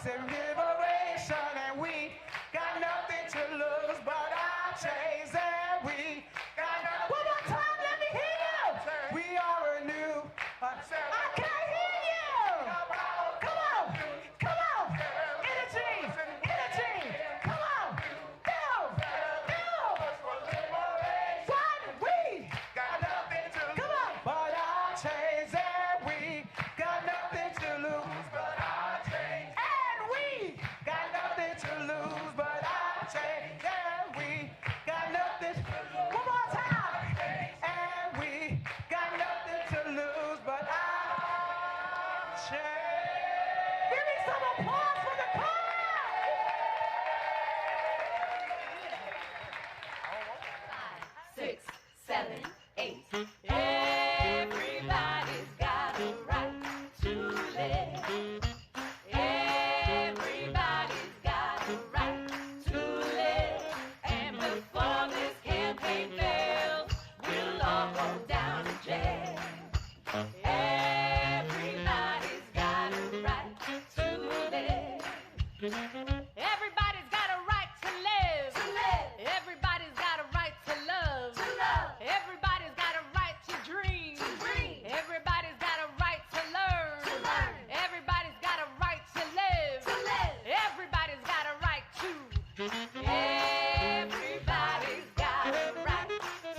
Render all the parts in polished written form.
peace and liberation, and we got nothing to lose but our chains, and we got nothing. One more time, let me hear you. We are a new. I can't hear you. Come on, come on. Energy, energy. Come on, go, go. What? We got nothing to lose. Come on, but our chains, and we got nothing to lose but our chains, and we got nothing to lose but our chains, and we got nothing. One more time, and we got nothing to lose but our chains. Give me some applause for the choir. 5, 6, 7, 8. Everybody's got a right to live. Everybody's got a right to live. And before this campaign fails, we'll all go down to jail. Everybody's got a right to live. Everybody's got a right to live. Everybody's got a right to love. Everybody's got a right to dream. Everybody's got a right to learn. Everybody's got a right to live. Everybody's got a right to. Everybody's got a right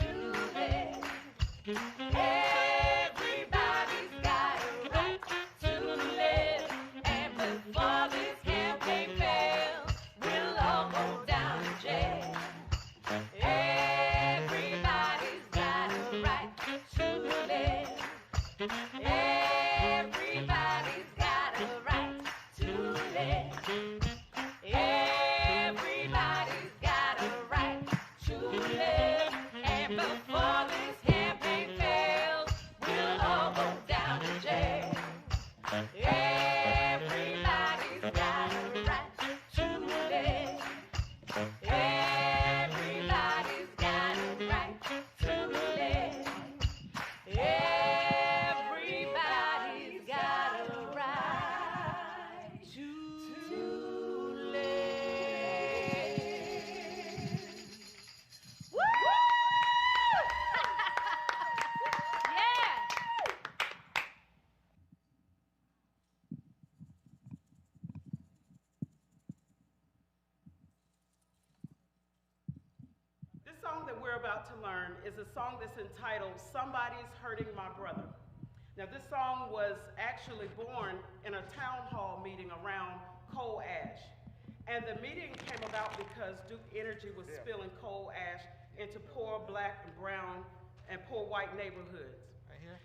to live. Everybody's got a right to live. And before this campaign fails, we'll all go down to jail. Everybody's got a right to live. Everybody's got a right to live. Everybody's got a right to live. And before this campaign fails, we'll all go down to jail. Everybody's got a right to live. Everybody's got a right to live. Everybody's got a right to live. Woo! Yeah! This song that we're about to learn is a song that's entitled Somebody's Hurting My Brother. Now this song was actually born in a town hall meeting around coal ash. And the meeting came about because Duke Energy was spilling coal ash into poor black and brown and poor white neighborhoods. Right here.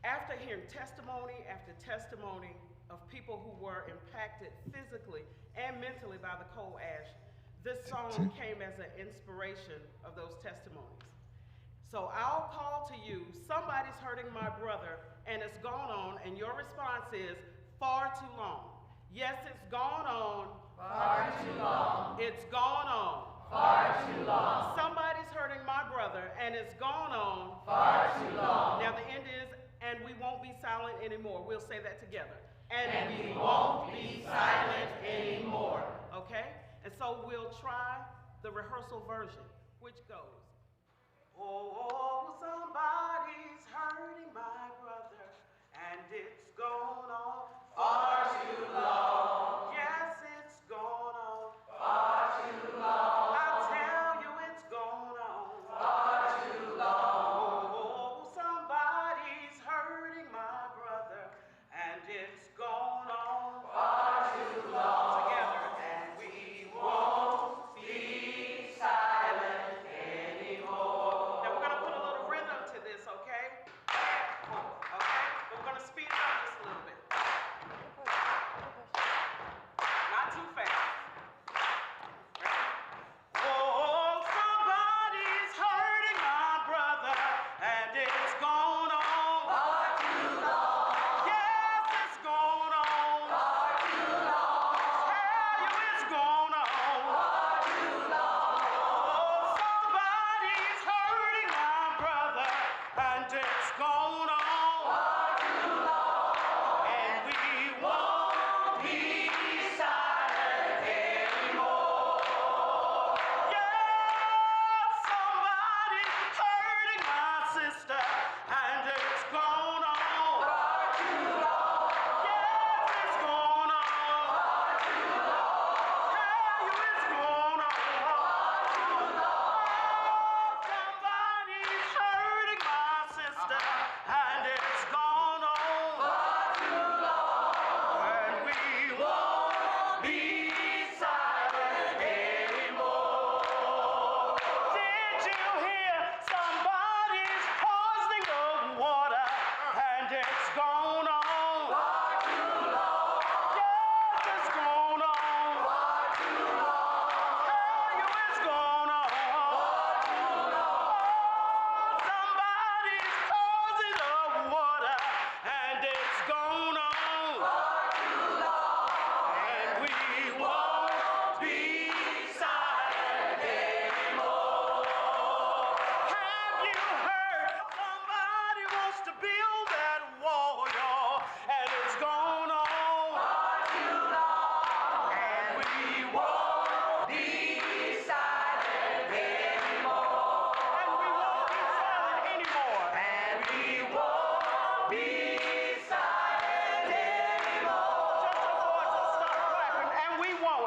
After hearing testimony after testimony of people who were impacted physically and mentally by the coal ash, this song came as an inspiration of those testimonies. So I'll call to you, somebody's hurting my brother, and it's gone on, and your response is, far too long. Yes, it's gone on. Far too long. It's gone on. Far too long. Somebody's hurting my brother, and it's gone on. Far too long. Now the end is, and we won't be silent anymore. We'll say that together. And we won't be silent anymore. Okay? And so we'll try the rehearsal version, which goes, oh, somebody's hurting my brother, and it's gone on far too long. Yes, it's gone on far too long. I tell you it's gone on far too long. Oh, somebody's hurting my brother, and it's gone on far too long. Together, and we won't be silent anymore. Now we're gonna put a little rhythm to this, okay? Okay? But we're gonna speed it up just a little bit. Not too fast. Oh, somebody's hurting my brother, and it's gone on far too long. Yes, it's gone on far too long. Tell you it's gone on far too long. Oh, somebody's hurting my brother, and it's gone on far too long. And we won't be silent.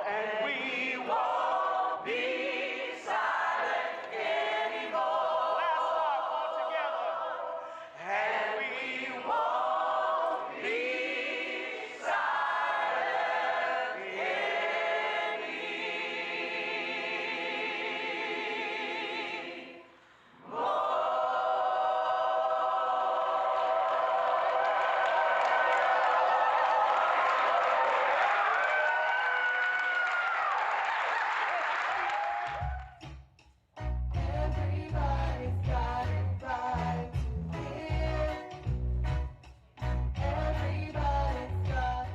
and we won't be silent anymore. Last time, all together. And we won't be silent anymore. Everybody's got a right to live. Everybody's got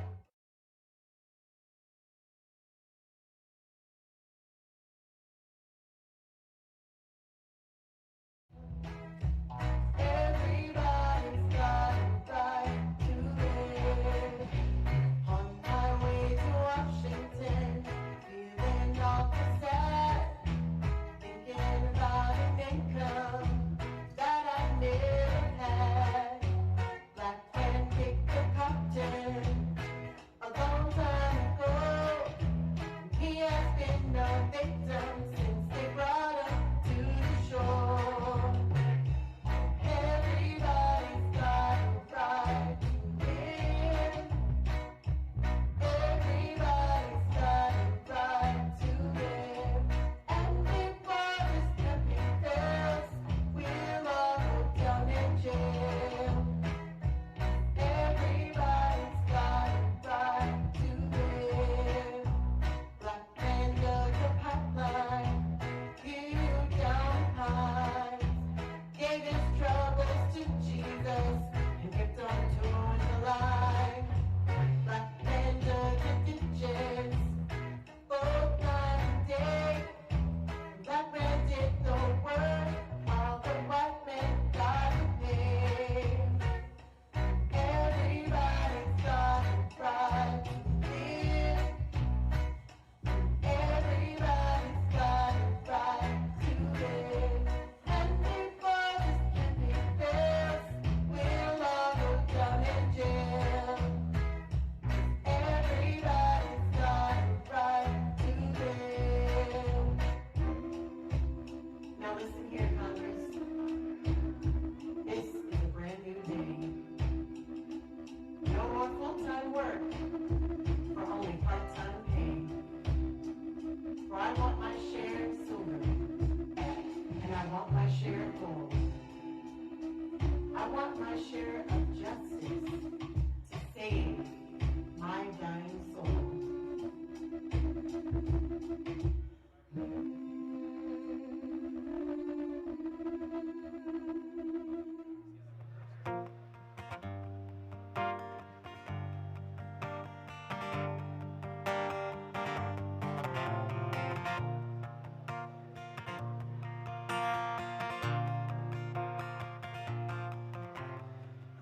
Everybody's got a right to live. On my way to Washington, feeling awful sad, thinking about an income that I never had. Black man picked a cotton a long time ago. He has been a victim since they brought him to the shore. Everybody's got a right to live. Everybody's got a right to live. And before this campaign fails, we'll all go down in jail. Everybody's got a right to live. Black man dug a pipeline, hewed down pines, gave his troubles to Jesus, and kept on towing the line. Black man dug the ditches, both night and day. Black man did the work, while the white man got to pay. Everybody's got a right to live. Everybody's got a right to live. And before this campaign fails, we'll all go down in jail. Everybody's got a right to live. Now listen here, Congress. This is a brand new day. No more full-time work for only part-time pay. For I want my share of silver, and I want my share of gold. I want my share of justice to save my dying soul.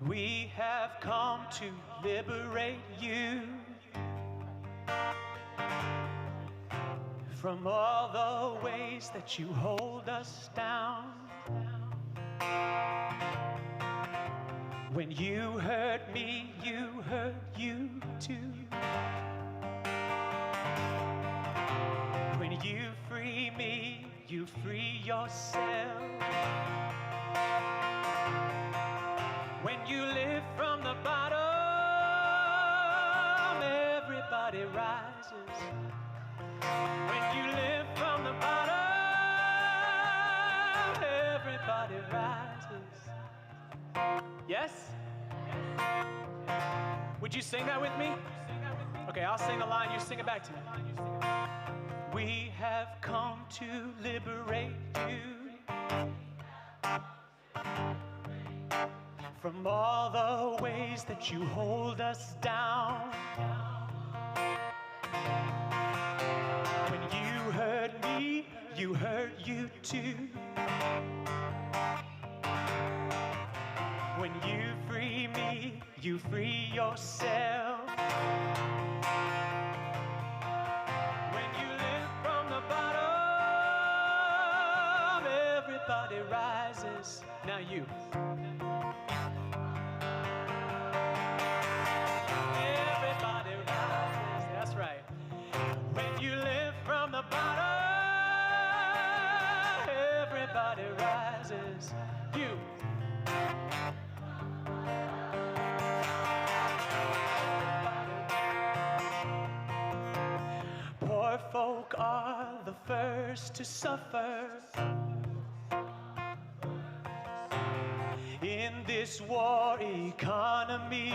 We have come to liberate you from all the ways that you hold us down. When you hurt me, you hurt you too. When you free me, you free yourself. When you live from the bottom, everybody rises. When you live from the bottom, everybody rises. Yes? Would you sing that with me? Okay, I'll sing the line, you sing it back to me. We have come to liberate you from all the ways that you hold us down. When you hurt me, you hurt you too. When you free me, you free yourself. When you live from the bottom, everybody rises. Now you. Everybody rises. That's right. When Poor folk are the first to suffer in this war economy.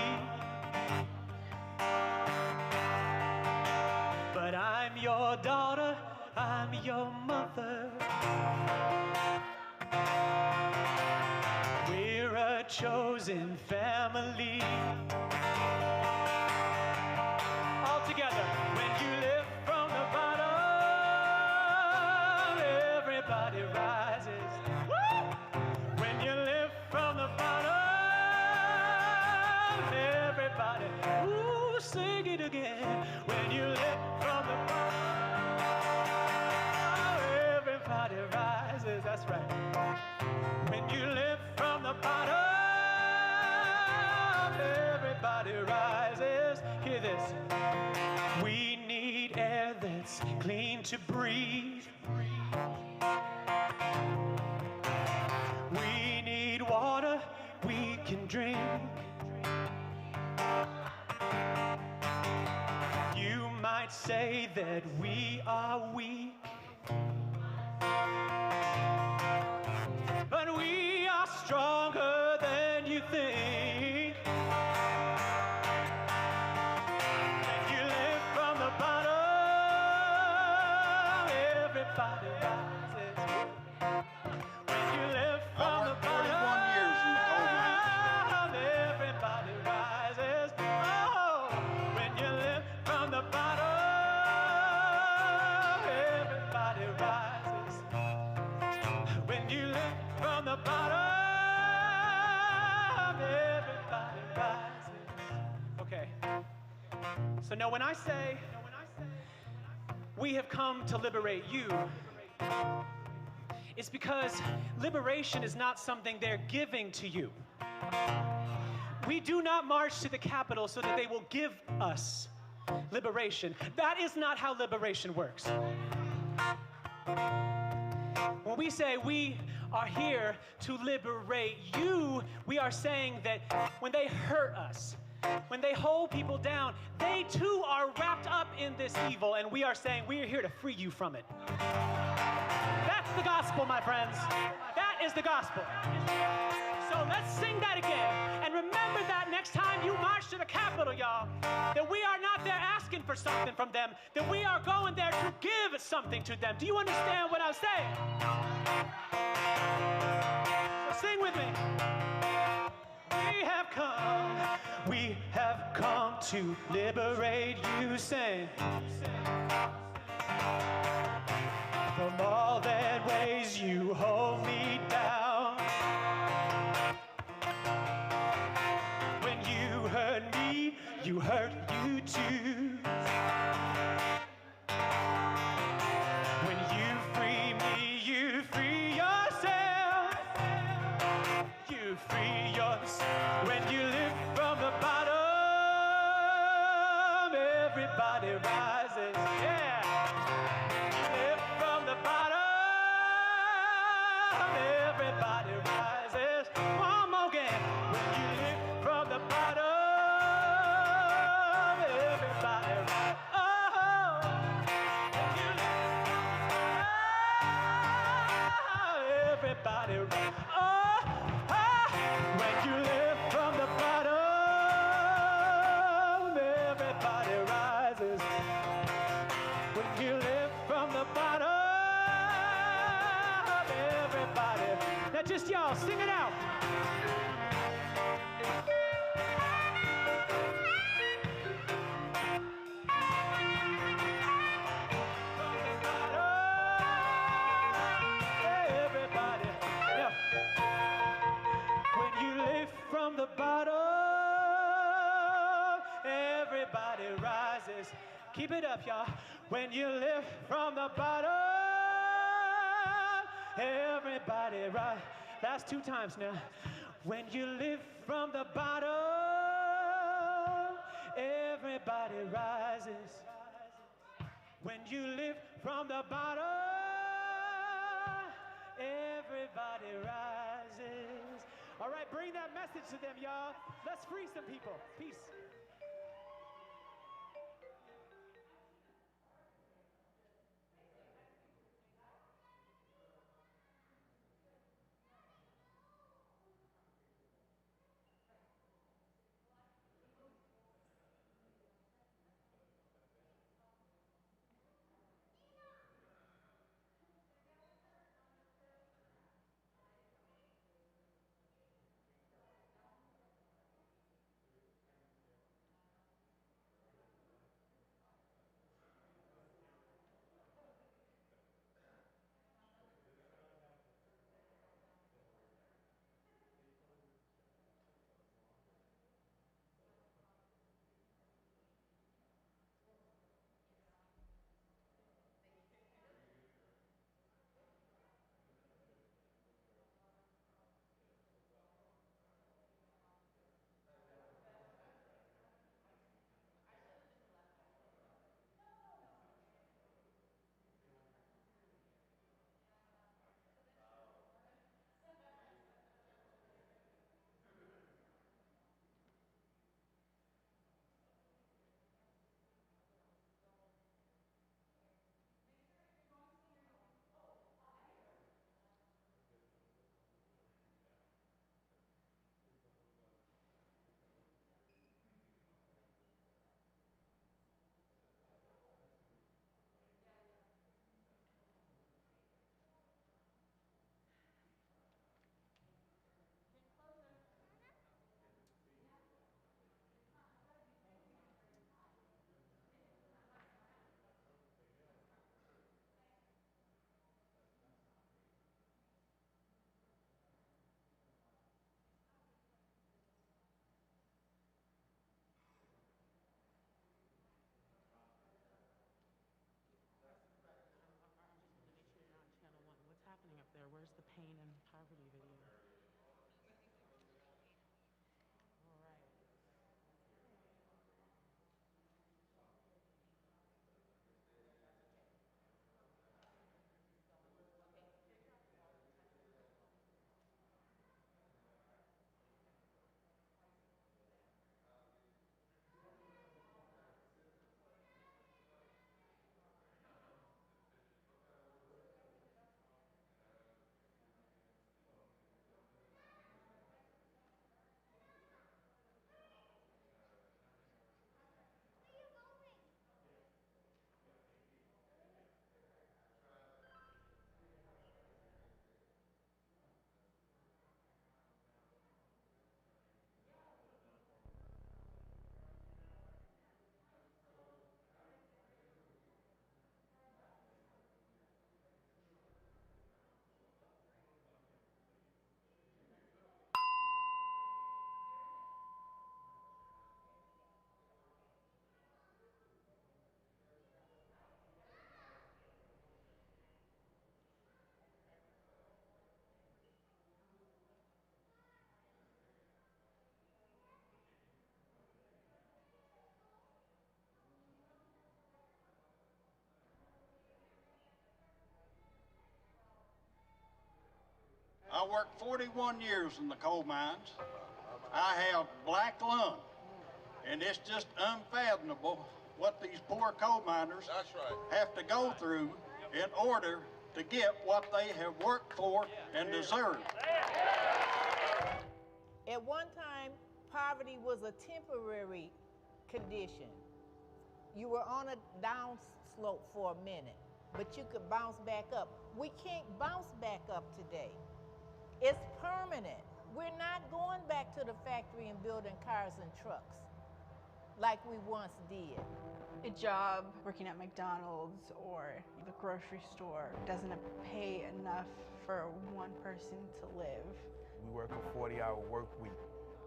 But I'm your daughter, I'm your mother. We're a chosen family. All together. When you live from the bottom, everybody rises. Woo! When you live from the bottom, everybody, ooh, sing it again. When you live from the bottom, everybody rises. That's right. When you live from the bottom, everybody rises. Hear this. We need air that's clean to breathe. We need water we can drink. You might say that we are weak, but we are stronger than you think. When you live from the bottom, everybody rises. When you live from the bottom, everybody rises. Oh, when you live from the bottom, everybody rises. When you live from the bottom, everybody rises. Okay. So now when I say we have come to liberate you, it's because liberation is not something they're giving to you. We do not march to the Capitol so that they will give us liberation. That is not how liberation works. When we say we are here to liberate you, we are saying that when they hurt us, when they hold people down, they too are wrapped up in this evil, and we are saying we are here to free you from it. That's the gospel, my friends. That is the gospel. So let's sing that again. And remember that next time you march to the Capitol, y'all, that we are not there asking for something from them, that we are going there to give something to them. Do you understand what I'm saying? So sing with me. We have come to liberate you, sing. From all that ways you hold me down. When you hurt me, you hurt you too. When you free me, you free yourself. You free yourself. When you live from the bottom, everybody rises. Yeah. Everybody rises. One more again. When you live from the bottom, everybody rises. Oh, when you live from the bottom, everybody rises. Oh, when you live from the bottom, everybody rises. When you live from the bottom. Now just y'all, sing it out. Everybody. Yeah. When you live from the bottom, everybody rises. Keep it up, y'all. When you live from the bottom, everybody rises. Last two times now. When you live from the bottom, everybody rises. When you live from the bottom, everybody rises. All right, bring that message to them, y'all. Let's free some people. Peace. just the pain and poverty video. All right. I worked 41 years in the coal mines. I have black lung, and it's just unfathomable what these poor coal miners have to go through in order to get what they have worked for and deserve. At one time, poverty was a temporary condition. You were on a down slope for a minute, but you could bounce back up. We can't bounce back up today. It's permanent. We're not going back to the factory and building cars and trucks like we once did. A job working at McDonald's or the grocery store doesn't pay enough for one person to live. We work a 40-hour work week,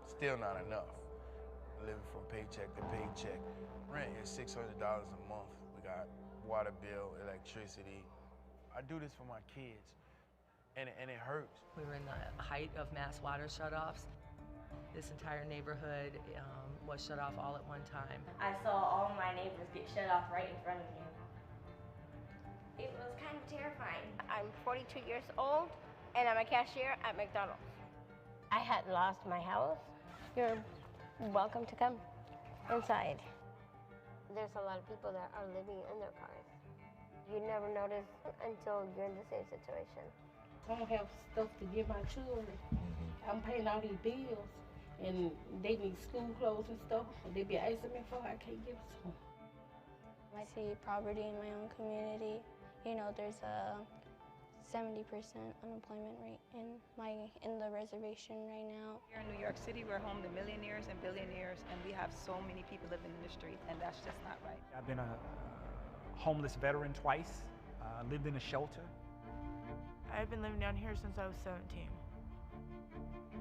still not enough. Living from paycheck to paycheck. Rent is $600 a month. We got water bill, electricity. I do this for my kids, and it hurts. We were in the height of mass water shutoffs. This entire neighborhood was shut off all at one time. I saw all my neighbors get shut off right in front of me. It was kind of terrifying. I'm 42 years old, and I'm a cashier at McDonald's. I had lost my house. You're welcome to come inside. There's a lot of people that are living in their cars. You never notice until you're in the same situation. I don't have stuff to give my children. I'm paying all these bills, and they need school clothes and stuff, and they be asking me for, I can't give it to them. I see poverty in my own community. You know, there's a 70% unemployment rate in the reservation right now. Here in New York City, we're home to millionaires and billionaires, and we have so many people living in the street, and that's just not right. I've been a homeless veteran twice, lived in a shelter. I've been living down here since I was 17.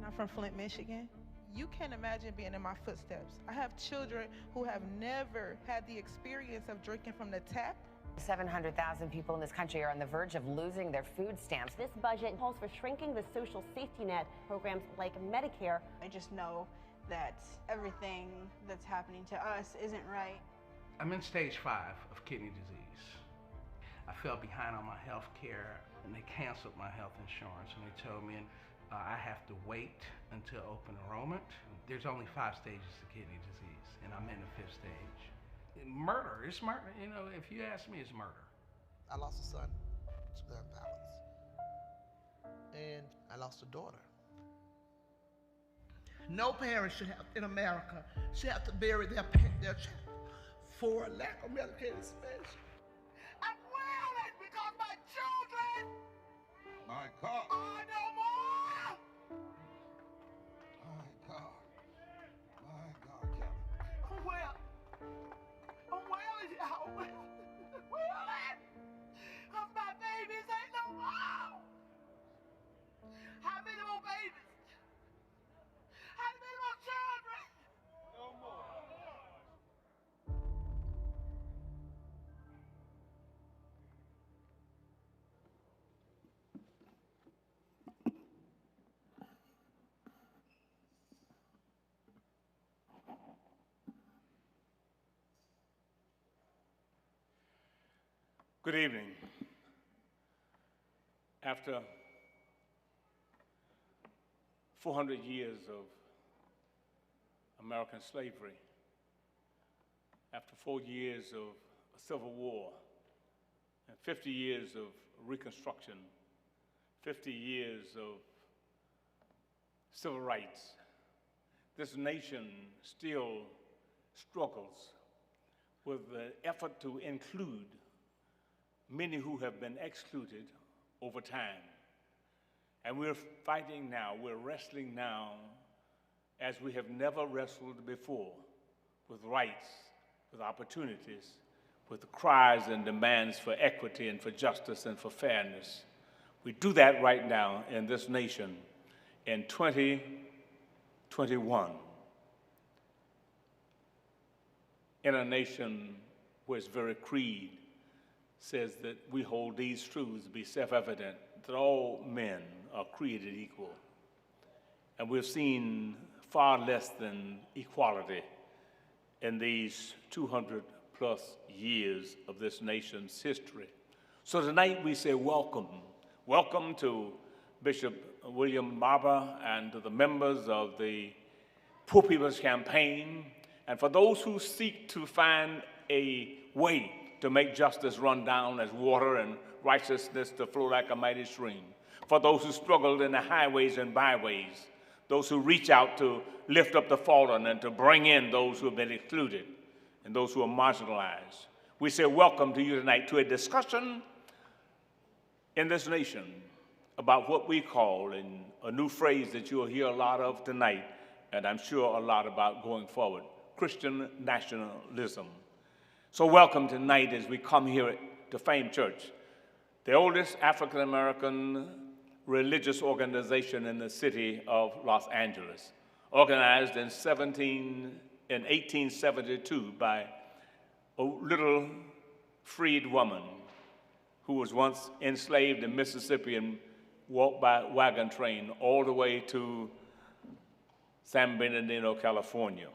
I'm from Flint, Michigan. You can't imagine being in my footsteps. I have children who have never had the experience of drinking from the tap. 700,000 people in this country are on the verge of losing their food stamps. This budget calls for shrinking the social safety net programs like Medicare. I just know that everything that's happening to us isn't right. I'm in stage 5 of kidney disease. I fell behind on my health care, and they canceled my health insurance, and they told me I have to wait until open enrollment. There's only 5 stages of kidney disease, and I'm in the 5th stage. Murder, it's murder. You know, if you ask me, it's murder. I lost a son to gun violence, and I lost a daughter. No parent should have, in America, should have to bury their child for a lack of medical space. I'm wailing because my children My God. are no more. My God. My God, Kevin. Well, y'all. Wailing. Because my babies ain't no more. How many more babies? How many more children? No more. Good evening. After 400 years of American slavery, after 4 years of a civil war, and 50 years of Reconstruction, 50 years of civil rights, this nation still struggles with the effort to include many who have been excluded over time. And we're fighting now, we're wrestling now as we have never wrestled before, with rights, with opportunities, with the cries and demands for equity and for justice and for fairness. We do that right now in this nation in 2021. In a nation where its very creed says that we hold these truths to be self-evident, that all men are created equal. And we've seen far less than equality in these 200+ years of this nation's history. So tonight we say welcome. Welcome to Bishop William Barber and to the members of the Poor People's Campaign, and for those who seek to find a way to make justice run down as water and righteousness to flow like a mighty stream. For those who struggled in the highways and byways, those who reach out to lift up the fallen and to bring in those who have been excluded and those who are marginalized. We say welcome to you tonight to a discussion in this nation about what we call, in a new phrase that you'll hear a lot of tonight, and I'm sure a lot about going forward, Christian nationalism. So welcome tonight as we come here to Fame Church, the oldest African-American religious organization in the city of Los Angeles, organized in 1872 by a little freed woman who was once enslaved in Mississippi and walked by wagon train all the way to San Bernardino, California.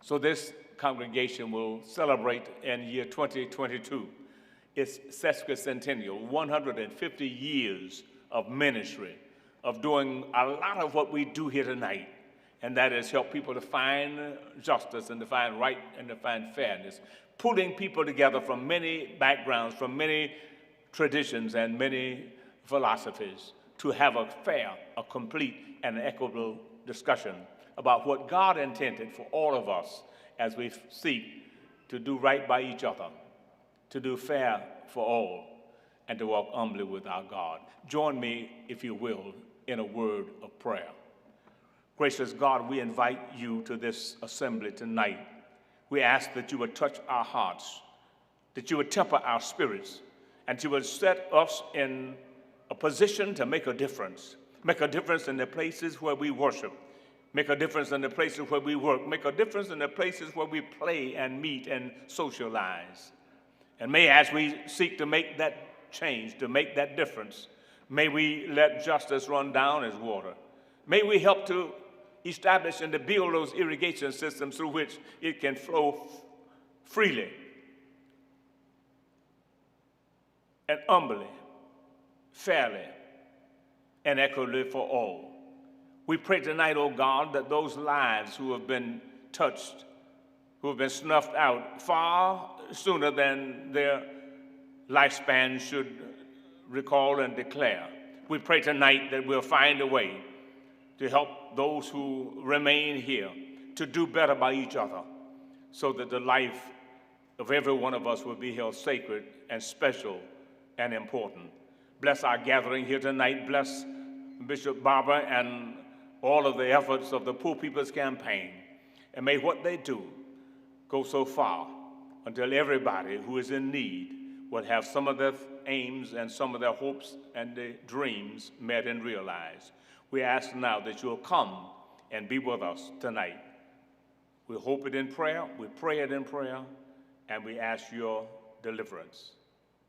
So this congregation will celebrate in year 2022 its sesquicentennial, 150 years of ministry, of doing a lot of what we do here tonight, and that is help people to find justice and to find right and to find fairness, pulling people together from many backgrounds, from many traditions and many philosophies to have a fair, a complete, and equitable discussion about what God intended for all of us as we seek to do right by each other, to do fair for all, and to walk humbly with our God. Join me, if you will, in a word of prayer. Gracious God, we invite you to this assembly tonight. We ask that you would touch our hearts, that you would temper our spirits, and you would set us in a position to make a difference in the places where we worship, make a difference in the places where we work, make a difference in the places where we play and meet and socialize. And may, as we seek to make that change, to make that difference, may we let justice run down as water. May we help to establish and to build those irrigation systems through which it can flow freely and humbly, fairly, and equitably for all. We pray tonight, oh God, that those lives who have been touched, who have been snuffed out far sooner than their lifespan should recall and declare. We pray tonight that we'll find a way to help those who remain here to do better by each other, so that the life of every one of us will be held sacred and special and important. Bless our gathering here tonight. Bless Bishop Barber and all of the efforts of the Poor People's Campaign. And may what they do go so far until everybody who is in need will have some of their aims and some of their hopes and their dreams met and realized. We ask now that you'll come and be with us tonight. We hope it in prayer, we pray it in prayer, and we ask your deliverance.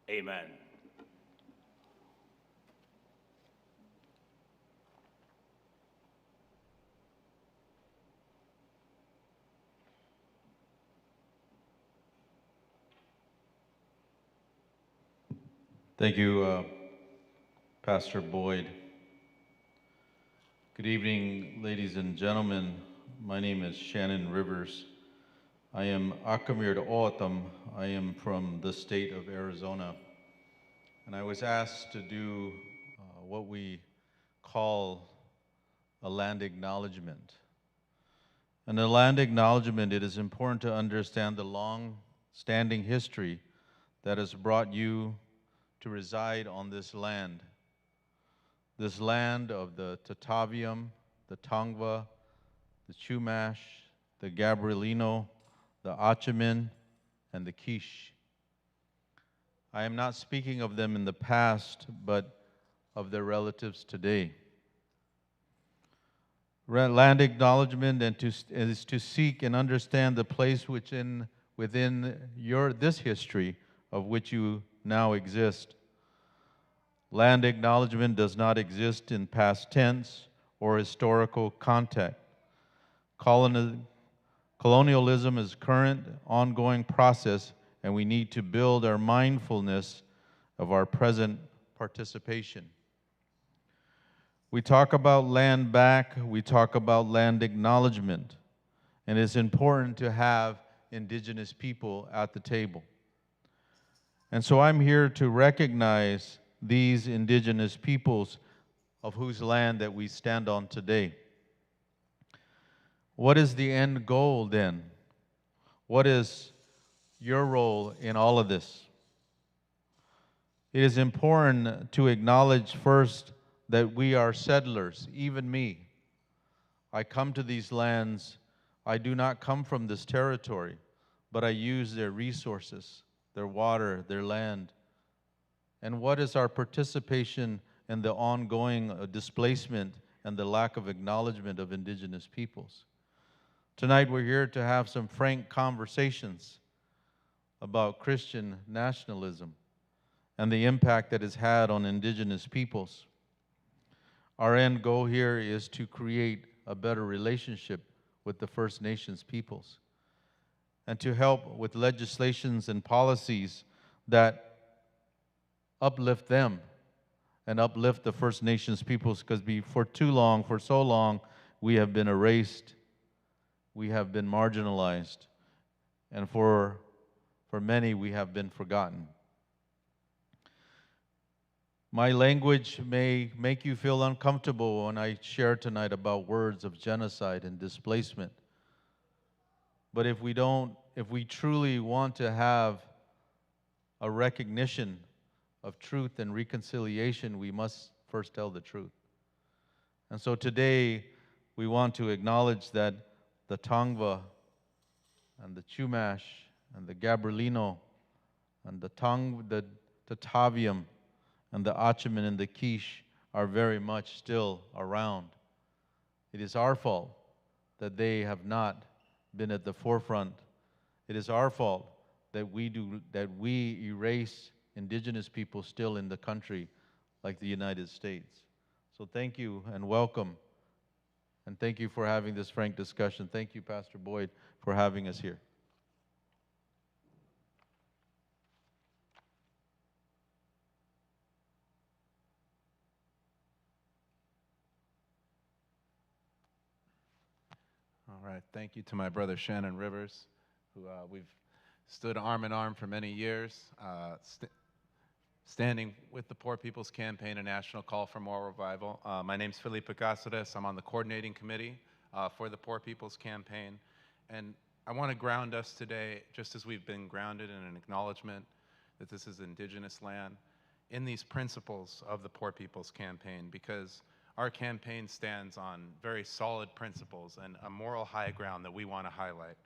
Amen. Thank you, Pastor Boyd. Good evening, ladies and gentlemen. My name is Shannon Rivers. I am Akamir O'atam. I am from the state of Arizona. And I was asked to do what we call a land acknowledgement. And a land acknowledgement, it is important to understand the long-standing history that has brought you to reside on this land of the Tataviam, the Tongva, the Chumash, the Gabrielino, the Achamin, and the Kish. I am not speaking of them in the past, but of their relatives today. Land acknowledgement is to seek and understand the place within this history of which you now exist. Land acknowledgement does not exist in past tense or historical context. Colonialism is a current, ongoing process, and we need to build our mindfulness of our present participation. We talk about land back, we talk about land acknowledgement, and it's important to have indigenous people at the table. And so I'm here to recognize these indigenous peoples of whose land that we stand on today. What is the end goal then? What is your role in all of this? It is important to acknowledge first that we are settlers, even me. I come to these lands, I do not come from this territory, but I use their resources, their water, their land. And what is our participation in the ongoing displacement and the lack of acknowledgement of indigenous peoples? Tonight we're here to have some frank conversations about Christian nationalism and the impact that it's had on indigenous peoples. Our end goal here is to create a better relationship with the First Nations peoples and to help with legislations and policies that uplift them and uplift the First Nations peoples, because for so long, we have been erased, we have been marginalized, and for many, we have been forgotten. My language may make you feel uncomfortable when I share tonight about words of genocide and displacement. But if we truly want to have a recognition of truth and reconciliation, we must first tell the truth. And so today, we want to acknowledge that the Tongva and the Chumash and the Gabrielino and the Tataviam and the Achamin and the Kish are very much still around. It is our fault that they have not been at the forefront. It is our fault that we erase indigenous people still in the country like the United States. So thank you and welcome. And thank you for having this frank discussion. Thank you, Pastor Boyd, for having us here. All right, thank you to my brother Shannon Rivers, who we've stood arm in arm for many years, standing with the Poor People's Campaign, a national call for moral revival. My name's Felipe Cáceres. I'm on the coordinating committee for the Poor People's Campaign. And I want to ground us today, just as we've been grounded in an acknowledgement that this is indigenous land, in these principles of the Poor People's Campaign, because our campaign stands on very solid principles and a moral high ground that we want to highlight.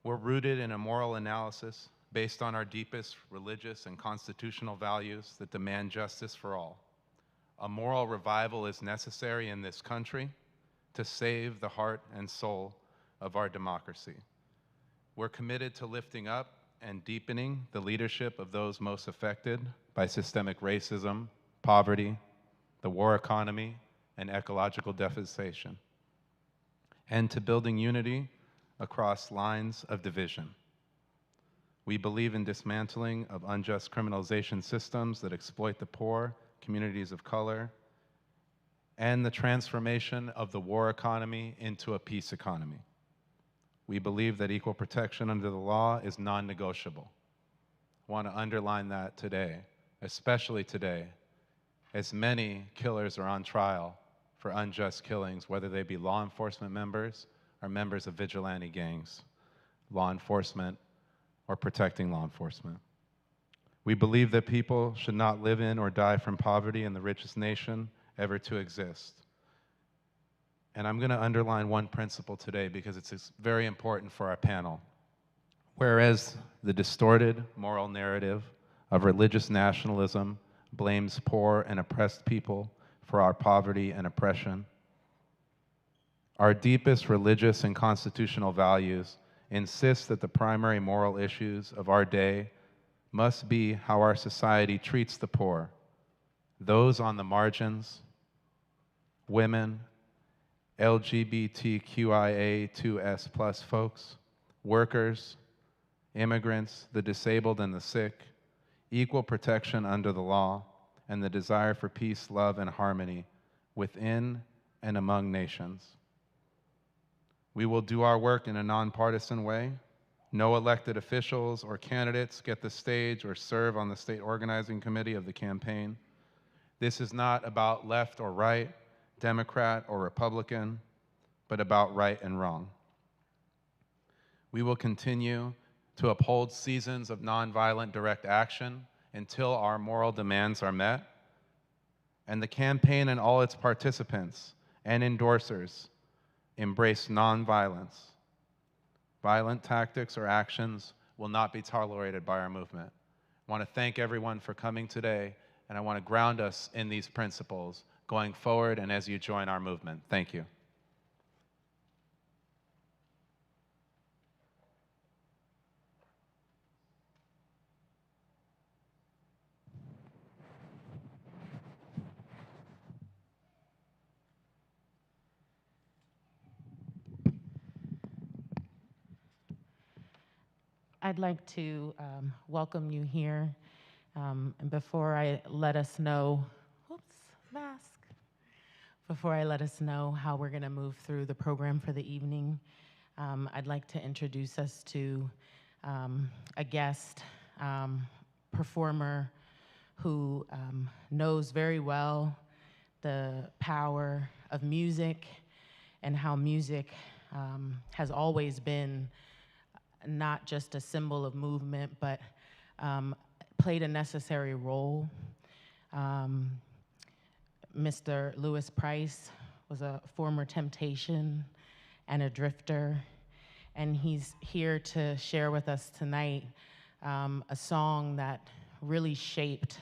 We're rooted in a moral analysis based on our deepest religious and constitutional values that demand justice for all. A moral revival is necessary in this country to save the heart and soul of our democracy. We're committed to lifting up and deepening the leadership of those most affected by systemic racism, poverty, the war economy, and ecological devastation, and to building unity across lines of division. We believe in dismantling of unjust criminalization systems that exploit the poor, communities of color, and the transformation of the war economy into a peace economy. We believe that equal protection under the law is non-negotiable. I want to underline that today, especially today, as many killers are on trial for unjust killings, whether they be law enforcement members or members of vigilante gangs, law enforcement or protecting law enforcement. We believe that people should not live in or die from poverty in the richest nation ever to exist. And I'm going to underline one principle today because it's very important for our panel. Whereas the distorted moral narrative of religious nationalism blames poor and oppressed people for our poverty and oppression, our deepest religious and constitutional values insist that the primary moral issues of our day must be how our society treats the poor, those on the margins, women, LGBTQIA2S+ folks, workers, immigrants, the disabled and the sick, equal protection under the law, and the desire for peace, love, and harmony within and among nations. We will do our work in a nonpartisan way. No elected officials or candidates get the stage or serve on the state organizing committee of the campaign. This is not about left or right, Democrat or Republican, but about right and wrong. We will continue to uphold seasons of nonviolent direct action until our moral demands are met, and the campaign and all its participants and endorsers embrace nonviolence. Violent tactics or actions will not be tolerated by our movement. I want to thank everyone for coming today, and I want to ground us in these principles going forward and as you join our movement. Thank you. I'd like to welcome you here. And before I let us know, before I let us know how we're gonna move through the program for the evening, I'd like to introduce us to a guest performer who knows very well the power of music and how music has always been not just a symbol of movement, but played a necessary role. Mr. Louis Price was a former Temptation and a Drifter, and he's here to share with us tonight a song that really shaped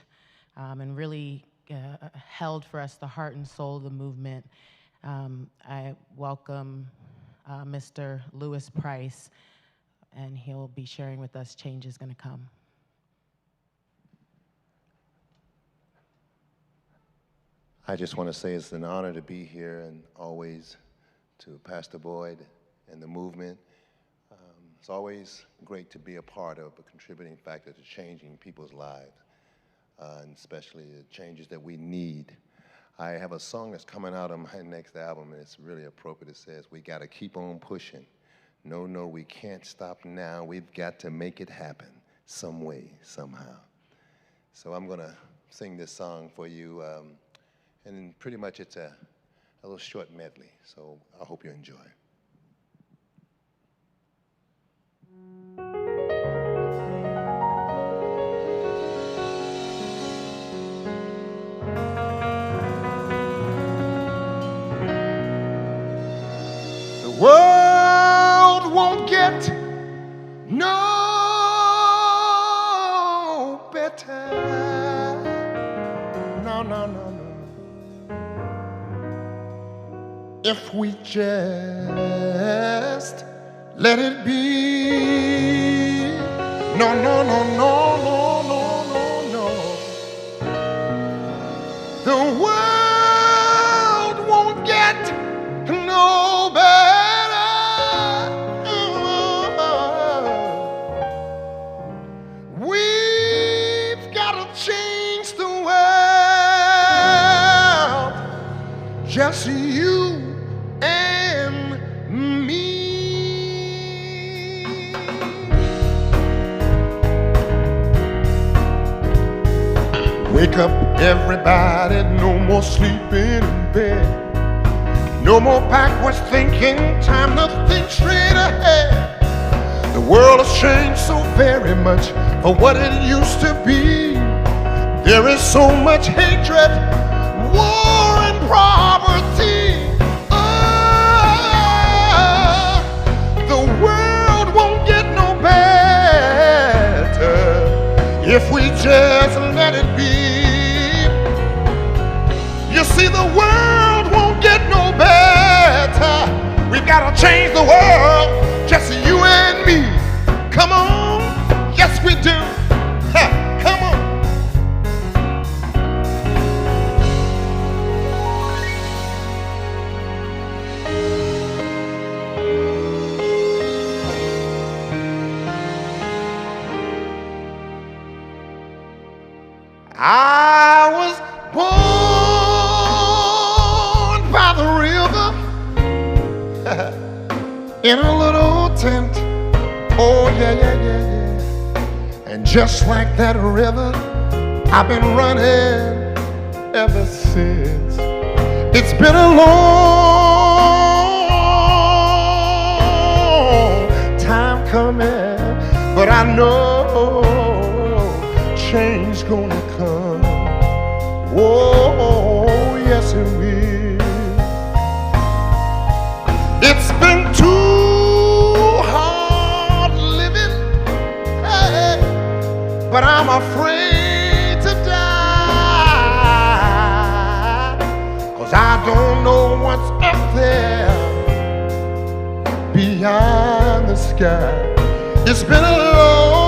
and really held for us the heart and soul of the movement. I welcome Mr. Louis Price, and he'll be sharing with us Change is Gonna Come. I just want to say it's an honor to be here, and always to Pastor Boyd and the movement. It's always great to be a part of a contributing factor to changing people's lives, and especially the changes that we need. I have a song that's coming out on my next album, and it's really appropriate. It says, we got to keep on pushing. No, we can't stop now. We've got to make it happen some way, somehow. So I'm going to sing this song for you, and pretty much it's a little short medley, so I hope you enjoy. The world won't get no better. No. If we just let it be. No. The world won't get no better just you and me. Wake up, everybody, no more sleeping in bed. No more backwards thinking, time to think straight ahead. The world has changed so very much for what it used to be. There is so much hatred, war and poverty. The world won't get no better if we just let it be. You see, the world won't get no better. We've got to change the world, just you and me. Come on, yes we do. Ha, come on. I was born by the river in a little tent. Oh yeah, yeah, yeah, yeah. And just like that river, I've been running ever since. It's been a long time coming, but I know change gonna come. Oh, yes it will. It's been too hard living, hey, but I'm afraid to die, 'cause I don't know what's up there beyond the sky. It's been a long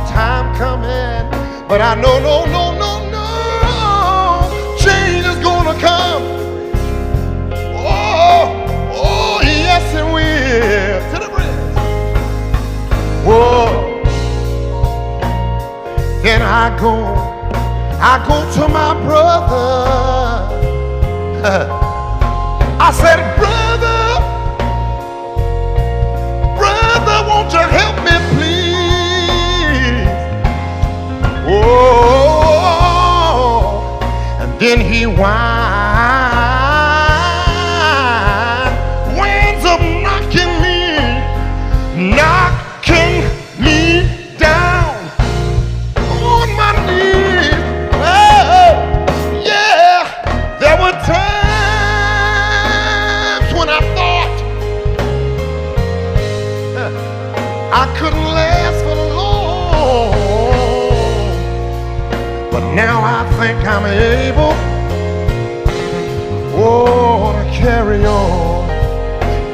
time coming, but I know, no, change is gonna come. Oh, yes it will. To the bridge. Whoa. Then I go to my brother. I said, brother, won't you help me, please? Oh, and then he winds up knocking me down on my knees. Oh, yeah, there were times when I thought I couldn't last for long, but now I think I'm able, to carry on.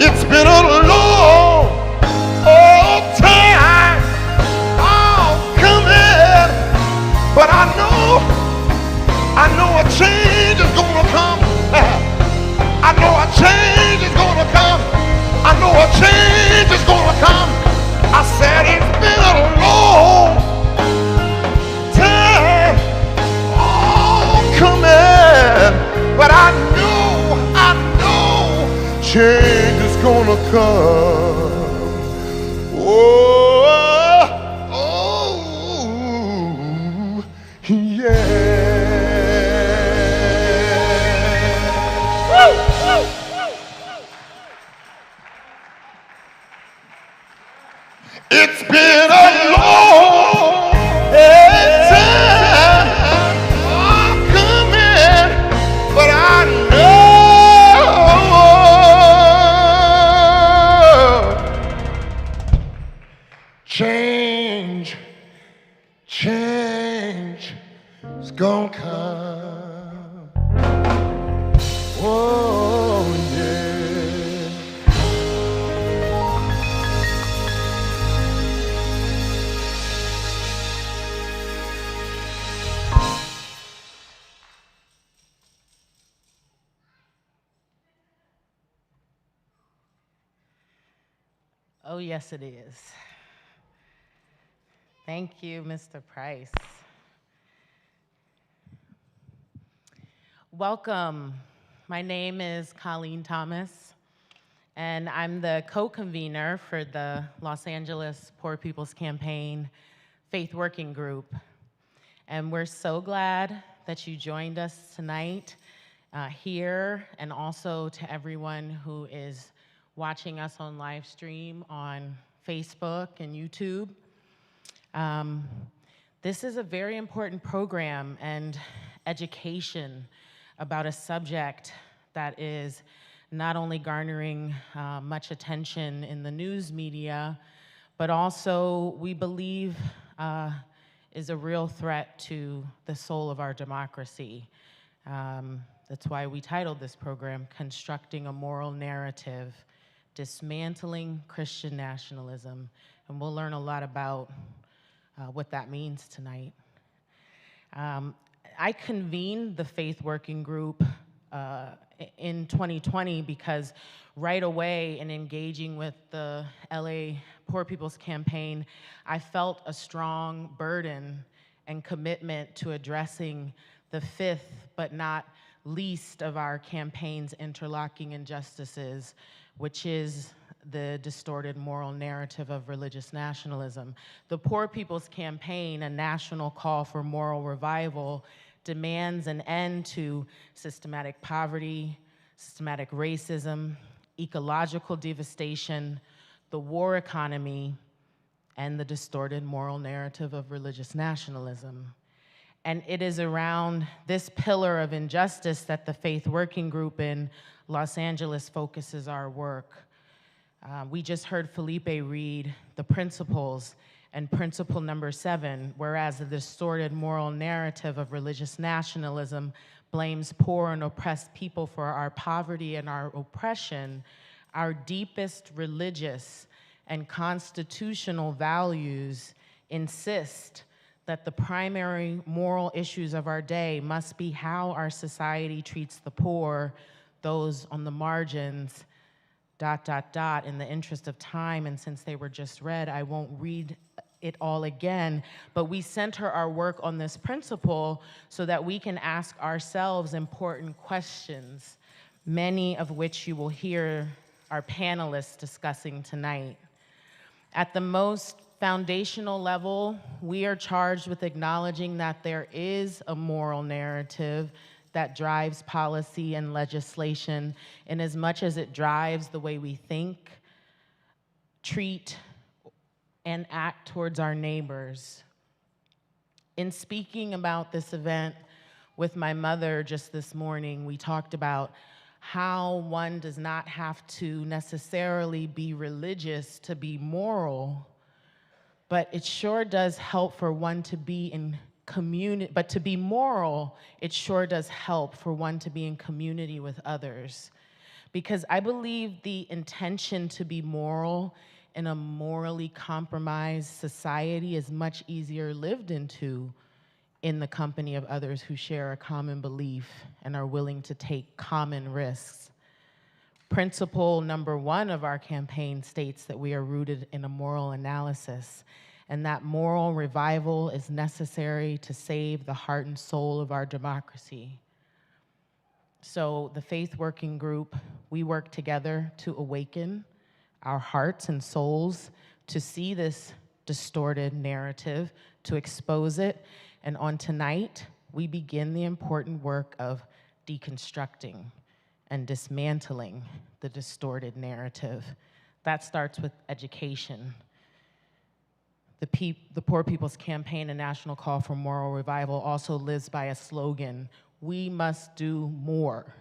It's been a long, time, coming, but I know a change is gonna come. I know a change is gonna come. I know a change is gonna come. I said it's been a long time, coming, but I know change is gonna come. Oh, yeah. Woo, woo. It's been a long time coming, but I know change is gonna come. Oh, yeah. Oh, yes, it is. Thank you, Mr. Price. Welcome. My name is Colleen Thomas, and I'm the co-convener for the Los Angeles Poor People's Campaign Faith Working Group. And we're so glad that you joined us tonight here, and also to everyone who is watching us on live stream on Facebook and YouTube. This is a very important program and education about a subject that is not only garnering much attention in the news media, but also we believe is a real threat to the soul of our democracy. That's why we titled this program, Constructing a Moral Narrative, Dismantling Christian Nationalism. And we'll learn a lot about what that means tonight. I convened the Faith Working Group in 2020 because right away in engaging with the LA Poor People's Campaign, I felt a strong burden and commitment to addressing the fifth but not least of our campaign's interlocking injustices, which is the distorted moral narrative of religious nationalism. The Poor People's Campaign, a national call for moral revival, demands an end to systematic poverty, systematic racism, ecological devastation, the war economy, and the distorted moral narrative of religious nationalism. And it is around this pillar of injustice that the Faith Working Group in Los Angeles focuses our work. We just heard Felipe read the principles, and principle number 7, whereas the distorted moral narrative of religious nationalism blames poor and oppressed people for our poverty and our oppression, our deepest religious and constitutional values insist that the primary moral issues of our day must be how our society treats the poor, those on the margins, ... In the interest of time, and since they were just read, I won't read it all again, but we center our work on this principle so that we can ask ourselves important questions, many of which you will hear our panelists discussing tonight. At the most foundational level, we are charged with acknowledging that there is a moral narrative that drives policy and legislation in as much as it drives the way we think, treat, and act towards our neighbors. In speaking about this event with my mother just this morning, we talked about how one does not have to necessarily be religious to be moral, but it sure does help for one to be in community, but to be moral, it sure does help for one to be in community with others. Because I believe the intention to be moral in a morally compromised society is much easier lived into in the company of others who share a common belief and are willing to take common risks. Principle number 1 of our campaign states that we are rooted in a moral analysis, and that moral revival is necessary to save the heart and soul of our democracy. So the Faith Working Group, we work together to awaken our hearts and souls to see this distorted narrative, to expose it, and on tonight, we begin the important work of deconstructing and dismantling the distorted narrative. That starts with education. The Poor People's Campaign, a national call for moral revival, also lives by a slogan, we must do more.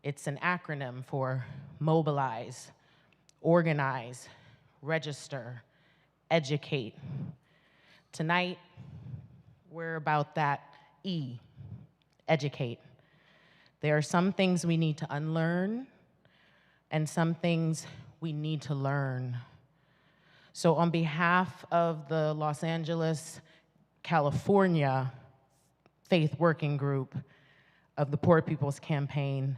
It's an acronym for mobilize, organize, register, educate. Tonight, we're about that E, educate. There are some things we need to unlearn and some things we need to learn. So on behalf of the Los Angeles, California Faith Working Group of the Poor People's Campaign,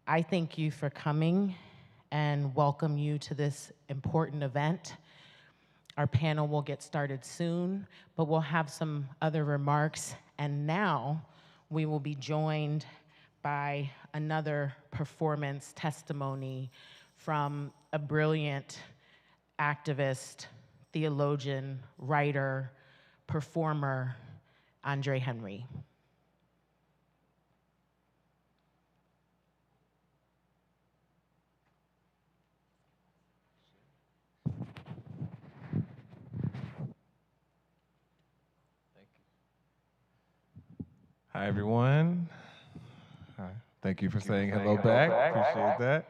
I thank you for coming and welcome you to this important event. Our panel will get started soon, but we'll have some other remarks. And now we will be joined by another performance testimony from a brilliant activist, theologian, writer, performer, Andre Henry. Hi, everyone. Hi. Thank you for saying hello back. Appreciate that.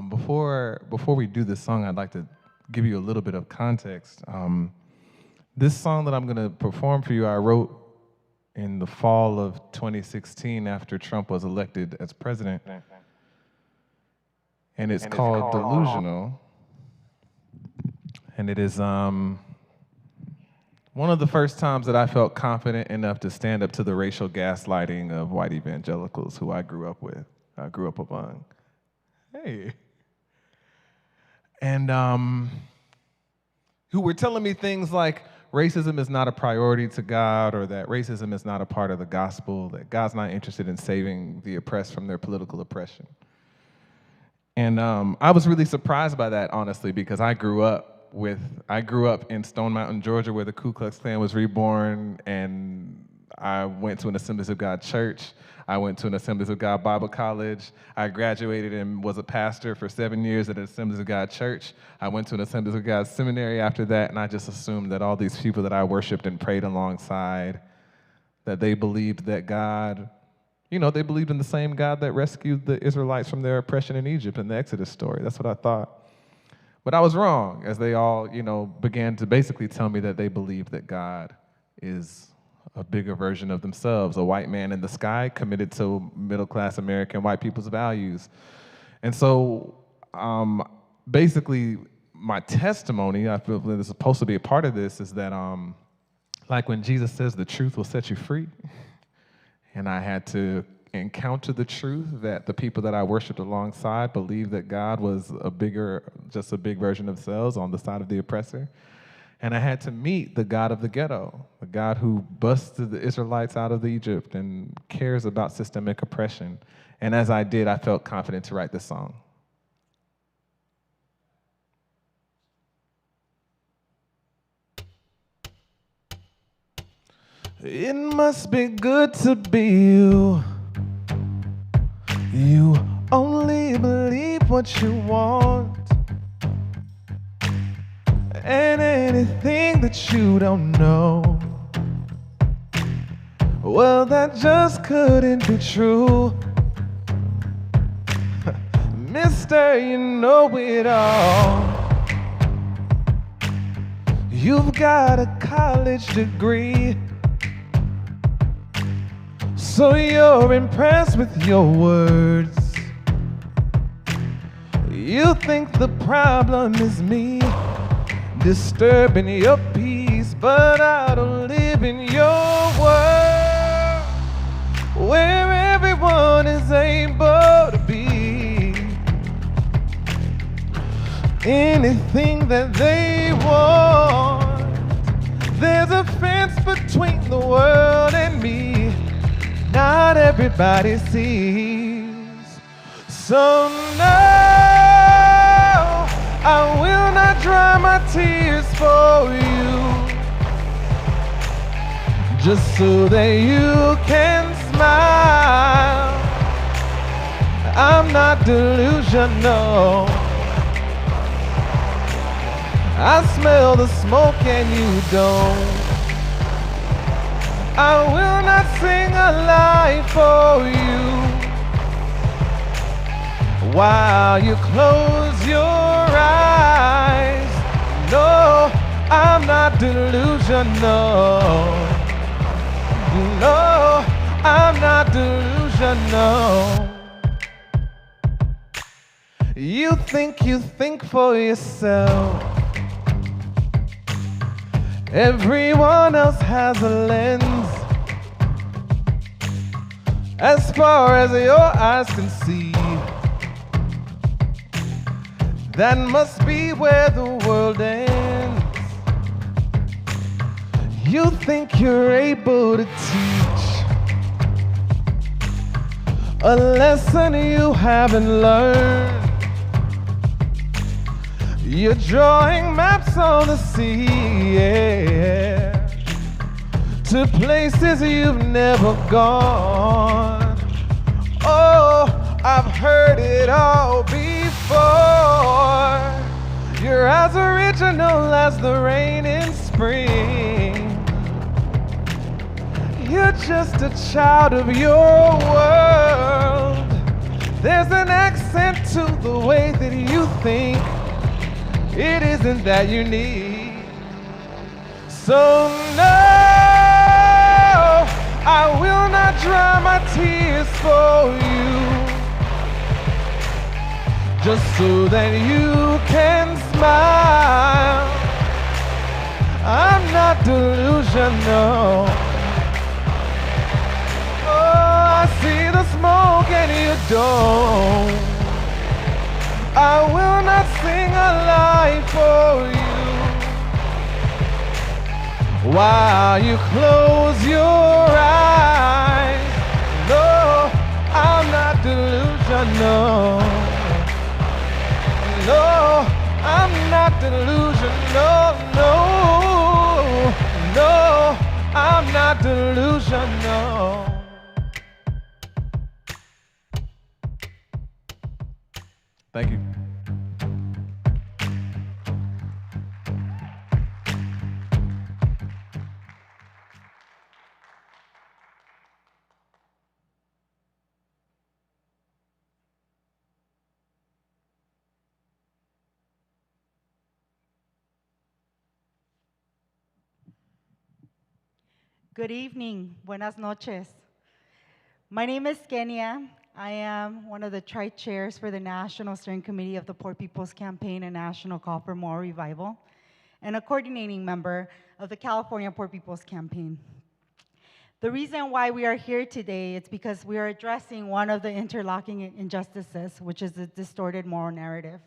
Before we do this song, I'd like to give you a little bit of context. This song that I'm going to perform for you, I wrote in the fall of 2016 after Trump was elected as president. And it's called Delusional. And it is one of the first times that I felt confident enough to stand up to the racial gaslighting of white evangelicals who I grew up with, among. Hey. And who were telling me things like racism is not a priority to God, or that racism is not a part of the gospel, that God's not interested in saving the oppressed from their political oppression. And I was really surprised by that, honestly, because I grew up in Stone Mountain, Georgia, where the Ku Klux Klan was reborn, and I went to an Assemblies of God church. I went to an Assemblies of God Bible college. I graduated and was a pastor for 7 years at an Assemblies of God church. I went to an Assemblies of God seminary after that, and I just assumed that all these people that I worshiped and prayed alongside, that they believed that God, they believed in the same God that rescued the Israelites from their oppression in Egypt in the Exodus story. That's what I thought. But I was wrong, as they all, began to basically tell me that they believed that God is a bigger version of themselves, a white man in the sky committed to middle-class American white people's values. And so basically my testimony, I feel that is supposed to be a part of this, is that like when Jesus says the truth will set you free, and I had to encounter the truth that the people that I worshiped alongside believed that God was just a big version of themselves on the side of the oppressor. And I had to meet the God of the ghetto, the God who busted the Israelites out of Egypt and cares about systemic oppression. And as I did, I felt confident to write this song. It must be good to be you. You only believe what you want, and anything that you don't know, well, that just couldn't be true. Mister, you know it all. You've got a college degree, so you're impressed with your words. You think the problem is me disturbing your peace, but I don't live in your world where everyone is able to be anything that they want. There's a fence between the world and me, not everybody sees. So no, I will not dry my tears for you, just so that you can smile. I'm not delusional. I smell the smoke and you don't. I will not sing a lie for you while you close your eyes. No, I'm not delusional. No, I'm not delusional. You think for yourself. Everyone else has a lens. As far as your eyes can see, that must be where the world ends. You think you're able to teach a lesson you haven't learned. You're drawing maps on the sea, yeah, to places you've never gone. Oh, I've heard it all before. You're as original as the rain in spring. You're just a child of your world. There's an accent to the way that you think. It isn't that unique. So no, I will not dry my tears for you, just so that you can smile. I'm not delusional. Oh, I see the smoke and you don't. I will not sing a lie for you while you close your eyes. No, I'm not delusional. No, I'm not delusional. No, no, I'm not delusional. Thank you. Good evening. Buenas noches. My name is Kenia. I am one of the tri-chairs for the National Steering Committee of the Poor People's Campaign and National Call for Moral Revival, and a coordinating member of the California Poor People's Campaign. The reason why we are here today is because we are addressing one of the interlocking injustices, which is the distorted moral narrative.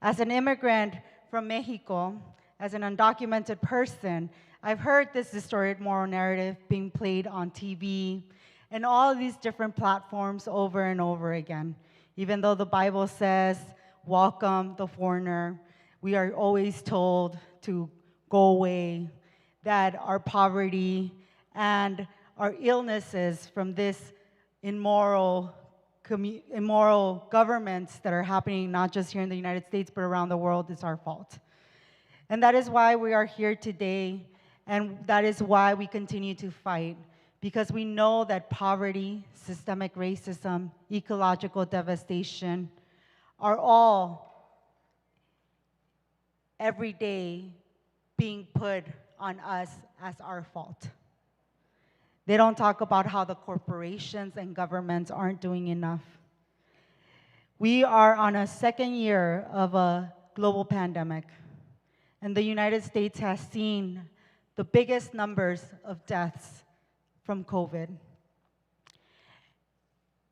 As an immigrant from Mexico, as an undocumented person, I've heard this distorted moral narrative being played on TV and all of these different platforms over and over again. Even though the Bible says, welcome the foreigner, we are always told to go away, that our poverty and our illnesses from this immoral governments that are happening not just here in the United States, but around the world is our fault. And that is why we are here today, and that is why we continue to fight, because we know that poverty, systemic racism, ecological devastation are all every day being put on us as our fault. They don't talk about how the corporations and governments aren't doing enough. We are on a second year of a global pandemic, and the United States has seen the biggest numbers of deaths from COVID.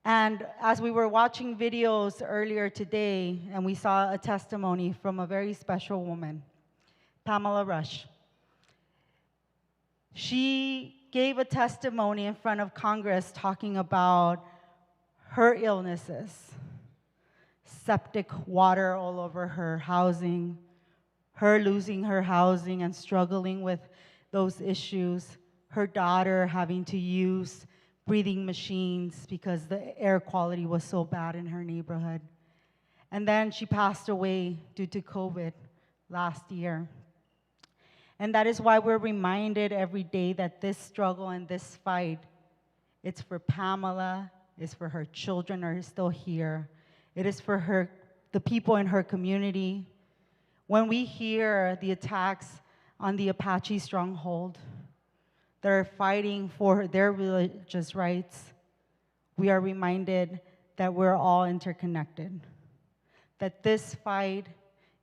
And as we were watching videos earlier today, and we saw a testimony from a very special woman, Pamela Rush. She gave a testimony in front of Congress talking about her illnesses, septic water all over her housing, her losing her housing and struggling with those issues, her daughter having to use breathing machines because the air quality was so bad in her neighborhood. And then she passed away due to COVID last year. And that is why we're reminded every day that this struggle and this fight, it's for Pamela, it's for her children who are still here. It is for her, the people in her community. When we hear the attacks on the Apache stronghold, that are fighting for their religious rights, we are reminded that we're all interconnected, that this fight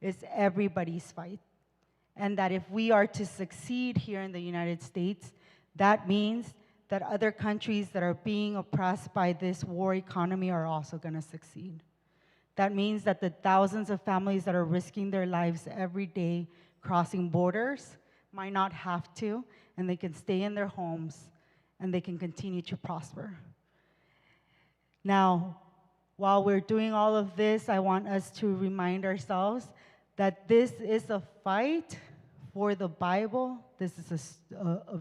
is everybody's fight, and that if we are to succeed here in the United States, that means that other countries that are being oppressed by this war economy are also going to succeed. That means that the thousands of families that are risking their lives every day crossing borders might not have to, and they can stay in their homes, and they can continue to prosper. Now, while we're doing all of this, I want us to remind ourselves that this is a fight for the Bible. This is a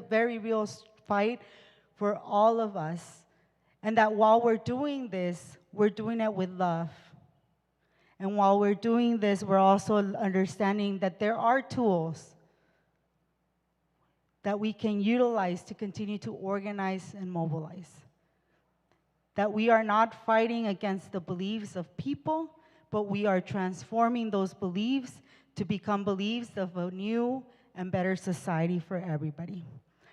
very real fight for all of us. And that while we're doing this, we're doing it with love. And while we're doing this, we're also understanding that there are tools that we can utilize to continue to organize and mobilize. That we are not fighting against the beliefs of people, but we are transforming those beliefs to become beliefs of a new and better society for everybody.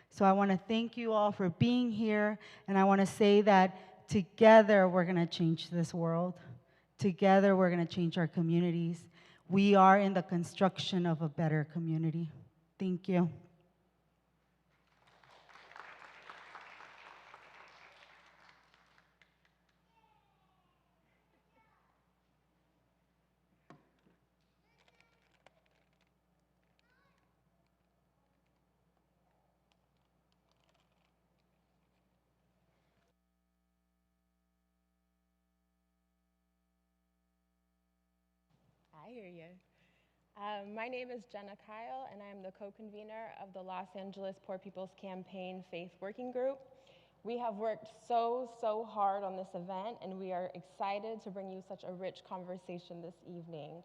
So I want to thank you all for being here, and I want to say that together we're going to change this world. Together we're going to change our communities. We are in the construction of a better community. Thank you. I hear you. My name is Jenna Kyle, and I'm the co-convener of the Los Angeles Poor People's Campaign Faith Working Group. We have worked so hard on this event, and we are excited to bring you such a rich conversation this evening.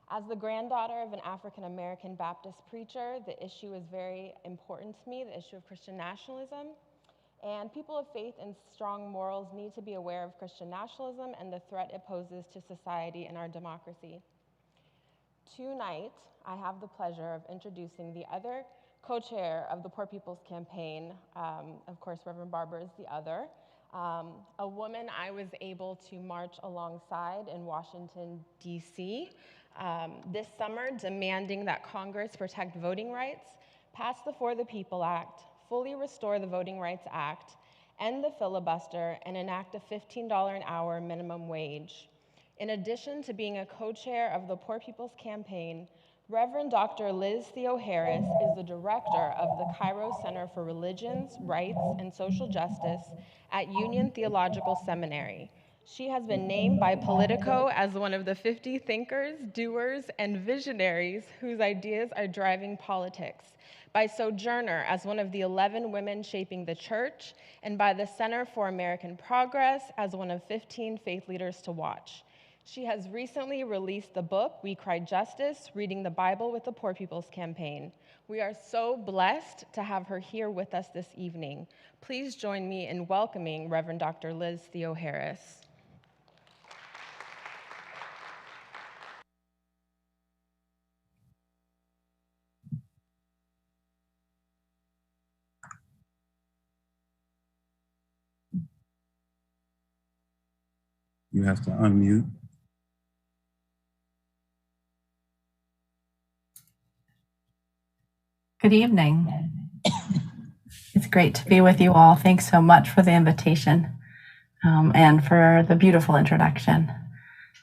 As the granddaughter of an African-American Baptist preacher, the issue is very important to me, the issue of Christian nationalism. And people of faith and strong morals need to be aware of Christian nationalism and the threat it poses to society and our democracy. Tonight, I have the pleasure of introducing the other co-chair of the Poor People's Campaign. Of course, Reverend Barber is the other. A woman I was able to march alongside in Washington, D.C. This summer, demanding that Congress protect voting rights, pass the For the People Act, fully restore the Voting Rights Act, end the filibuster, and enact a $15 an hour minimum wage. In addition to being a co-chair of the Poor People's Campaign, Reverend Dr. Liz Theoharis is the director of the Cairo Center for Religions, Rights, and Social Justice at Union Theological Seminary. She has been named by Politico as one of the 50 thinkers, doers, and visionaries whose ideas are driving politics, by Sojourner as one of the 11 women shaping the church, and by the Center for American Progress as one of 15 faith leaders to watch. She has recently released the book, We Cry Justice, Reading the Bible with the Poor People's Campaign. We are so blessed to have her here with us this evening. Please join me in welcoming Reverend Dr. Liz Theoharis. You have to unmute. Good evening. It's great to be with you all. Thanks so much for the invitation and for the beautiful introduction.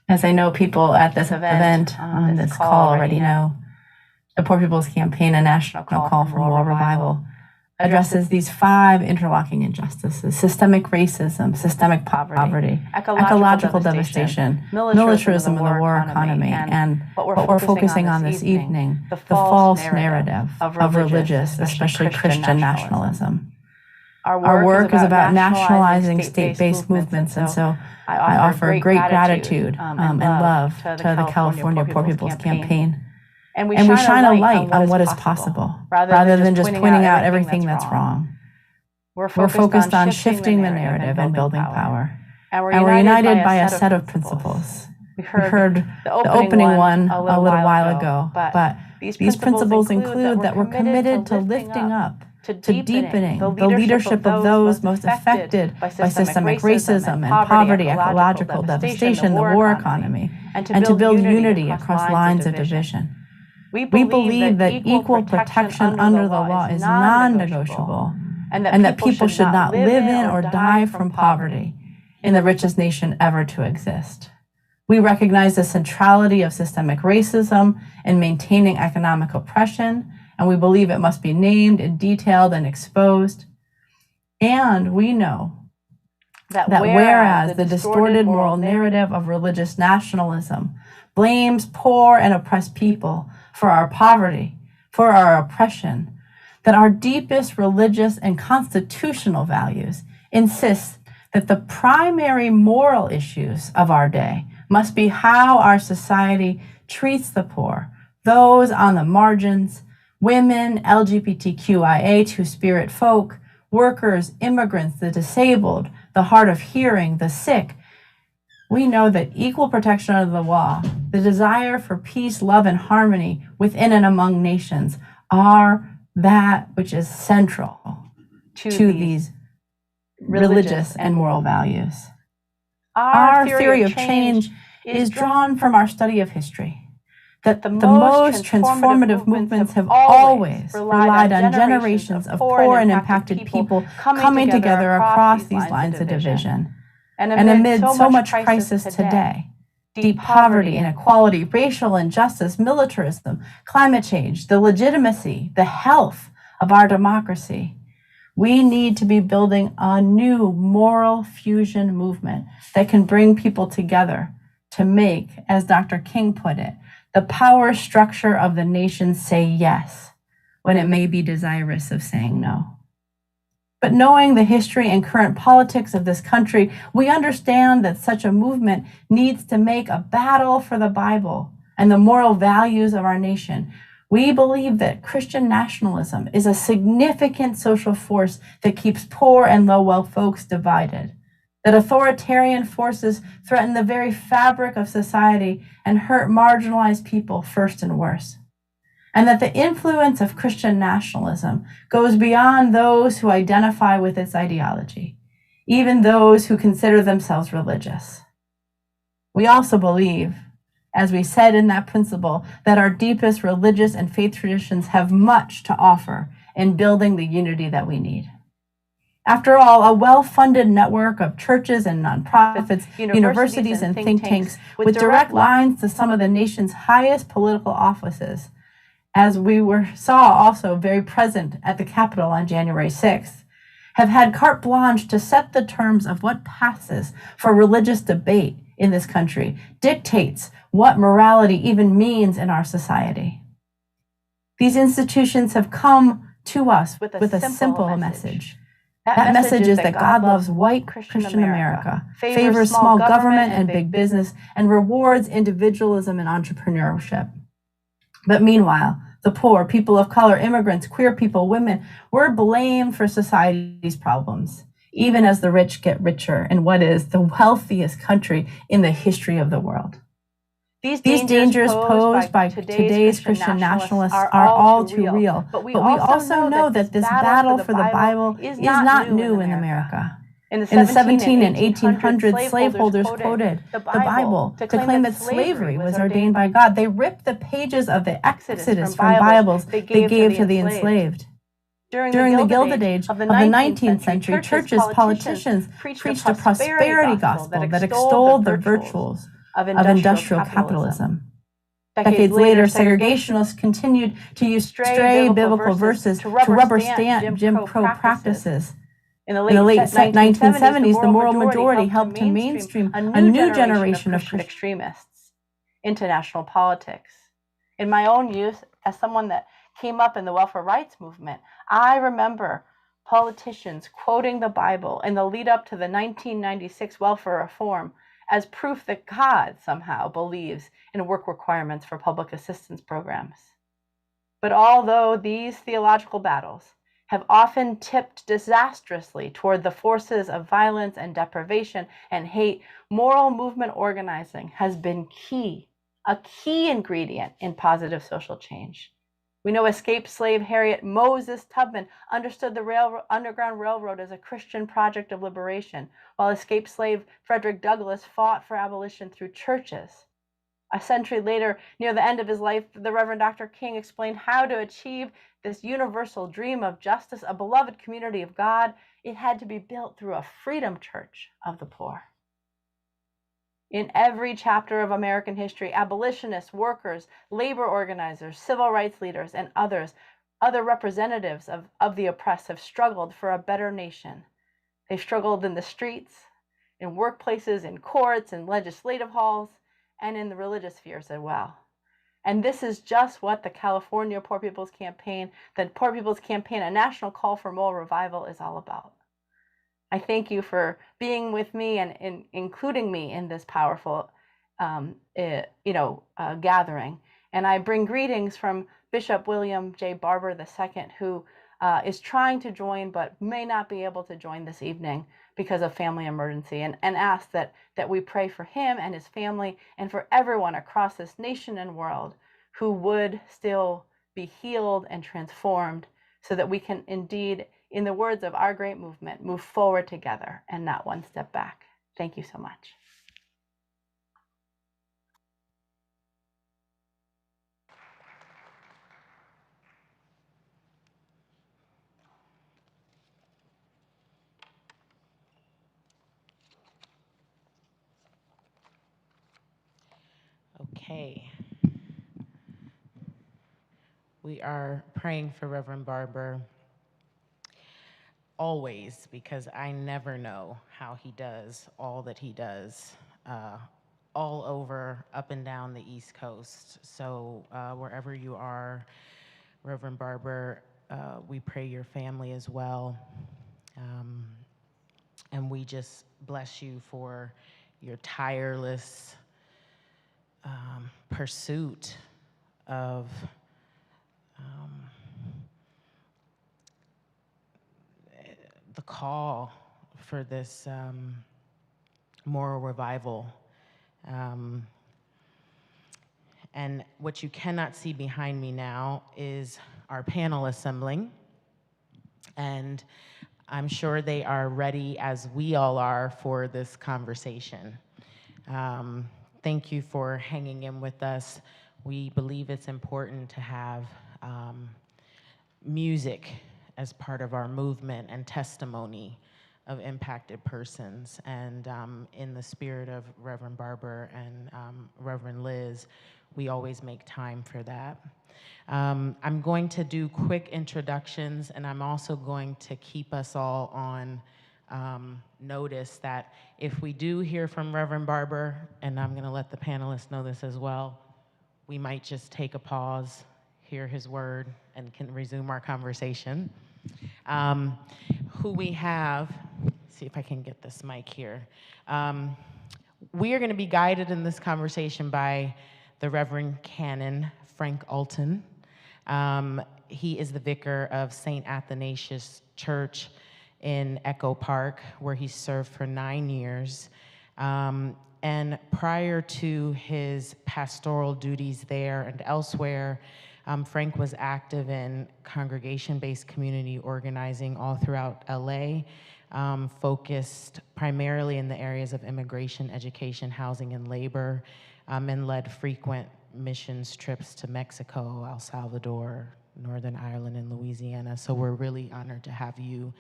As I know people at this event on this call already know, the Poor People's Campaign, a national call for moral revival, addresses these 5 interlocking injustices: systemic racism, systemic poverty, ecological devastation, militarism in the war economy, and what we're focusing on this evening, the false narrative of religious, especially Christian nationalism. Our work is about nationalizing state-based movements, and so I offer great gratitude and love to the California Poor People's Campaign. And we shine a light on what is possible, rather than just pointing out everything that's wrong. We're focused on shifting the narrative and building power. And we're united by a set of principles. We heard the opening one a little while ago, but these principles include that we're committed to lifting up, to deepening the leadership of those most affected by systemic racism and poverty, ecological devastation, the war economy, and to build unity across lines of division. We believe that equal protection under the law is non-negotiable, and that people should not live in or die from poverty in the richest nation ever to exist. We recognize the centrality of systemic racism in maintaining economic oppression, and we believe it must be named and detailed and exposed. And we know that whereas the distorted moral narrative of religious nationalism blames poor and oppressed people for our poverty, for our oppression, that our deepest religious and constitutional values insist that the primary moral issues of our day must be how our society treats the poor, those on the margins, women, LGBTQIA, two-spirit folk, workers, immigrants, the disabled, the hard of hearing, the sick. We know that equal protection under the law, the desire for peace, love, and harmony within and among nations are that which is central to these religious and moral values. Our theory of change is drawn from our study of history, that the most transformative movements have always relied on generations of poor and impacted people coming together across these lines of division. And amid so much crisis today, deep poverty, inequality, racial injustice, militarism, climate change, the legitimacy, the health of our democracy, we need to be building a new moral fusion movement that can bring people together to make, as Dr. King put it, the power structure of the nation say yes when it may be desirous of saying no. But knowing the history and current politics of this country, we understand that such a movement needs to make a battle for the Bible and the moral values of our nation. We believe that Christian nationalism is a significant social force that keeps poor and low-wealth folks divided, that authoritarian forces threaten the very fabric of society and hurt marginalized people first and worst, and that the influence of Christian nationalism goes beyond those who identify with its ideology, even those who consider themselves religious. We also believe, as we said in that principle, that our deepest religious and faith traditions have much to offer in building the unity that we need. After all, a well-funded network of churches and nonprofits, universities and think tanks with direct lines to some of the nation's highest political offices, as we saw also very present at the Capitol on January 6th, have had carte blanche to set the terms of what passes for religious debate in this country, dictates what morality even means in our society. These institutions have come to us with a simple message. That message is that God loves white Christian America, favors small government and big business, and rewards individualism and entrepreneurship. But meanwhile, the poor, people of color, immigrants, queer people, women, we're blamed for society's problems, even as the rich get richer in what is the wealthiest country in the history of the world. These dangers posed by today's Christian nationalists are all too real, but we also know that this battle for the Bible is not new in America. In the 17 and 1800s, slaveholders quoted the Bible to claim that slavery was ordained by God. They ripped the pages of the Exodus from Bibles they gave to the enslaved. During the Gilded Age of the 19th century, churches, politicians preached a prosperity gospel that extolled the virtues of industrial capitalism. Decades later, segregationists continued to use stray biblical verses to rubber stamp Jim Crow practices. In the late 1970s, the moral majority helped to mainstream a new generation of Christian extremists into national politics. In my own youth, as someone that came up in the welfare rights movement, I remember politicians quoting the Bible in the lead up to the 1996 welfare reform as proof that God somehow believes in work requirements for public assistance programs. But although these theological battles have often tipped disastrously toward the forces of violence and deprivation and hate, moral movement organizing has been a key ingredient in positive social change. We know escaped slave Harriet Moses Tubman understood the Underground Railroad as a Christian project of liberation, while escaped slave Frederick Douglass fought for abolition through churches. A century later, near the end of his life, the Reverend Dr. King explained how to achieve this universal dream of justice, a beloved community of God. It had to be built through a freedom church of the poor. In every chapter of American history, abolitionists, workers, labor organizers, civil rights leaders, and other representatives of the oppressed have struggled for a better nation. They've struggled in the streets, in workplaces, in courts, in legislative halls, and in the religious spheres as well. And this is just what the California Poor People's Campaign, the Poor People's Campaign, a national call for moral revival, is all about. I thank you for being with me and including me in this powerful gathering. And I bring greetings from Bishop William J. Barber II, who is trying to join but may not be able to join this evening because of family emergency, and ask that we pray for him and his family and for everyone across this nation and world who would still be healed and transformed so that we can indeed, in the words of our great movement, move forward together and not one step back. Thank you so much. Okay. We are praying for Reverend Barber always, because I never know how he does all that he does all over, up and down the East Coast. So wherever you are, Reverend Barber, we pray your family as well. And we just bless you for your tireless pursuit of the call for this moral revival. And what you cannot see behind me now is our panel assembling. And I'm sure they are ready, as we all are, for this conversation. Thank you for hanging in with us. We believe it's important to have music as part of our movement and testimony of impacted persons. And in the spirit of Reverend Barber and Reverend Liz, we always make time for that. I'm going to do quick introductions, and I'm also going to keep us all on notice that if we do hear from Reverend Barber, and I'm gonna let the panelists know this as well, we might just take a pause, hear his word, and can resume our conversation. Who we have, see if I can get this mic here. We are gonna be guided in this conversation by the Reverend Canon Frank Alton. He is the vicar of St. Athanasius Church in Echo Park, where he served for 9 years. And prior to his pastoral duties there and elsewhere, Frank was active in congregation-based community organizing all throughout LA, focused primarily in the areas of immigration, education, housing, and labor, and led frequent missions trips to Mexico, El Salvador, Northern Ireland, and Louisiana. So we're really honored to have you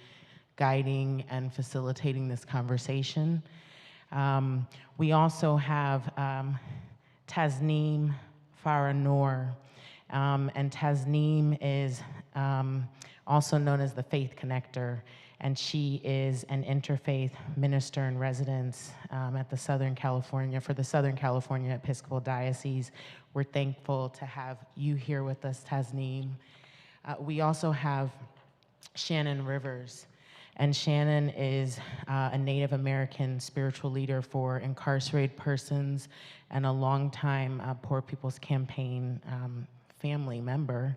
guiding and facilitating this conversation. We also have Tasneem Farah Noor, and Tasneem is also known as the Faith Connector, and she is an interfaith minister in residence at the Southern California Episcopal Diocese. We're thankful to have you here with us, Tasneem. We also have Shannon Rivers. And Shannon is a Native American spiritual leader for incarcerated persons and a longtime Poor People's Campaign family member.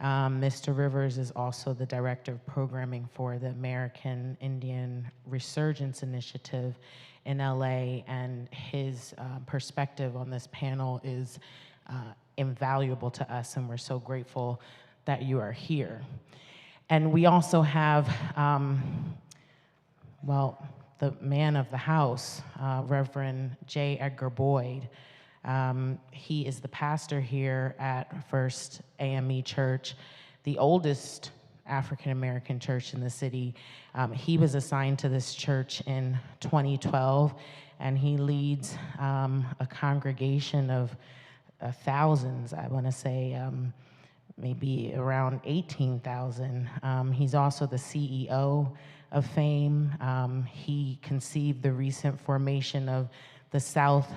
Mr. Rivers is also the director of programming for the American Indian Resurgence Initiative in LA, and his perspective on this panel is invaluable to us, and we're so grateful that you are here. And we also have, the man of the house, Reverend J. Edgar Boyd. He is the pastor here at First AME Church, the oldest African-American church in the city. He was assigned to this church in 2012, and he leads a congregation of thousands, I want to say, maybe around 18,000. He's also the CEO of FAME. He conceived the recent formation of the South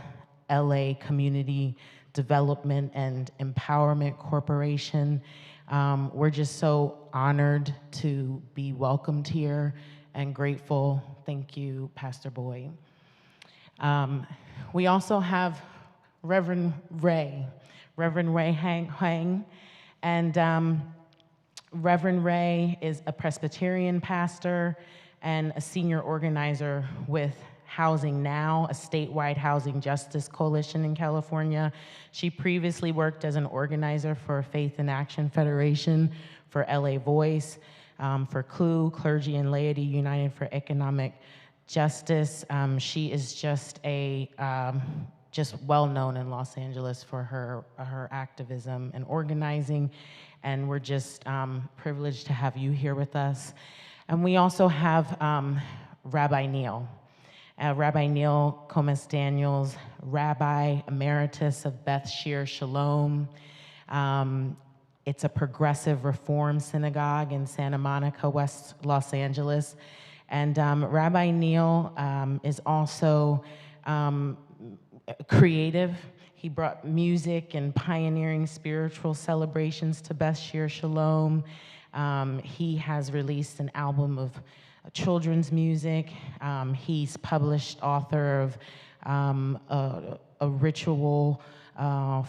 LA Community Development and Empowerment Corporation. We're just so honored to be welcomed here and grateful. Thank you, Pastor Boyd. We also have Reverend Ray Hang, and Reverend Ray is a Presbyterian pastor and a senior organizer with Housing Now, a statewide housing justice coalition in California. She previously worked as an organizer for Faith in Action Federation, for LA Voice, for CLUE, Clergy and Laity United for Economic Justice. She is just well known in Los Angeles for her activism and organizing, and we're just privileged to have you here with us. And we also have Rabbi Neil. Rabbi Neil Comas-Daniels, Rabbi Emeritus of Beth Shear Shalom. It's a progressive reform synagogue in Santa Monica, West Los Angeles. And Rabbi Neil is also creative. He brought music and pioneering spiritual celebrations to Beth Shear Shalom. He has released an album of children's music. He's published author of a ritual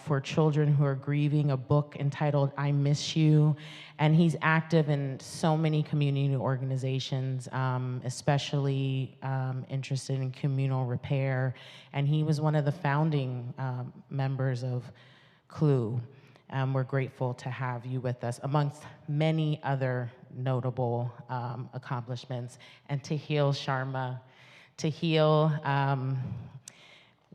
for children who are grieving, a book entitled I Miss You. And he's active in so many community organizations, especially interested in communal repair. And he was one of the founding members of CLUE. We're grateful to have you with us, amongst many other notable accomplishments. And Tehil Sharma. Tehil,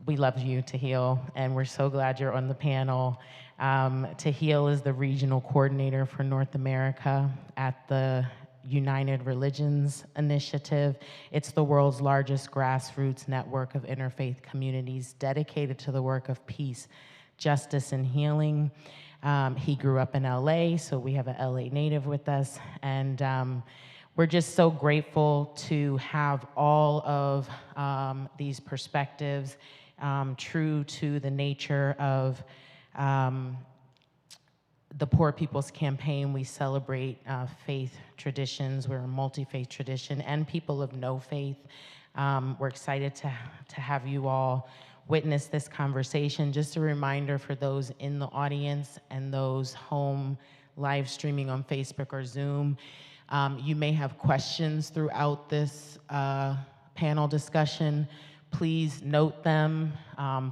we love you, Tehil, and we're so glad you're on the panel. Tehil is the regional coordinator for North America at the United Religions Initiative. It's the world's largest grassroots network of interfaith communities dedicated to the work of peace, justice, and healing. He grew up in LA, so we have an LA native with us, and we're just so grateful to have all of these perspectives true to the nature of the Poor People's Campaign. We celebrate faith traditions. We're a multi-faith tradition and people of no faith. We're excited to have you all witness this conversation. Just a reminder for those in the audience and those home live streaming on Facebook or Zoom, you may have questions throughout this panel discussion. Please note them,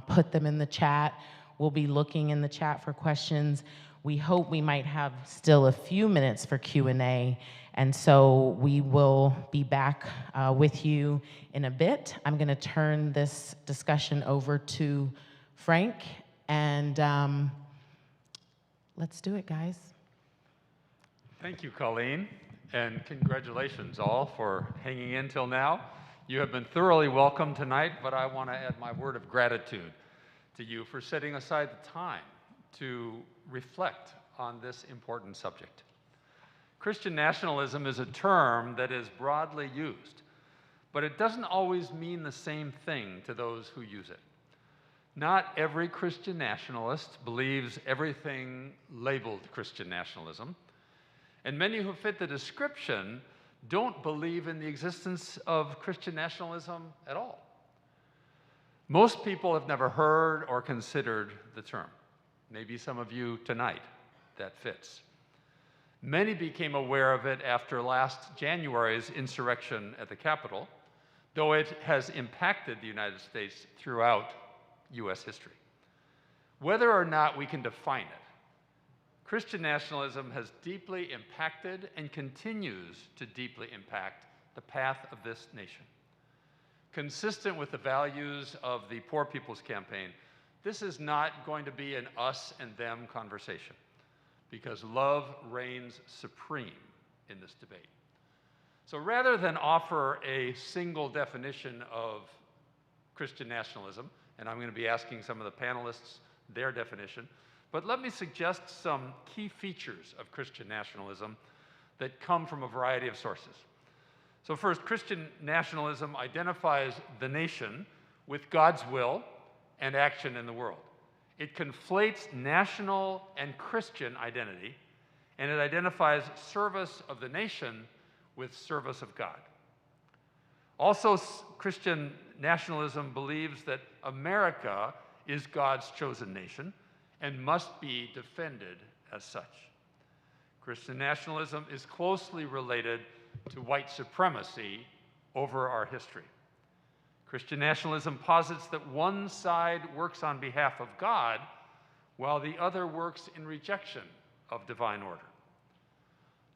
put them in the chat. We'll be looking in the chat for questions. We hope we might have still a few minutes for Q&A, and so we will be back with you in a bit. I'm gonna turn this discussion over to Frank, and let's do it, guys. Thank you, Colleen, and congratulations all for hanging in till now. You have been thoroughly welcome tonight, but I want to add my word of gratitude to you for setting aside the time to reflect on this important subject. Christian nationalism is a term that is broadly used, but it doesn't always mean the same thing to those who use it. Not every Christian nationalist believes everything labeled Christian nationalism, and many who fit the description don't believe in the existence of Christian nationalism at all. Most people have never heard or considered the term. Maybe some of you tonight, that fits. Many became aware of it after last January's insurrection at the Capitol, though it has impacted the United States throughout US history. Whether or not we can define it, Christian nationalism has deeply impacted and continues to deeply impact the path of this nation. Consistent with the values of the Poor People's Campaign, this is not going to be an us and them conversation, because love reigns supreme in this debate. So rather than offer a single definition of Christian nationalism, and I'm going to be asking some of the panelists their definition, But let me suggest some key features of Christian nationalism that come from a variety of sources. So first, Christian nationalism identifies the nation with God's will and action in the world. It conflates national and Christian identity, and it identifies service of the nation with service of God. Also, Christian nationalism believes that America is God's chosen nation and must be defended as such. Christian nationalism is closely related to white supremacy over our history. Christian nationalism posits that one side works on behalf of God while the other works in rejection of divine order.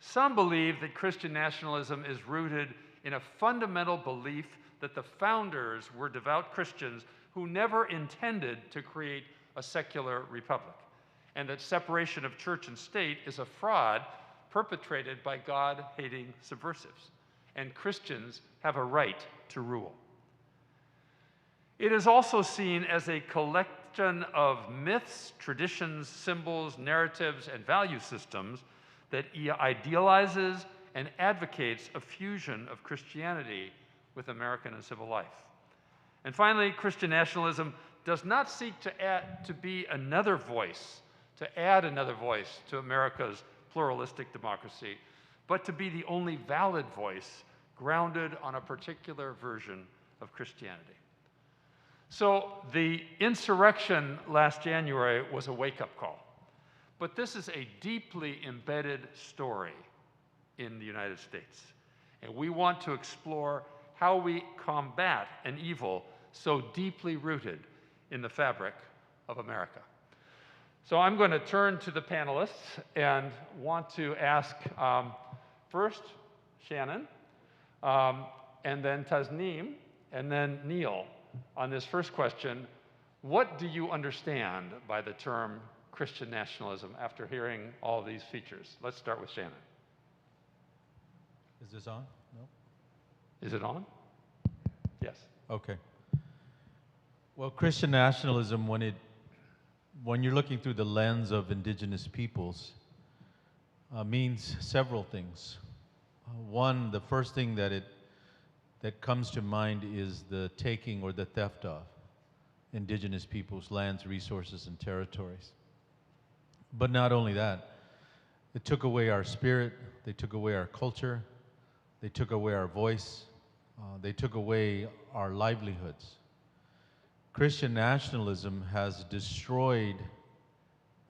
Some believe that Christian nationalism is rooted in a fundamental belief that the founders were devout Christians who never intended to create a secular republic, and that separation of church and state is a fraud perpetrated by God-hating subversives, and Christians have a right to rule. It is also seen as a collection of myths, traditions, symbols, narratives, and value systems that idealizes and advocates a fusion of Christianity with American and civil life. And finally, Christian nationalism does not seek to add another voice to America's pluralistic democracy, but to be the only valid voice grounded on a particular version of Christianity. So the insurrection last January was a wake-up call, but this is a deeply embedded story in the United States, and we want to explore how we combat an evil so deeply rooted in the fabric of America. So I'm going to turn to the panelists and want to ask first Shannon, and then Tasneem, and then Neil on this first question. What do you understand by the term Christian nationalism after hearing all these features? Let's start with Shannon. Is this on? No? Is it on? Yes. Okay. Well, Christian nationalism, when you're looking through the lens of indigenous peoples, means several things. One, the first thing that comes to mind is the taking or the theft of indigenous peoples' lands, resources, and territories. But not only that, it took away our spirit, they took away our culture, they took away our voice, they took away our livelihoods. Christian nationalism has destroyed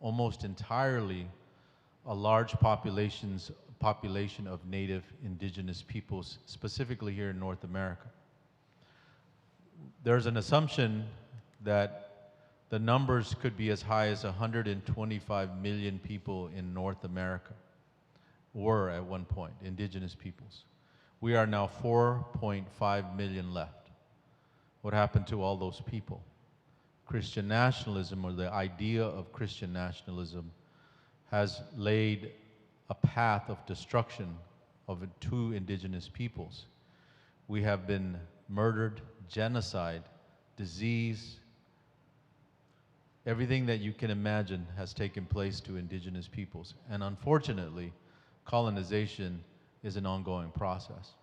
almost entirely a large population of native indigenous peoples, specifically here in North America. There's an assumption that the numbers could be as high as 125 million people in North America, were at one point, indigenous peoples. We are now 4.5 million left. What happened to all those people? Christian nationalism, or the idea of Christian nationalism, has laid a path of destruction of two indigenous peoples. We have been murdered, genocide, disease, everything that you can imagine has taken place to indigenous peoples. And unfortunately, colonization is an ongoing process.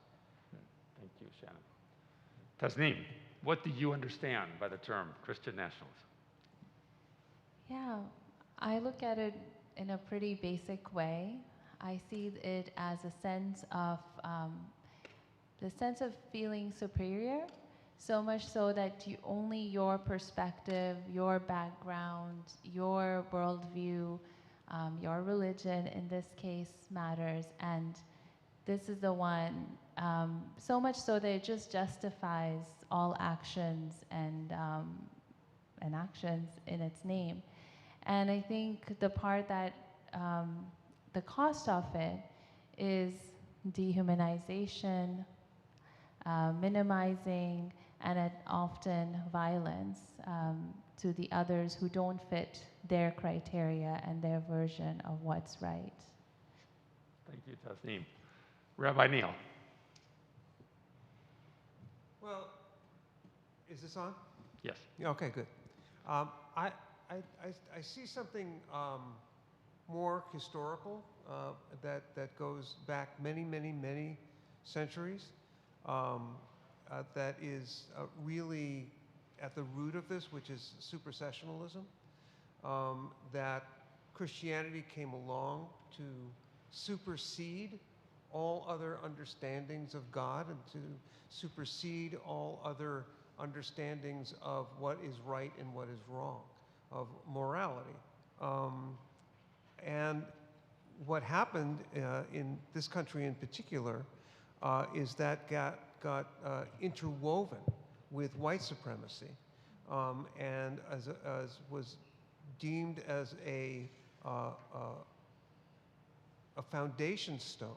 Thank you, Shannon. Tasneem, what do you understand by the term Christian nationalism? Yeah, I look at it in a pretty basic way. I see it as a sense of feeling superior, so much so that only your perspective, your background, your worldview, your religion in this case matters, and this is the one, so much so that it just justifies all actions and actions in its name. And I think the part that, the cost of it is dehumanization, minimizing, and often violence to the others who don't fit their criteria and their version of what's right. Thank you, Tasneem. Rabbi Neil. Well, is this on? Yes. Yeah, okay, good. I see something more historical that goes back many centuries. That is really at the root of this, which is supersessionalism. That Christianity came along to supersede all other understandings of God and to supersede all other understandings of what is right and what is wrong, of morality. And what happened in this country in particular is that got interwoven with white supremacy, and as was deemed as a foundation stone,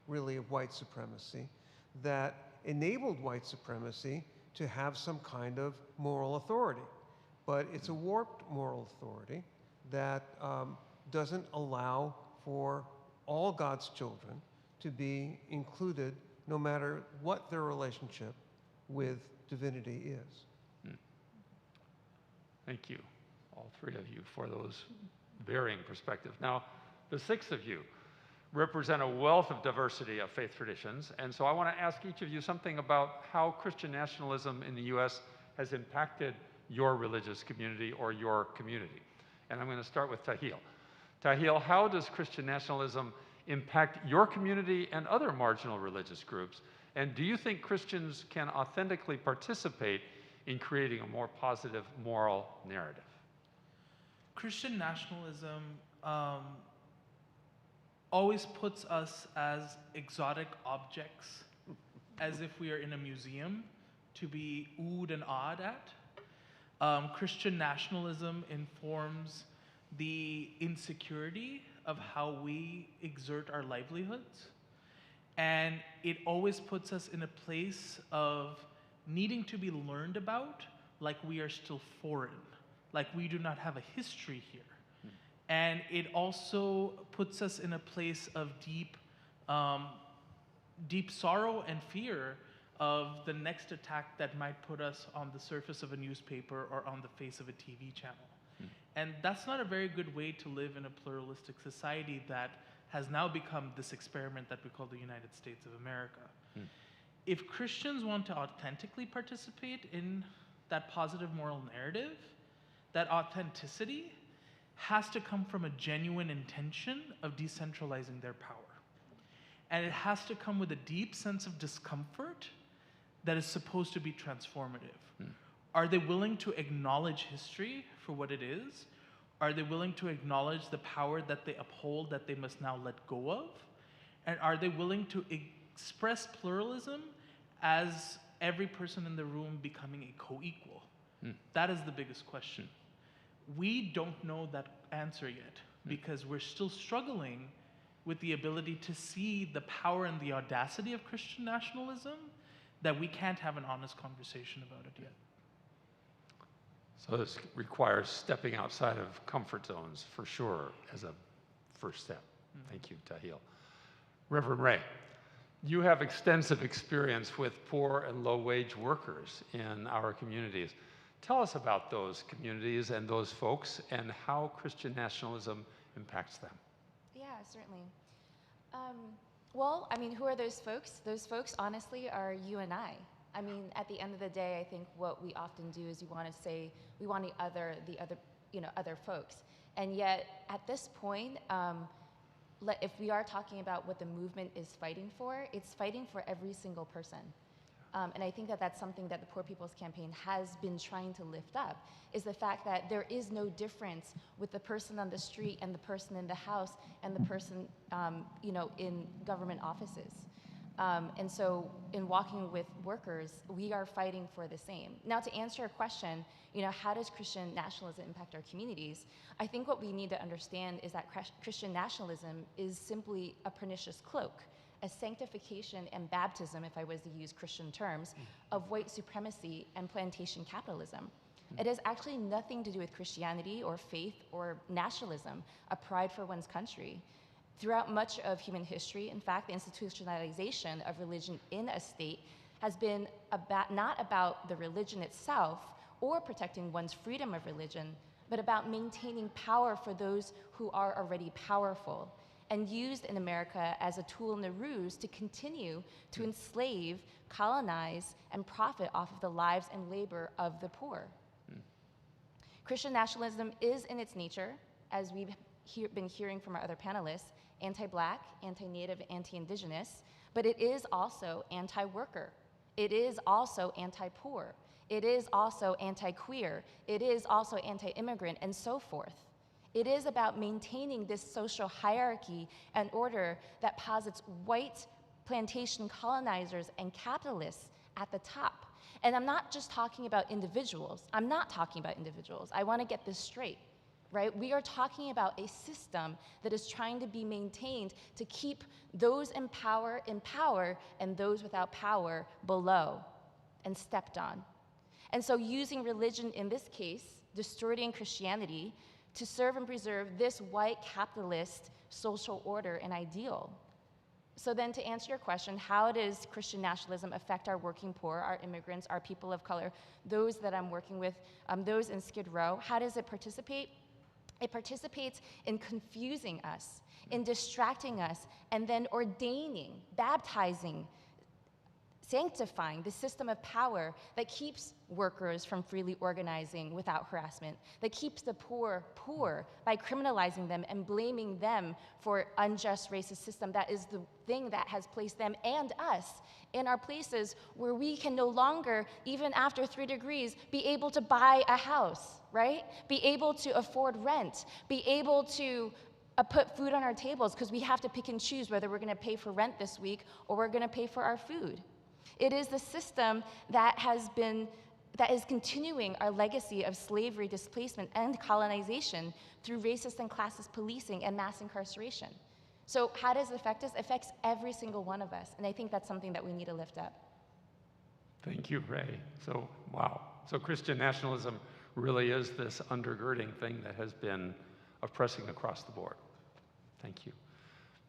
really, of white supremacy that enabled white supremacy to have some kind of moral authority. But it's a warped moral authority that doesn't allow for all God's children to be included, no matter what their relationship with divinity is. Thank you, all three of you, for those varying perspectives. Now, the six of you represent a wealth of diversity of faith traditions, and so I want to ask each of you something about how Christian nationalism in the U.S. has impacted your religious community or your community. And I'm going to start with Tahil. Tahil, how does Christian nationalism impact your community and other marginal religious groups? And do you think Christians can authentically participate in creating a more positive moral narrative? Christian nationalism always puts us as exotic objects, as if we are in a museum, to be oohed and awed at. Christian nationalism informs the insecurity of how we exert our livelihoods. And it always puts us in a place of needing to be learned about, like we are still foreign, like we do not have a history here. And it also puts us in a place of deep sorrow and fear of the next attack that might put us on the surface of a newspaper or on the face of a TV channel. And that's not a very good way to live in a pluralistic society that has now become this experiment that we call the United States of America. If Christians want to authentically participate in that positive moral narrative, that authenticity has to come from a genuine intention of decentralizing their power. And it has to come with a deep sense of discomfort that is supposed to be transformative. Are they willing to acknowledge history for what it is? Are they willing to acknowledge the power that they uphold that they must now let go of? And are they willing to express pluralism as every person in the room becoming a co-equal? That is the biggest question. We don't know that answer yet because we're still struggling with the ability to see the power and the audacity of Christian nationalism, that we can't have an honest conversation about it yet. So this requires stepping outside of comfort zones, for sure, as a first step. Thank you, Tahil. Reverend Ray, you have extensive experience with poor and low-wage workers in our communities. Tell us about those communities and those folks and how Christian nationalism impacts them. Yeah, certainly. Well, I mean, who are those folks? Those folks, honestly, are you and I. I mean, at the end of the day, I think what we often do is we want to say we want the other folks, and yet at this point, if we are talking about what the movement is fighting for, it's fighting for every single person. And I think that that's something that the Poor People's Campaign has been trying to lift up, is the fact that there is no difference with the person on the street and the person in the house and the person, in government offices. And so in walking with workers, we are fighting for the same. Now, to answer your question, how does Christian nationalism impact our communities? I think what we need to understand is that Christian nationalism is simply a pernicious cloak, a sanctification and baptism, if I was to use Christian terms, of white supremacy and plantation capitalism. It has actually nothing to do with Christianity or faith or nationalism, a pride for one's country. Throughout much of human history, in fact, the institutionalization of religion in a state has been not about the religion itself or protecting one's freedom of religion, but about maintaining power for those who are already powerful, and used in America as a tool in the ruse to continue to enslave, colonize, and profit off of the lives and labor of the poor. Christian nationalism is in its nature, as we've been hearing from our other panelists, anti-Black, anti-Native, anti-Indigenous, but it is also anti-worker. It is also anti-poor. It is also anti-queer. It is also anti-immigrant, and so forth. It is about maintaining this social hierarchy and order that posits white plantation colonizers and capitalists at the top. And I'm not just talking about individuals. I'm not talking about individuals. I want to get this straight, right? We are talking about a system that is trying to be maintained to keep those in power and those without power below and stepped on. And so using religion in this case, distorting Christianity, to serve and preserve this white capitalist social order and ideal. So then to answer your question, how does Christian nationalism affect our working poor, our immigrants, our people of color, those that I'm working with, those in Skid Row? How does it participate? It participates in confusing us, in distracting us, and then ordaining, baptizing, sanctifying the system of power that keeps workers from freely organizing without harassment, that keeps the poor poor by criminalizing them and blaming them for unjust racist system. That is the thing that has placed them and us in our places where we can no longer, even after 3 degrees, be able to buy a house, right? Be able to afford rent, be able to put food on our tables, because we have to pick and choose whether we're gonna pay for rent this week or we're gonna pay for our food. It is the system that is continuing our legacy of slavery, displacement, and colonization through racist and classist policing and mass incarceration. So how does it affect us? It affects every single one of us, and I think that's something that we need to lift up. Thank you, Ray. So, wow. So Christian nationalism really is this undergirding thing that has been oppressing across the board. Thank you.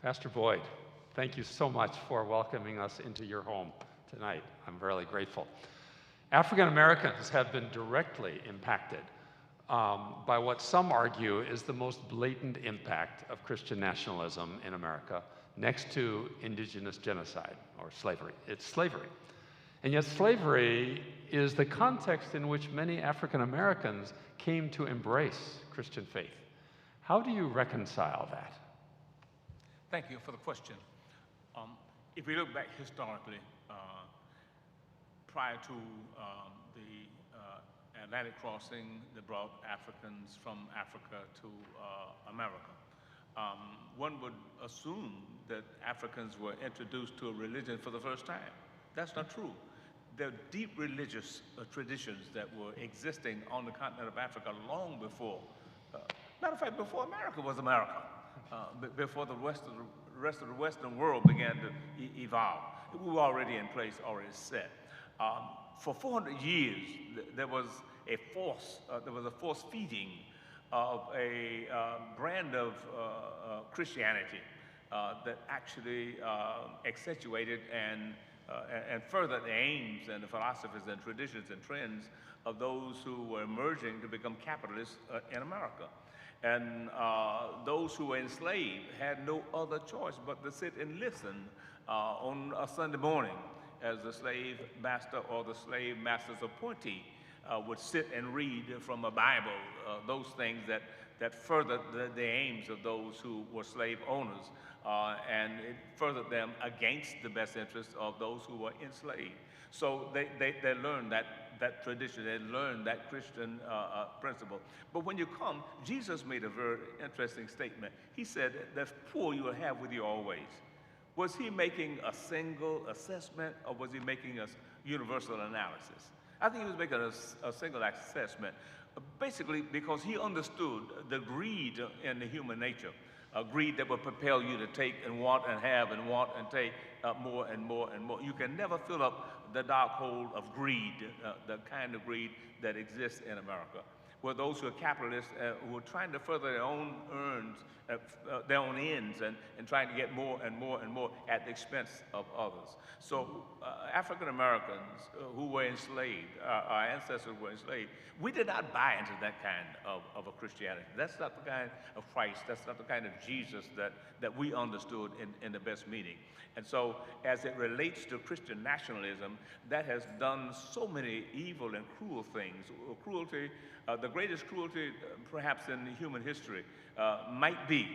Pastor Boyd, thank you so much for welcoming us into your home tonight. I'm really grateful. African Americans have been directly impacted by what some argue is the most blatant impact of Christian nationalism in America, next to indigenous genocide or slavery. It's slavery. And yet slavery is the context in which many African Americans came to embrace Christian faith. How do you reconcile that? Thank you for the question. If we look back historically, prior to the Atlantic crossing that brought Africans from Africa to America, one would assume that Africans were introduced to a religion for the first time. That's not true. There are deep religious traditions that were existing on the continent of Africa long before, matter of fact, before America was America, before the rest of the Western world began to evolve. We were already in place, already set. For 400 years, there was a force feeding of a brand of Christianity that actually accentuated and furthered the aims and the philosophies and traditions and trends of those who were emerging to become capitalists in America. And those who were enslaved had no other choice but to sit and listen on a Sunday morning as the slave master or the slave master's appointee would sit and read from a Bible those things that furthered the aims of those who were slave owners, and it furthered them against the best interests of those who were enslaved. So they learned that tradition, they learned that Christian principle. But when you come, Jesus made a very interesting statement. He said, "The poor you will have with you always." Was he making a single assessment, or was he making a universal analysis? I think he was making a single assessment, basically because he understood the greed in the human nature, a greed that will propel you to take and want and have and want and take more and more and more. You can never fill up the dark hole of greed, the kind of greed that exists in America, where those who are capitalists who are trying to further their own their own ends and trying to get more and more and more at the expense of others. So African Americans who were enslaved, our ancestors were enslaved, we did not buy into that kind of a Christianity. That's not the kind of Christ, that's not the kind of Jesus that we understood in the best meaning. And so as it relates to Christian nationalism, that has done so many evil and cruel things. Cruelty, the greatest cruelty perhaps in human history might be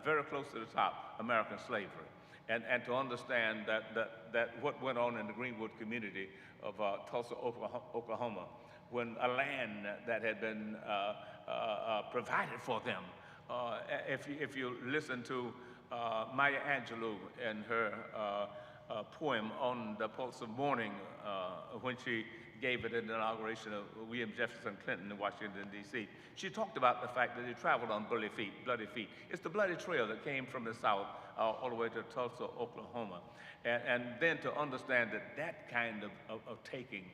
very close to the top, American slavery. And to understand that what went on in the Greenwood community of Tulsa, Oklahoma, when a land that had been provided for them, if you listen to Maya Angelou and her poem on the pulse of morning when she gave it at the inauguration of William Jefferson Clinton in Washington, D.C. She talked about the fact that they traveled on bloody feet. It's the bloody trail that came from the south all the way to Tulsa, Oklahoma. And then to understand that kind of taking,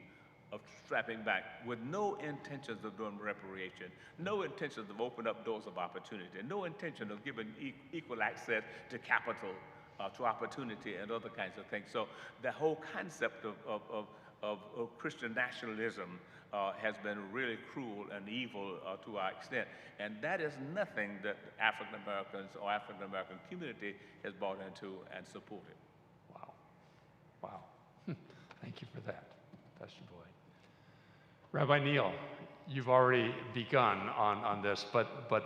of strapping back with no intentions of doing reparation, no intentions of opening up doors of opportunity, no intention of giving equal access to capital, to opportunity and other kinds of things. So the whole concept of Christian nationalism has been really cruel and evil to our extent. And that is nothing that African Americans or African American community has bought into and supported. Wow. Wow. Thank you for that, Pastor Boyd. Rabbi Neal, you've already begun on this, but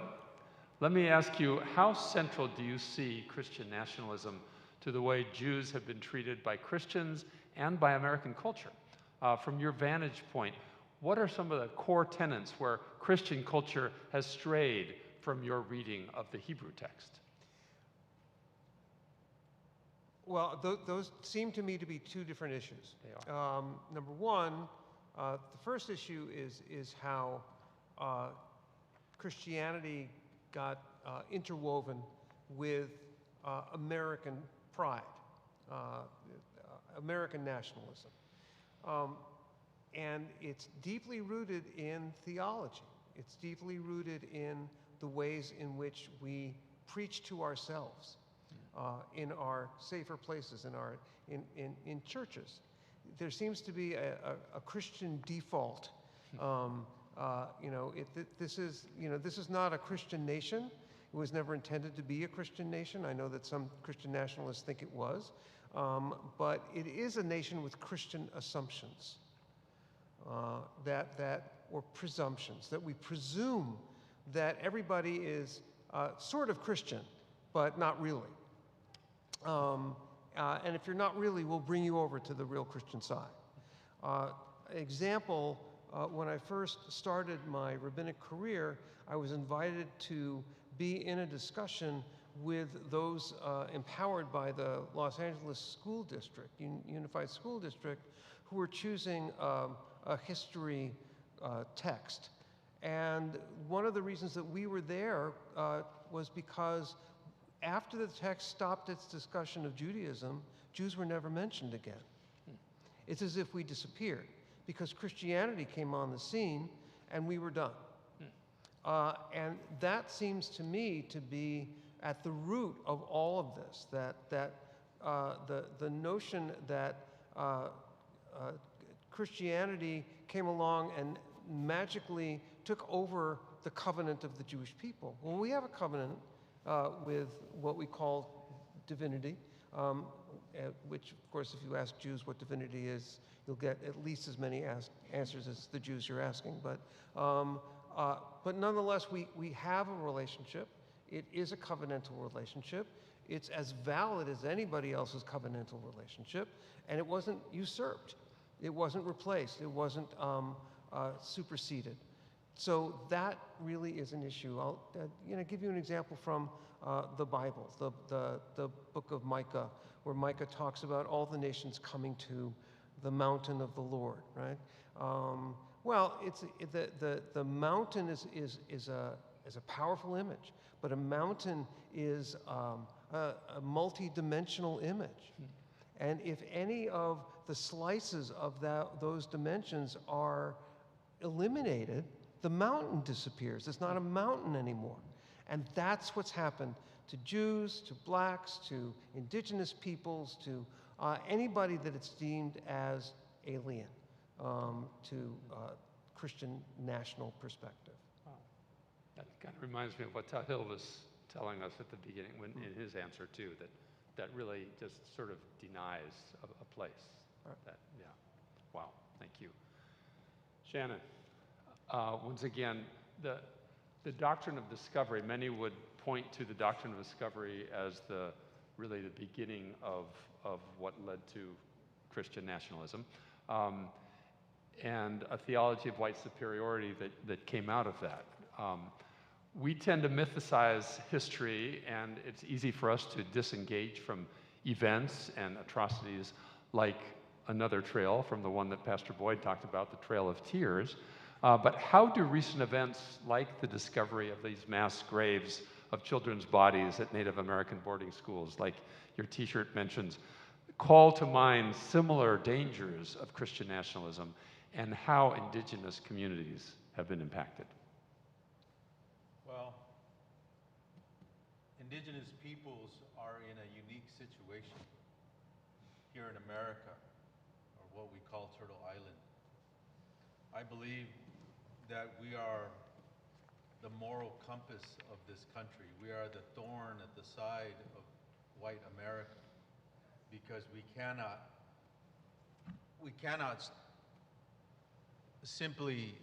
let me ask you, how central do you see Christian nationalism to the way Jews have been treated by Christians and by American culture? From your vantage point, what are some of the core tenets where Christian culture has strayed from your reading of the Hebrew text? Well, those seem to me to be two different issues. They are. Number one, the first issue is how Christianity got interwoven with American pride, American nationalism. And it's deeply rooted in theology. It's deeply rooted in the ways in which we preach to ourselves in our safer places, in churches. There seems to be a Christian default. This is not a Christian nation. It was never intended to be a Christian nation. I know that some Christian nationalists think it was. But it is a nation with Christian assumptions or presumptions, that we presume that everybody is sort of Christian, but not really. And if you're not really, we'll bring you over to the real Christian side. Example, when I first started my rabbinic career, I was invited to be in a discussion with those empowered by the Los Angeles School District, Unified School District, who were choosing a history text. And one of the reasons that we were there was because after the text stopped its discussion of Judaism, Jews were never mentioned again. It's as if we disappeared because Christianity came on the scene and we were done. And that seems to me to be at the root of all of this, that the notion that Christianity came along and magically took over the covenant of the Jewish people. Well, we have a covenant with what we call divinity, which, of course, if you ask Jews what divinity is, you'll get at least as many answers as the Jews you're asking. But nonetheless, we have a relationship. It is a covenantal relationship. It's as valid as anybody else's covenantal relationship, and it wasn't usurped. It wasn't replaced. It wasn't superseded. So that really is an issue. I'll give you an example from the Bible, the book of Micah, where Micah talks about all the nations coming to the mountain of the Lord, right? The mountain is a powerful image, but a mountain is a multi-dimensional image. And if any of the slices of those dimensions are eliminated, the mountain disappears. It's not a mountain anymore. And that's what's happened to Jews, to blacks, to indigenous peoples, to anybody that it's deemed as alien to Christian national perspective. Wow. That kind of reminds me of what Tahil was telling us at the beginning in his answer too, that really just sort of denies a place. Right. Yeah. Wow. Thank you. Shannon, once again, the doctrine of discovery, many would point to the doctrine of discovery as really the beginning of what led to Christian nationalism, and a theology of white superiority that came out of that. We tend to mythicize history, and it's easy for us to disengage from events and atrocities like another trail from the one that Pastor Boyd talked about, the Trail of Tears. But how do recent events like the discovery of these mass graves of children's bodies at Native American boarding schools, like your t-shirt mentions, call to mind similar dangers of Christian nationalism and how indigenous communities have been impacted? Well, indigenous peoples are in a unique situation here in America, or what we call Turtle Island. I believe that we are the moral compass of this country. We are the thorn at the side of white America, because we cannot simply,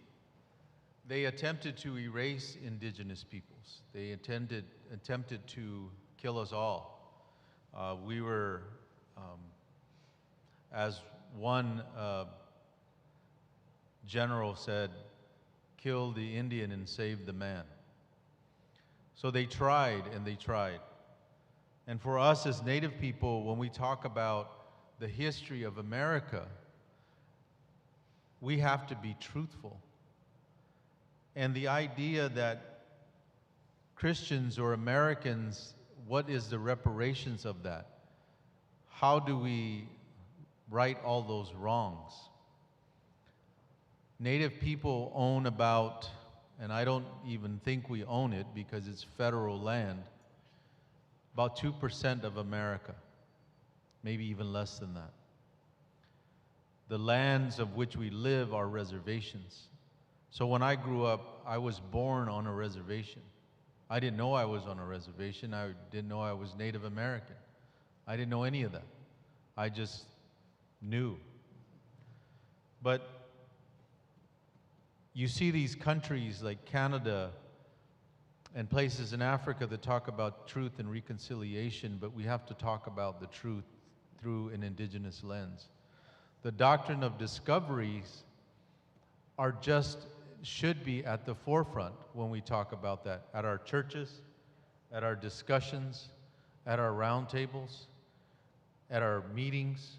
they attempted to erase indigenous peoples. They attempted to kill us all. We were, as one general said, kill the Indian and save the man. So they tried and they tried. And for us as Native people, when we talk about the history of America, we have to be truthful. And the idea that Christians or Americans, what is the reparations of that? How do we right all those wrongs? Native people own about, and I don't even think we own it because it's federal land, about 2% of America, maybe even less than that. The lands of which we live are reservations. So when I grew up, I was born on a reservation. I didn't know I was on a reservation. I didn't know I was Native American. I didn't know any of that. I just knew. But you see these countries like Canada and places in Africa that talk about truth and reconciliation, but we have to talk about the truth through an indigenous lens. The doctrine of discoveries should be at the forefront when we talk about that, at our churches, at our discussions, at our roundtables, at our meetings,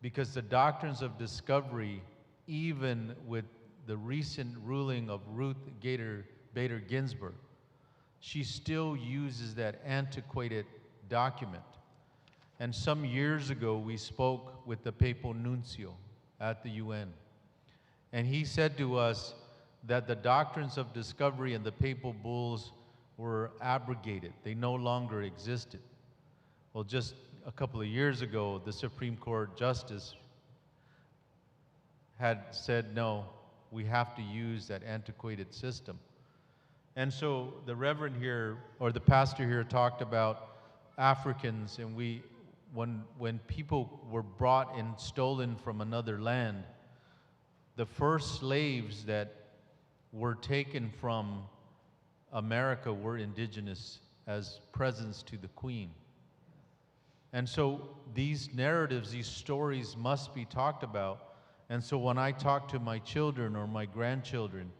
because the doctrines of discovery, even with the recent ruling of Ruth Bader Ginsburg, she still uses that antiquated document. And some years ago, we spoke with the papal nuncio at the UN. And he said to us that the doctrines of discovery and the papal bulls were abrogated. They no longer existed. Well, just a couple of years ago, the Supreme Court Justice had said, no, we have to use that antiquated system. And so the reverend here, or the pastor here, talked about Africans, and when people were brought and stolen from another land, the first slaves that were taken from America were indigenous as presents to the Queen. And so these narratives, these stories must be talked about. And so when I talk to my children or my grandchildren,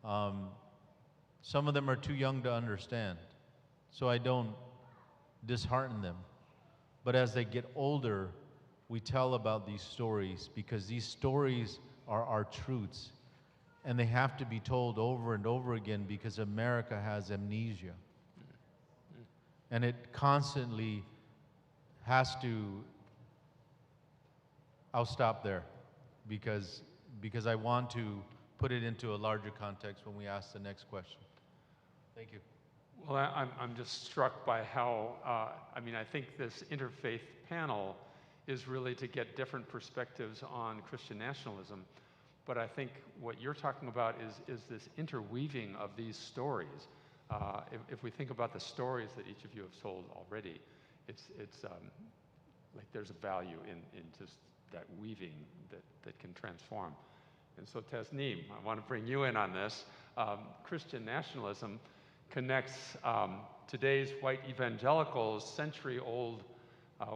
some of them are too young to understand, so I don't dishearten them. But as they get older, we tell about these stories because these stories are our truths. And they have to be told over and over again because America has amnesia. And it constantly has to, I'll stop there because I want to put it into a larger context when we ask the next question. Thank you. Well, I'm just struck by how, I mean, I think this interfaith panel is really to get different perspectives on Christian nationalism. But I think what you're talking about is this interweaving of these stories. If we think about the stories that each of you have told already, it's like there's a value in just that weaving that can transform. And so Tasneem, I want to bring you in on this. Christian nationalism connects today's white evangelicals' century-old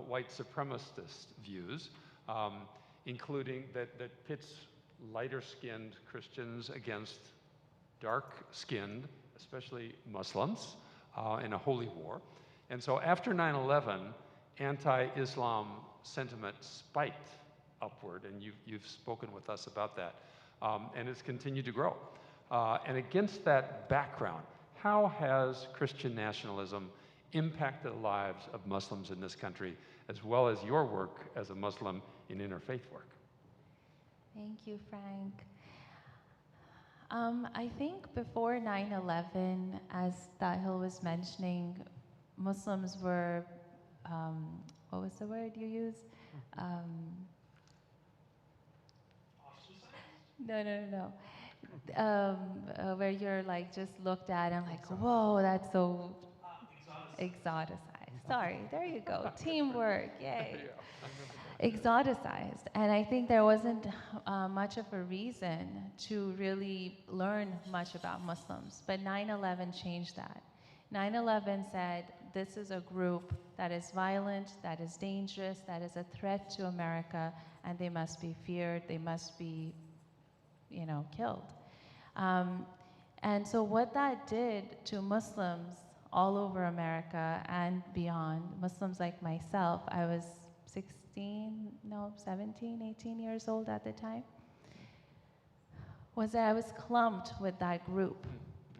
white supremacist views, including that pits lighter-skinned Christians against dark-skinned, especially Muslims, in a holy war. And so after 9/11, anti-Islam sentiment spiked upward, and you've spoken with us about that, and it's continued to grow. And against that background, how has Christian nationalism impacted the lives of Muslims in this country, as well as your work as a Muslim in interfaith work? Thank you, Frank. I think before 9/11, as Dahil was mentioning, Muslims were, what was the word you used? No. Where you're like just looked at and like, whoa, that's so exoticized. Sorry, there you go. Teamwork, yay. Exoticized. And I think there wasn't much of a reason to really learn much about Muslims. But 9/11 changed that. 9/11 said, this is a group that is violent, that is dangerous, that is a threat to America, and they must be feared, they must be, killed. And so what that did to Muslims all over America and beyond, Muslims like myself, I was 17, 18 years old at the time, was that I was clumped with that group.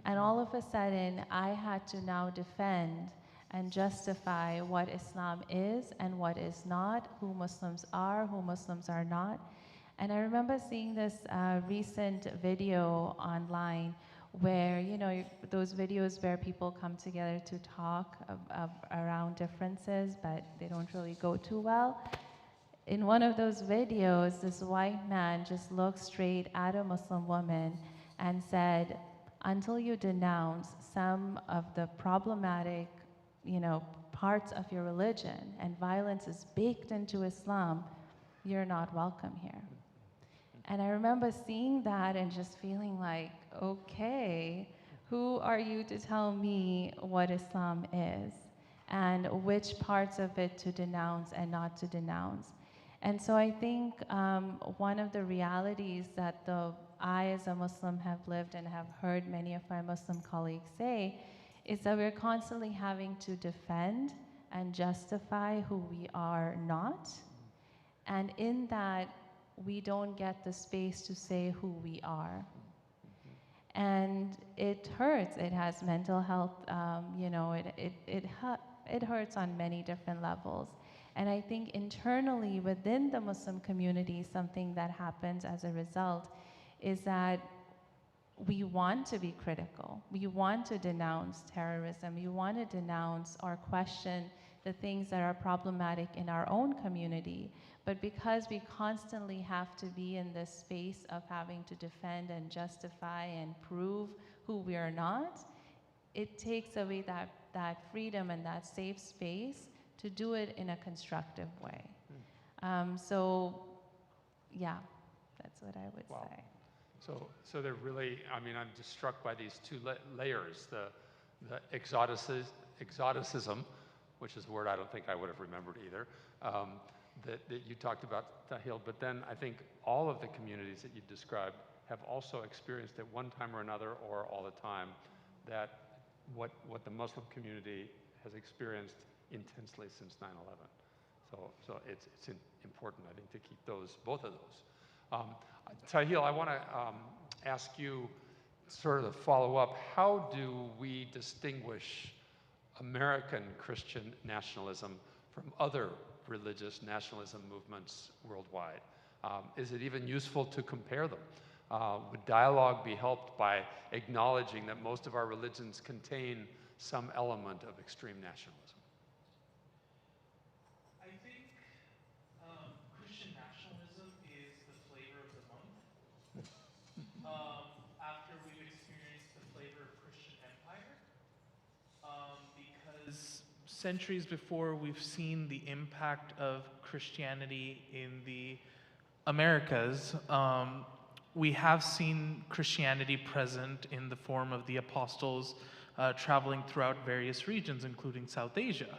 And all of a sudden, I had to now defend and justify what Islam is and what is not, who Muslims are not. And I remember seeing this recent video online where, those videos where people come together to talk around differences, but they don't really go too well. In one of those videos, this white man just looked straight at a Muslim woman and said, until you denounce some of the problematic, parts of your religion and violence is baked into Islam, you're not welcome here. And I remember seeing that and just feeling like, okay, who are you to tell me what Islam is and which parts of it to denounce and not to denounce? And so I think one of the realities that I as a Muslim have lived and have heard many of my Muslim colleagues say is that we're constantly having to defend and justify who we are not. And in that, we don't get the space to say who we are. And it hurts. It has mental health, it hurts on many different levels. And I think internally within the Muslim community, something that happens as a result is that we want to be critical. We want to denounce terrorism. We want to denounce or question the things that are problematic in our own community. But because we constantly have to be in this space of having to defend and justify and prove who we are not, it takes away that freedom and that safe space to do it in a constructive way. So, yeah, that's what I would say. So they're really, I'm just struck by these two layers, the exoticism, which is a word I don't think I would have remembered either, that you talked about, Tahil, but then I think all of the communities that you described have also experienced at one time or another, or all the time, that what the Muslim community has experienced intensely since 9/11. So it's important, I think, to keep both of those. Tahil, I want to ask you sort of to follow up. How do we distinguish American Christian nationalism from other religious nationalism movements worldwide? Is it even useful to compare them? Would dialogue be helped by acknowledging that most of our religions contain some element of extreme nationalism? I think Christian nationalism is the flavor of the month. After we've experienced the flavor of Christian empire, because centuries before we've seen the impact of Christianity in the Americas, we have seen Christianity present in the form of the apostles traveling throughout various regions, including South Asia.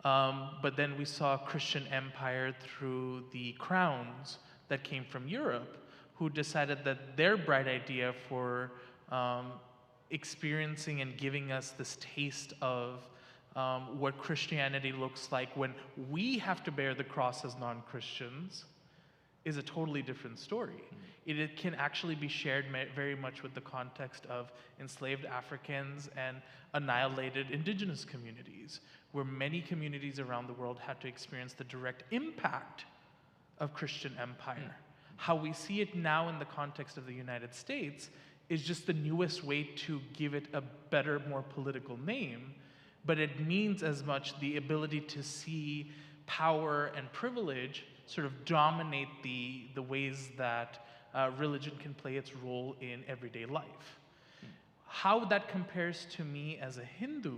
But then we saw Christian empire through the crowns that came from Europe, who decided that their bright idea for experiencing and giving us this taste of what Christianity looks like when we have to bear the cross as non-Christians is a totally different story. It can actually be shared very much with the context of enslaved Africans and annihilated indigenous communities, where many communities around the world had to experience the direct impact of Christian empire. How we see it now in the context of the United States is just the newest way to give it a better, more political name, but it means as much the ability to see power and privilege sort of dominate the ways that religion can play its role in everyday life. How that compares to me as a Hindu,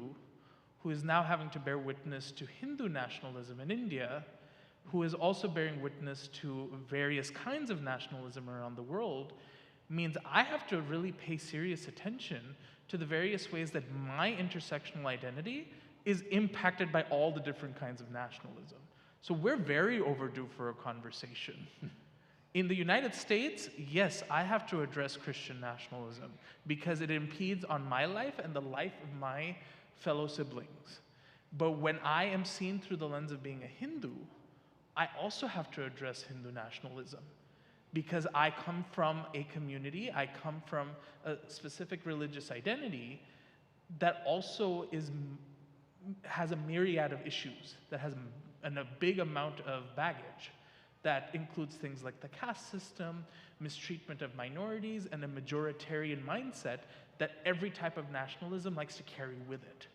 who is now having to bear witness to Hindu nationalism in India, who is also bearing witness to various kinds of nationalism around the world, means I have to really pay serious attention to the various ways that my intersectional identity is impacted by all the different kinds of nationalism. So we're very overdue for a conversation. In the United States, yes, I have to address Christian nationalism because it impedes on my life and the life of my fellow siblings. But when I am seen through the lens of being a Hindu, I also have to address Hindu nationalism because I come from a community, I come from a specific religious identity that also has a myriad of issues, that has a big amount of baggage. That includes things like the caste system, mistreatment of minorities, and a majoritarian mindset that every type of nationalism likes to carry with it.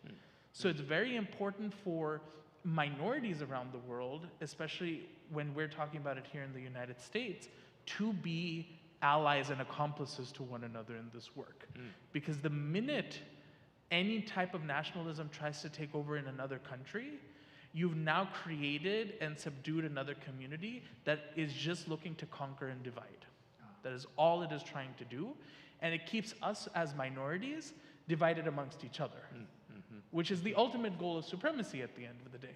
So it's very important for minorities around the world, especially when we're talking about it here in the United States, to be allies and accomplices to one another in this work. Because the minute any type of nationalism tries to take over in another country, you've now created and subdued another community that is just looking to conquer and divide. That is all it is trying to do. And it keeps us as minorities divided amongst each other, which is the ultimate goal of supremacy at the end of the day.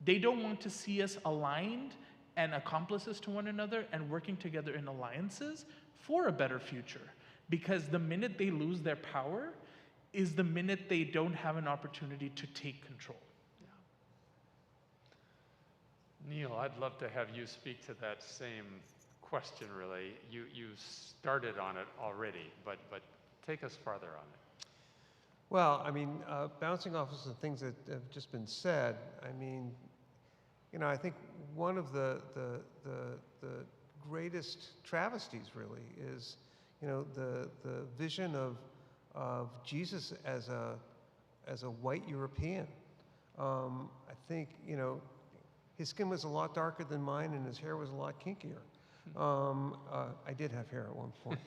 They don't want to see us aligned and accomplices to one another and working together in alliances for a better future. Because the minute they lose their power is the minute they don't have an opportunity to take control. Neil, I'd love to have you speak to that same question, really. You started on it already, but take us farther on it. Well, I mean, bouncing off of some things that have just been said, I mean, you know, I think one of the greatest travesties really is, you know, the vision of Jesus as a white European. I think, you know, his skin was a lot darker than mine, and his hair was a lot kinkier. I did have hair at one point,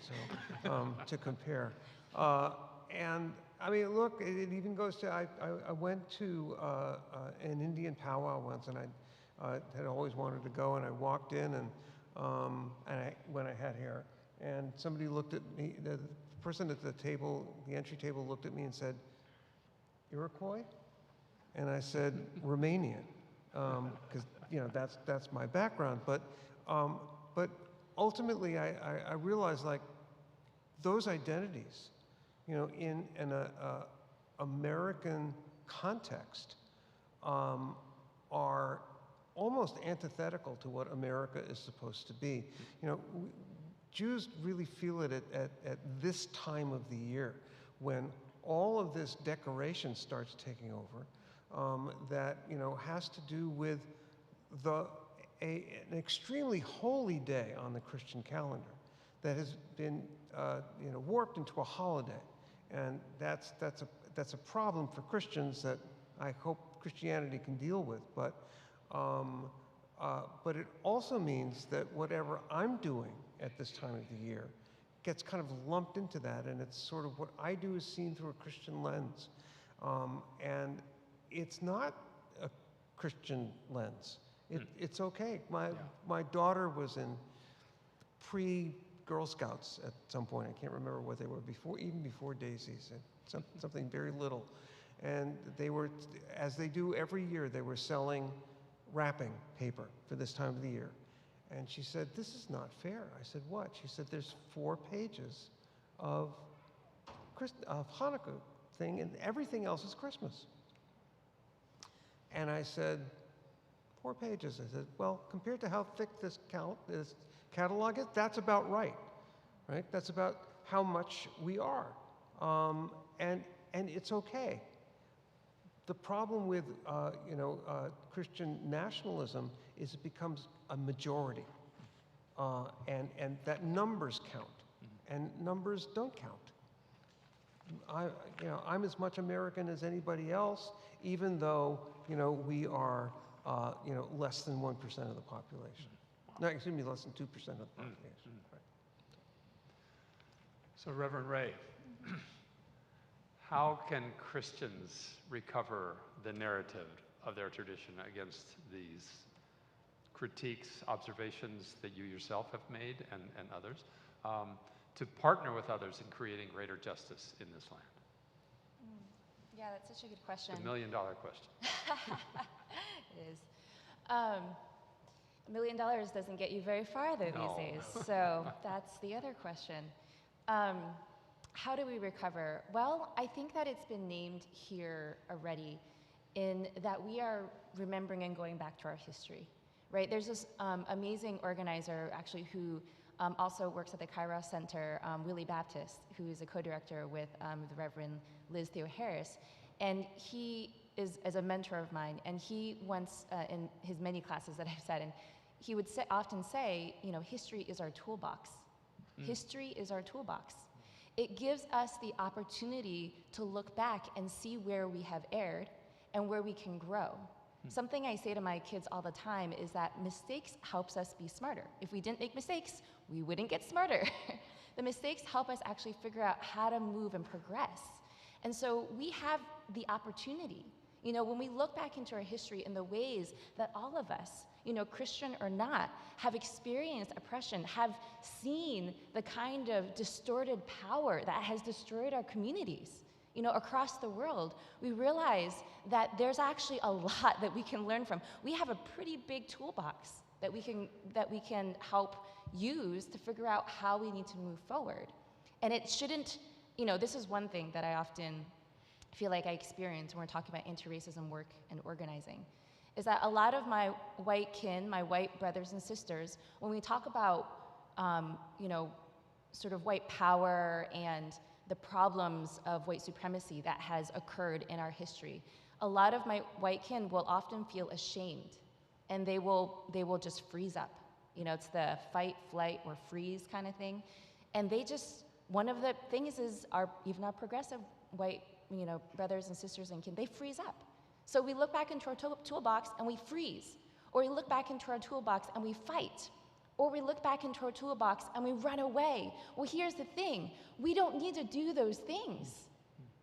so to compare. And I mean, look, it even goes to I went to an Indian powwow once, and I had always wanted to go, and I walked in, and when I had hair, and somebody looked at me. The person at the table, the entry table, looked at me and said, "Iroquois?" And I said, "Romanian." Because you know that's my background, but ultimately I realized like those identities, you know, in an American context, are almost antithetical to what America is supposed to be. You know, Jews really feel it at this time of the year when all of this decoration starts taking over. That, you know, has to do with an extremely holy day on the Christian calendar that has been you know, warped into a holiday, and that's that's a problem for Christians that I hope Christianity can deal with. But it also means that whatever I'm doing at this time of the year gets kind of lumped into that, and it's sort of what I do is seen through a Christian lens. And it's not a Christian lens. It's okay. My daughter was in pre-Girl Scouts at some point. I can't remember what they were before, even before Daisies, something very little. And they were, as they do every year, they were selling wrapping paper for this time of the year. And she said, "This is not fair." I said, "What?" She said, "There's 4 pages of Hanukkah thing, and everything else is Christmas." And I said, 4 pages. I said, "Well, compared to how thick this catalog is, that's about right? That's about how much we are. And it's okay." The problem with Christian nationalism is it becomes a majority, and that numbers count, and numbers don't count. I'm as much American as anybody else, even though we are less than 1% of the population. No, excuse me, less than 2% of the population. Right. So, Reverend Ray, how can Christians recover the narrative of their tradition against these critiques, observations that you yourself have made and others, to partner with others in creating greater justice in this land? Yeah, that's such a good question. It's a $1 million question. It is. $1 million doesn't get you very far though these days, so that's the other question. How do we recover? Well, I think that it's been named here already in that we are remembering and going back to our history, right? There's this amazing organizer actually who also works at the Kairos Center, Willie Baptist, who is a co-director with the Reverend Liz Theoharis, and he is a mentor of mine, and he once, in his many classes that I've sat in, he would often say, history is our toolbox. History is our toolbox. It gives us the opportunity to look back and see where we have erred and where we can grow. Something I say to my kids all the time is that mistakes helps us be smarter. If we didn't make mistakes, we wouldn't get smarter. The mistakes help us actually figure out how to move and progress. And so we have the opportunity, when we look back into our history in the ways that all of us, Christian or not, have experienced oppression, have seen the kind of distorted power that has destroyed our communities, across the world, we realize that there's actually a lot that we can learn from. We have a pretty big toolbox that we can help use to figure out how we need to move forward. And it shouldn't, this is one thing that I often feel like I experience when we're talking about anti-racism work and organizing, is that a lot of my white kin, my white brothers and sisters, when we talk about, sort of white power and the problems of white supremacy that has occurred in our history, a lot of my white kin will often feel ashamed, and they will just freeze up. It's the fight, flight, or freeze kind of thing. And one of the things is even our progressive white, brothers and sisters and kin, they freeze up. So we look back into our toolbox and we freeze, or we look back into our toolbox and we fight, or we look back into our toolbox and we run away. Well, here's the thing. We don't need to do those things.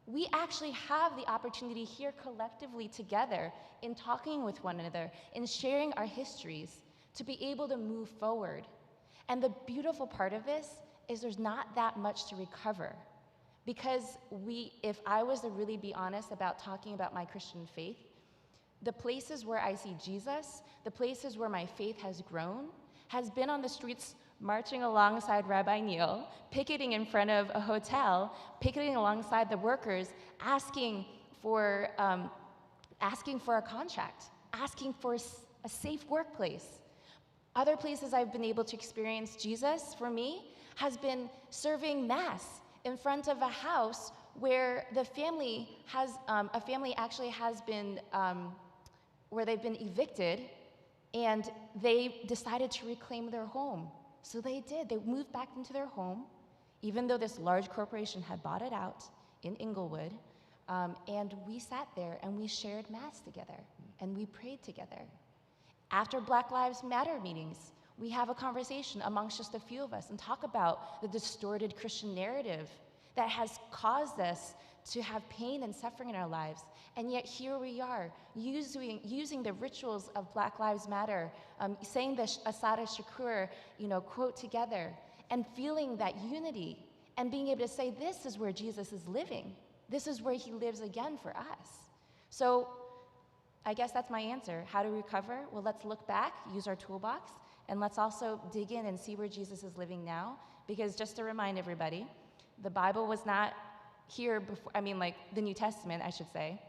We actually have the opportunity here collectively together in talking with one another, in sharing our histories, to be able to move forward. And the beautiful part of this is there's not that much to recover. Because if I was to really be honest about talking about my Christian faith, the places where I see Jesus, the places where my faith has grown, has been on the streets marching alongside Rabbi Neil, picketing in front of a hotel, picketing alongside the workers, asking for a contract, asking for a safe workplace. Other places I've been able to experience Jesus, for me, has been serving Mass in front of a house where the family has, where they've been evicted, and they decided to reclaim their home. So they did. They moved back into their home, even though this large corporation had bought it out in Inglewood, And we sat there and we shared Mass together and we prayed together. After Black Lives Matter meetings, we have a conversation amongst just a few of us and talk about the distorted Christian narrative that has caused us to have pain and suffering in our lives. And yet here we are, using the rituals of Black Lives Matter, saying the Asada Shakur, quote together, and feeling that unity and being able to say, this is where Jesus is living. This is where he lives again for us. So I guess that's my answer. How to recover? Well, let's look back, use our toolbox, and let's also dig in and see where Jesus is living now. Because just to remind everybody, the Bible was not here before, the New Testament, I should say.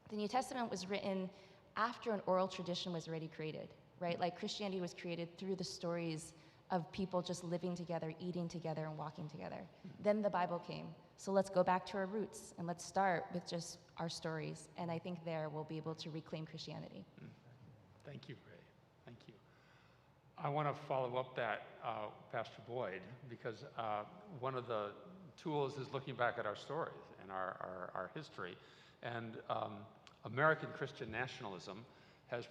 The New Testament was written after an oral tradition was already created, right? Like Christianity was created through the stories of people just living together, eating together, and walking together. Then the Bible came. So let's go back to our roots, and let's start with just our stories. And I think there we'll be able to reclaim Christianity. Thank you, Ray. Thank you. I want to follow up that, Pastor Boyd, because one of the tools is looking back at our stories and our history. And American Christian nationalism has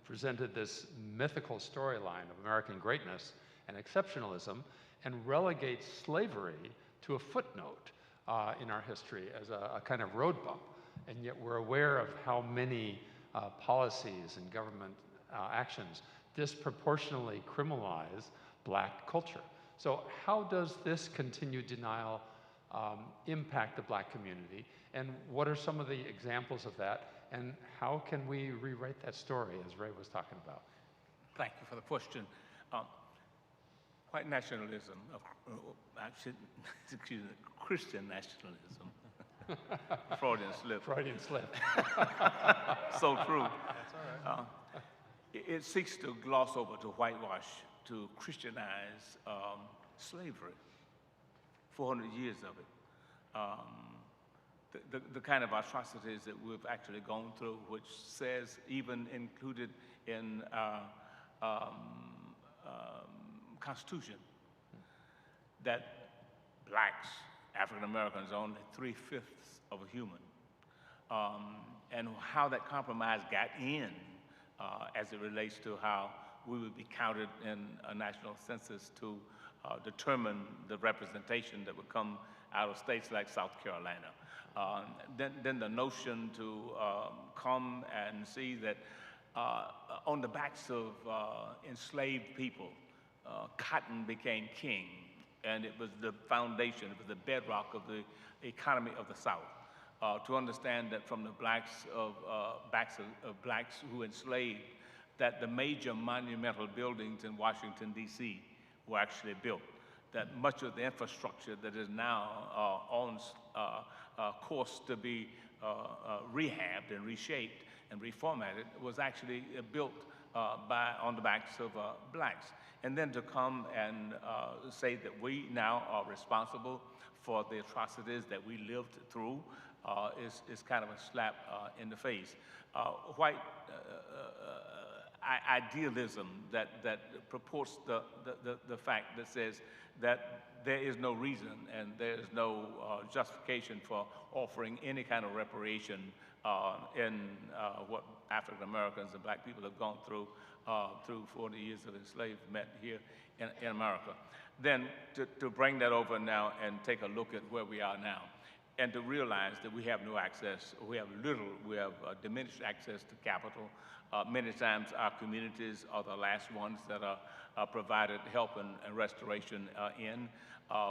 presented this mythical storyline of American greatness and exceptionalism and relegates slavery to a footnote in our history as a kind of road bump. And yet we're aware of how many policies and government actions disproportionately criminalize Black culture. So how does this continued denial impact the Black community? And what are some of the examples of that? And how can we rewrite that story, as Ray was talking about? Thank you for the question. White nationalism, excuse me, Christian nationalism. Freudian slip. Freudian slip. So true. That's all right. It seeks to gloss over, to whitewash, to Christianize slavery. 400 years of it. The kind of atrocities that we've actually gone through, which says, even included in our Constitution, that Blacks, African Americans, are only 3/5 of a human, and how that compromise got in as it relates to how we would be counted in a national census to determine the representation that would come out of states like South Carolina. Then the notion to come and see that on the backs of enslaved people, cotton became king, and it was the foundation, it was the bedrock of the economy of the South. To understand that from the backs of Blacks who enslaved, that the major monumental buildings in Washington, D.C. were actually built, that much of the infrastructure that is now on course to be rehabbed and reshaped and reformatted was actually built on the backs of Blacks. And then to come and say that we now are responsible for the atrocities that we lived through is kind of a slap in the face. White idealism that purports the fact that says that there is no reason and there is no justification for offering any kind of reparation in what African Americans and Black people have gone through 40 years of enslavement here in America. Then to bring that over now and take a look at where we are now, and to realize that we have no access, we have diminished access to capital. Many times our communities are the last ones that are provided help and restoration in.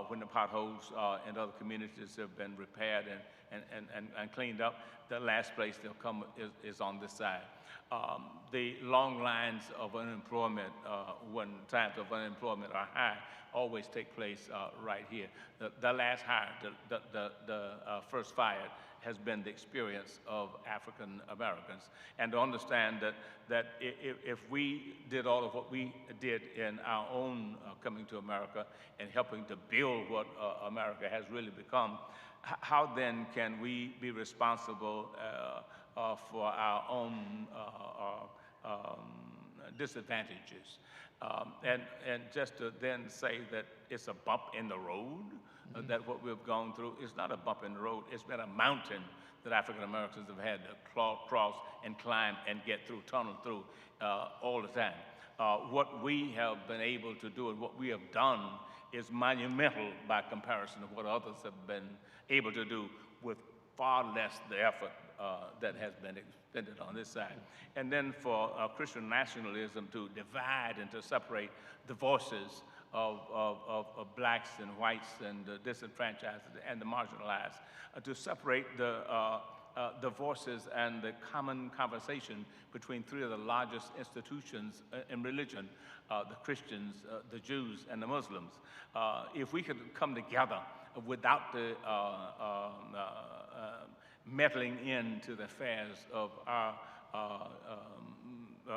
When the potholes in other communities have been repaired and cleaned up, the last place they'll come is on this side. The long lines of unemployment, when times of unemployment are high, always take place right here. The last hire, the first fired, has been the experience of African Americans. And to understand that if we did all of what we did in our own coming to America and helping to build what America has really become, how then can we be responsible for our own disadvantages? And just to then say that it's a bump in the road, that what we've gone through is not a bump in the road. It's been a mountain that African Americans have had to cross and climb and get through, tunnel through all the time. What we have been able to do and what we have done is monumental by comparison of what others have been able to do with far less the effort that has been expended on this side. And then for Christian nationalism to divide and to separate the voices of blacks and whites and the disenfranchised and the marginalized, to separate the voices and the common conversation between three of the largest institutions in religion, the Christians, the Jews, and the Muslims. If we could come together without the meddling into the affairs of our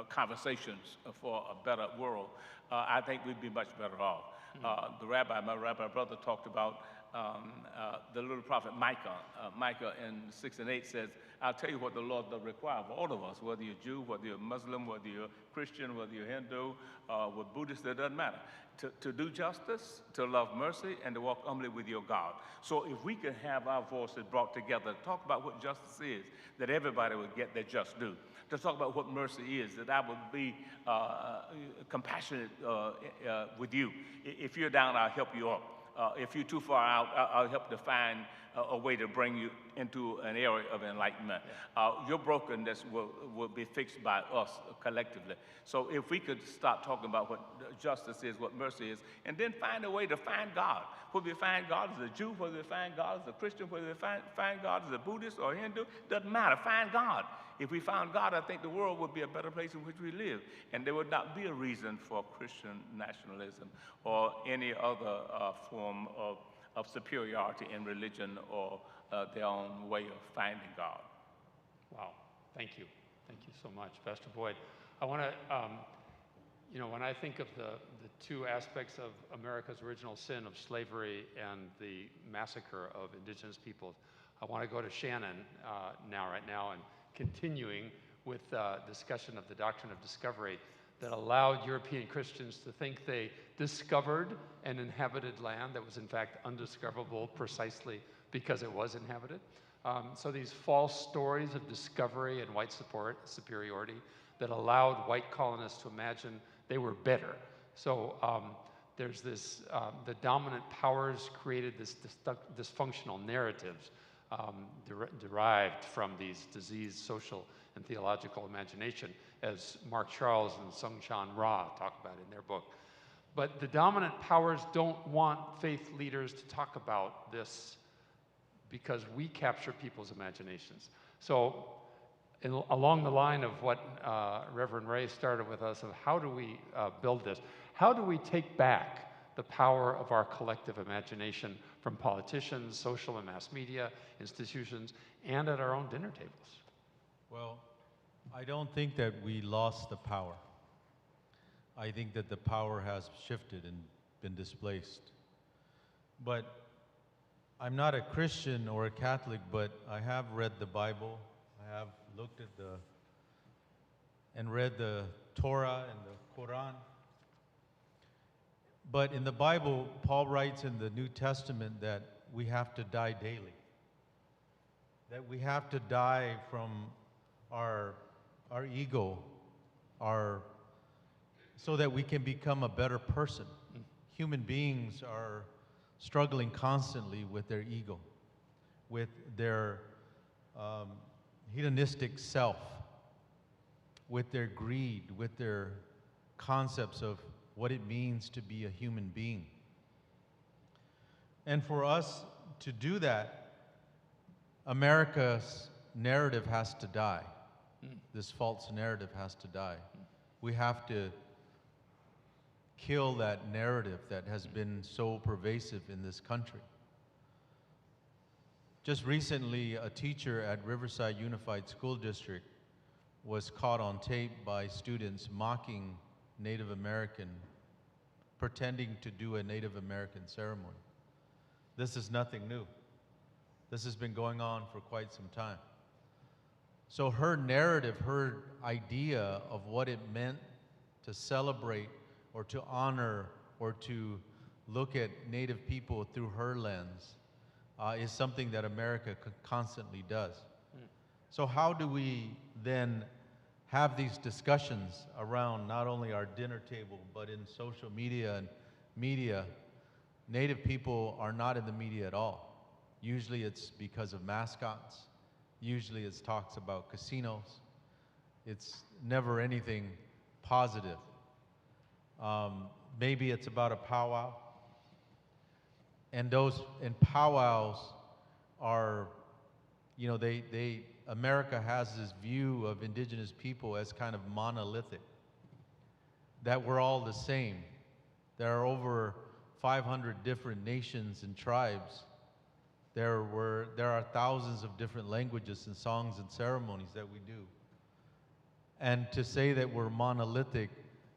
conversations for a better world, I think we'd be much better off. My rabbi brother talked about the little prophet Micah. Micah in 6 and 8 says, I'll tell you what the Lord does require of all of us, whether you're Jew, whether you're Muslim, whether you're Christian, whether you're Hindu, whether Buddhist, it doesn't matter. To do justice, to love mercy, and to walk humbly with your God. So if we could have our voices brought together, talk about what justice is, that everybody would get their just due. To talk about what mercy is, that I would be compassionate with you. If you're down, I'll help you up. If you're too far out, I'll help to find a way to bring you into an area of enlightenment. Your brokenness will be fixed by us collectively. So if we could start talking about what justice is, what mercy is, and then find a way to find God. Whether we find God as a Jew, whether we find God as a Christian, whether we find God as a Buddhist or Hindu, doesn't matter. Find God. If we found God, I think the world would be a better place in which we live. And there would not be a reason for Christian nationalism or any other form of superiority in religion or their own way of finding God. Wow, thank you. Thank you so much, Pastor Boyd. I want to, when I think of the two aspects of America's original sin of slavery and the massacre of indigenous peoples, I want to go to Shannon right now, and continuing with discussion of the doctrine of discovery that allowed European Christians to think they discovered an inhabited land that was in fact undiscoverable precisely because it was inhabited. So these false stories of discovery and white superiority that allowed white colonists to imagine they were better. So there's this, the dominant powers created this dysfunctional narratives derived from these diseased social and theological imagination, as Mark Charles and Sung Chan Ra talk about in their book. But the dominant powers don't want faith leaders to talk about this because we capture people's imaginations. So along the line of what Reverend Ray started with us of how do we build this, how do we take back the power of our collective imagination from politicians, social and mass media, institutions, and at our own dinner tables? Well, I don't think that we lost the power. I think that the power has shifted and been displaced. But I'm not a Christian or a Catholic, but I have read the Bible. I have looked at and read the Torah and the Quran. But in the Bible, Paul writes in the New Testament that we have to die daily. That we have to die from our ego, so that we can become a better person. Human beings are struggling constantly with their ego, with their hedonistic self, with their greed, with their concepts of what it means to be a human being. And for us to do that, America's narrative has to die. This false narrative has to die. We have to kill that narrative that has been so pervasive in this country. Just recently, a teacher at Riverside Unified School District was caught on tape by students mocking Native American, pretending to do a Native American ceremony. This is nothing new. This has been going on for quite some time. So her narrative, her idea of what it meant to celebrate or to honor or to look at Native people through her lens is something that America constantly does. So how do we then have these discussions around not only our dinner table, but in social media and media? Native people are not in the media at all. Usually it's because of mascots. Usually it's talks about casinos. It's never anything positive. Maybe it's about a powwow. And powwows are, you know, America has this view of indigenous people as kind of monolithic, that we're all the same. There are over 500 different nations and tribes. There are thousands of different languages and songs and ceremonies that we do. And to say that we're monolithic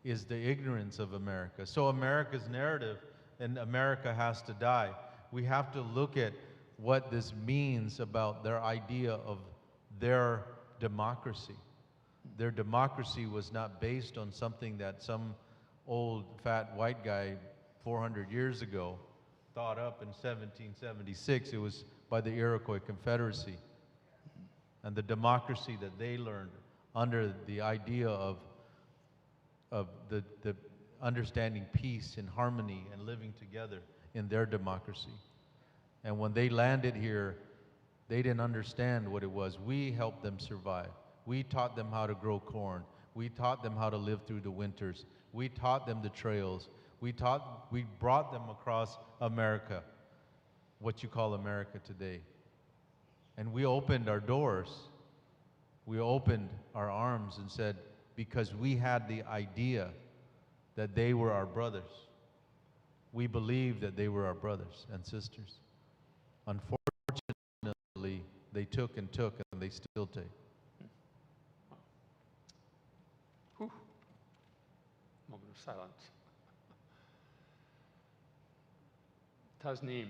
is the ignorance of America. So America's narrative, and America has to die. We have to look at what this means about their idea of their democracy. Their democracy was not based on something that some old fat white guy 400 years ago thought up in 1776. It was by the Iroquois Confederacy. And the democracy that they learned under the idea of the understanding peace and harmony and living together in their democracy. And when they landed here, they didn't understand what it was. We helped them survive. We taught them how to grow corn. We taught them how to live through the winters. We taught them the trails. We brought them across America, what you call America today. And we opened our doors. We opened our arms and said, because we had the idea that they were our brothers. We believed that they were our brothers and sisters. Unfortunately, they took and took, and they still take. Whew. Moment of silence. Tasneem,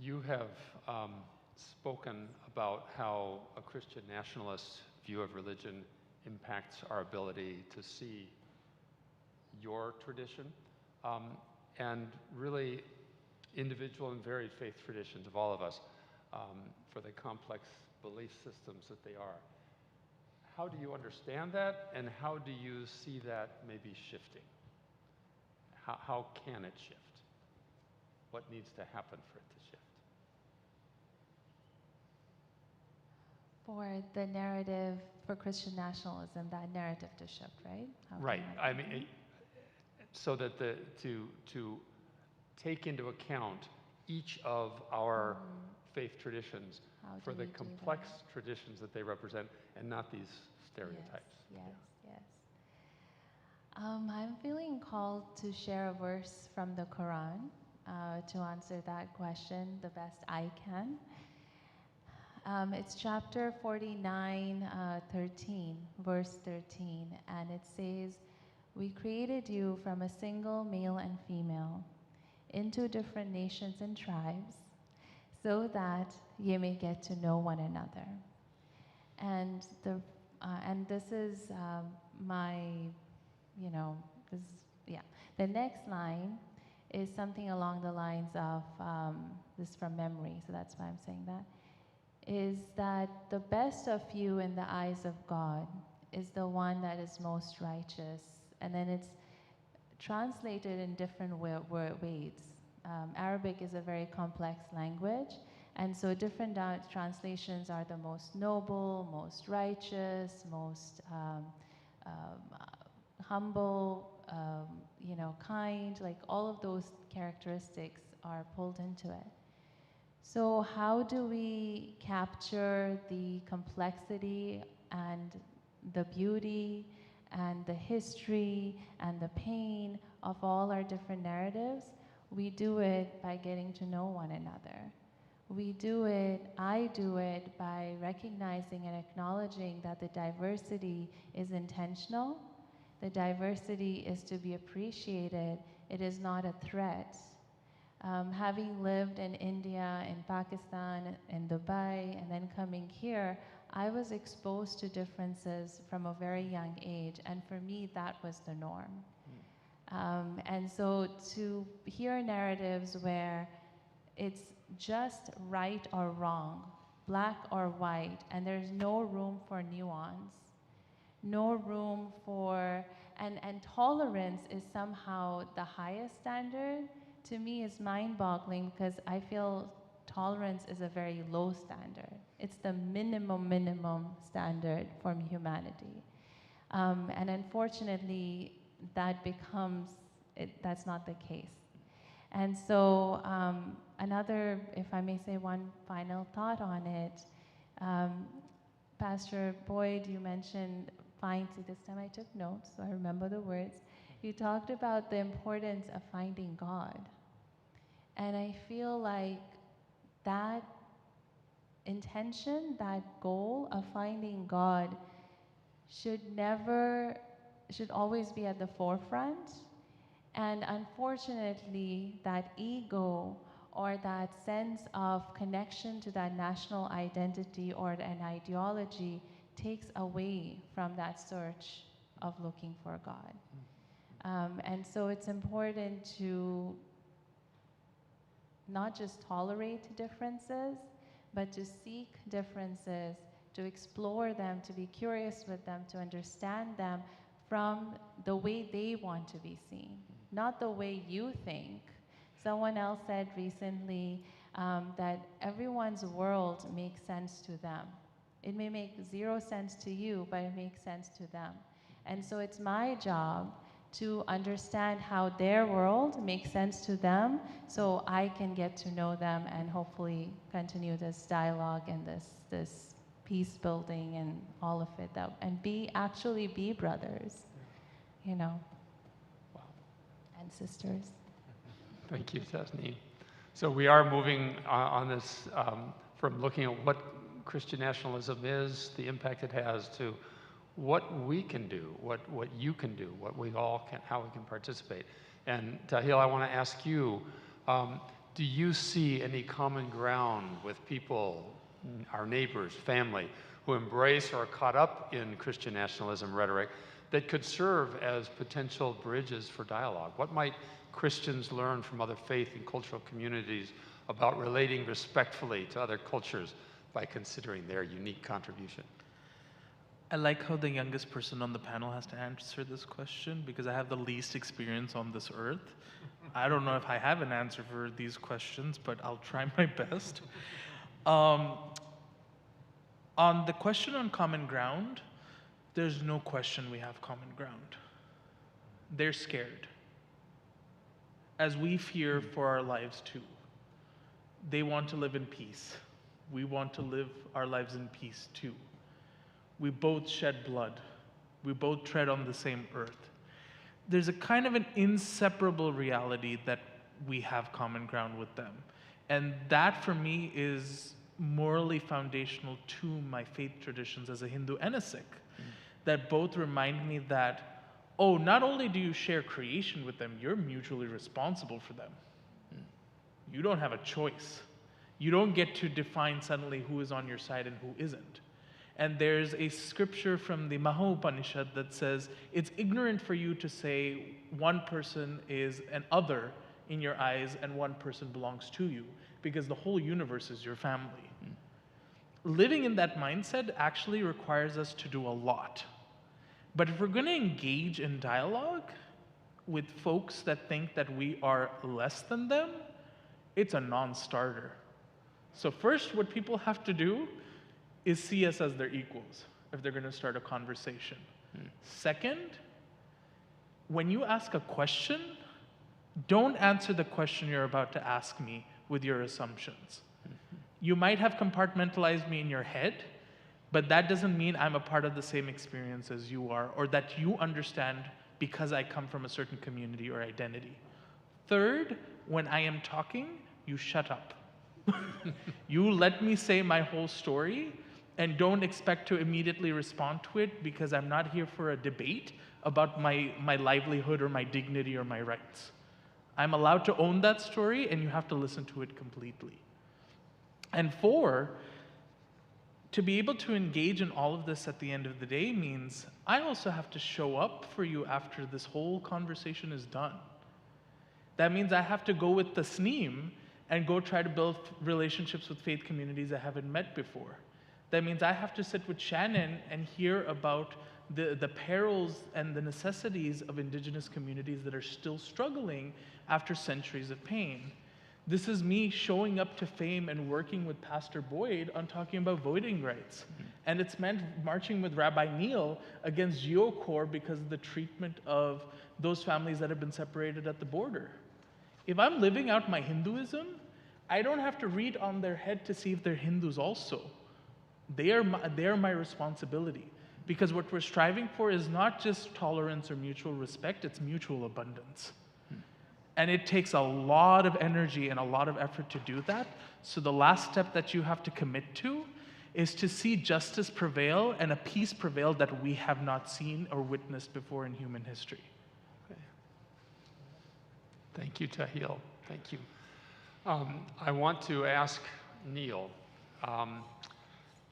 you have spoken about how a Christian nationalist view of religion impacts our ability to see your tradition and really individual and varied faith traditions of all of us for the complex belief systems that they are. How do you understand that, and how do you see that maybe shifting? How can it shift? What needs to happen for it to shift? For the narrative for Christian nationalism, that narrative to shift, right? Right. I mean, so that to take into account each of our faith traditions for the complex traditions that they represent, and not these stereotypes. Yes. I'm feeling called to share a verse from the Quran to answer that question the best I can. It's chapter 49, 13, verse 13, and it says, "We created you from a single male and female into different nations and tribes so that ye may get to know one another." And this is the next line is something along the lines of, this is from memory, so that's why I'm saying that, is that the best of you in the eyes of God is the one that is most righteous. And then it's translated in different ways. Arabic is a very complex language, and so different translations are the most noble, most righteous, most humble, kind, like all of those characteristics are pulled into it. So how do we capture the complexity and the beauty and the history and the pain of all our different narratives? We do it by getting to know one another. I do it by recognizing and acknowledging that the diversity is intentional. The diversity is to be appreciated. It is not a threat. Having lived in India, in Pakistan, in Dubai, and then coming here, I was exposed to differences from a very young age, and for me, that was the norm. And so to hear narratives where it's just right or wrong black or white, and there's no room for nuance, no room for, and tolerance is somehow the highest standard. To me, is mind-boggling, because I feel tolerance is a very low standard. It's the minimum standard for humanity. And unfortunately, that becomes, that's not the case. And so another, if I may say one final thought on it, Pastor Boyd, you mentioned this time I took notes, so I remember the words. You talked about the importance of finding God. And I feel like that intention, that goal of finding God should always be at the forefront. And unfortunately, that ego or that sense of connection to that national identity or an ideology takes away from that search of looking for God. And so it's important to not just tolerate differences, but to seek differences, to explore them, to be curious with them, to understand them from the way they want to be seen, not the way you think. Someone else said recently that everyone's world makes sense to them. It may make zero sense to you, but it makes sense to them. And so it's my job to understand how their world makes sense to them, so I can get to know them and hopefully continue this dialogue and this peace building and all of it, and actually be brothers, you know, and sisters. Thank you, Tasneem. So we are moving on this from looking at what Christian nationalism is, the impact it has, to what we can do, what you can do, what we all can, how we can participate. And Tahil, I want to ask you, do you see any common ground with people, our neighbors, family, who embrace or are caught up in Christian nationalism rhetoric that could serve as potential bridges for dialogue? What might Christians learn from other faith and cultural communities about relating respectfully to other cultures by considering their unique contribution? I like how the youngest person on the panel has to answer this question, because I have the least experience on this earth. I don't know if I have an answer for these questions, but I'll try my best. On the question on common ground, there's no question we have common ground. They're scared, as we fear for our lives too. They want to live in peace. We want to live our lives in peace too. We both shed blood. We both tread on the same earth. There's a kind of an inseparable reality that we have common ground with them. And that for me is morally foundational to my faith traditions as a Hindu and a Sikh, that both remind me that, oh, not only do you share creation with them, you're mutually responsible for them. You don't have a choice. You don't get to define suddenly who is on your side and who isn't. And there's a scripture from the Maha Upanishad that says, it's ignorant for you to say one person is an other in your eyes and one person belongs to you, because the whole universe is your family. Living in that mindset actually requires us to do a lot. But if we're going to engage in dialogue with folks that think that we are less than them, it's a non-starter. So first, what people have to do is see us as their equals if they're going to start a conversation. Second, when you ask a question, don't answer the question you're about to ask me with your assumptions. You might have compartmentalized me in your head, but that doesn't mean I'm a part of the same experience as you are, or that you understand because I come from a certain community or identity. Third, when I am talking, you shut up. You let me say my whole story, and don't expect to immediately respond to it, because I'm not here for a debate about my livelihood or my dignity or my rights. I'm allowed to own that story, and you have to listen to it completely. And four, to be able to engage in all of this at the end of the day means I also have to show up for you after this whole conversation is done. That means I have to go with Tasneem and go try to build relationships with faith communities I haven't met before. That means I have to sit with Shannon and hear about the perils and the necessities of indigenous communities that are still struggling after centuries of pain. This is me showing up to FAME and working with Pastor Boyd on talking about voting rights. And it's meant marching with Rabbi Neal against GeoCorps because of the treatment of those families that have been separated at the border. If I'm living out my Hinduism, I don't have to read on their head to see if they're Hindus also. They are my responsibility. Because what we're striving for is not just tolerance or mutual respect, it's mutual abundance. And it takes a lot of energy and a lot of effort to do that. So the last step that you have to commit to is to see justice prevail and a peace prevail that we have not seen or witnessed before in human history. Okay. Thank you, Tahil. Thank you. I want to ask Neil.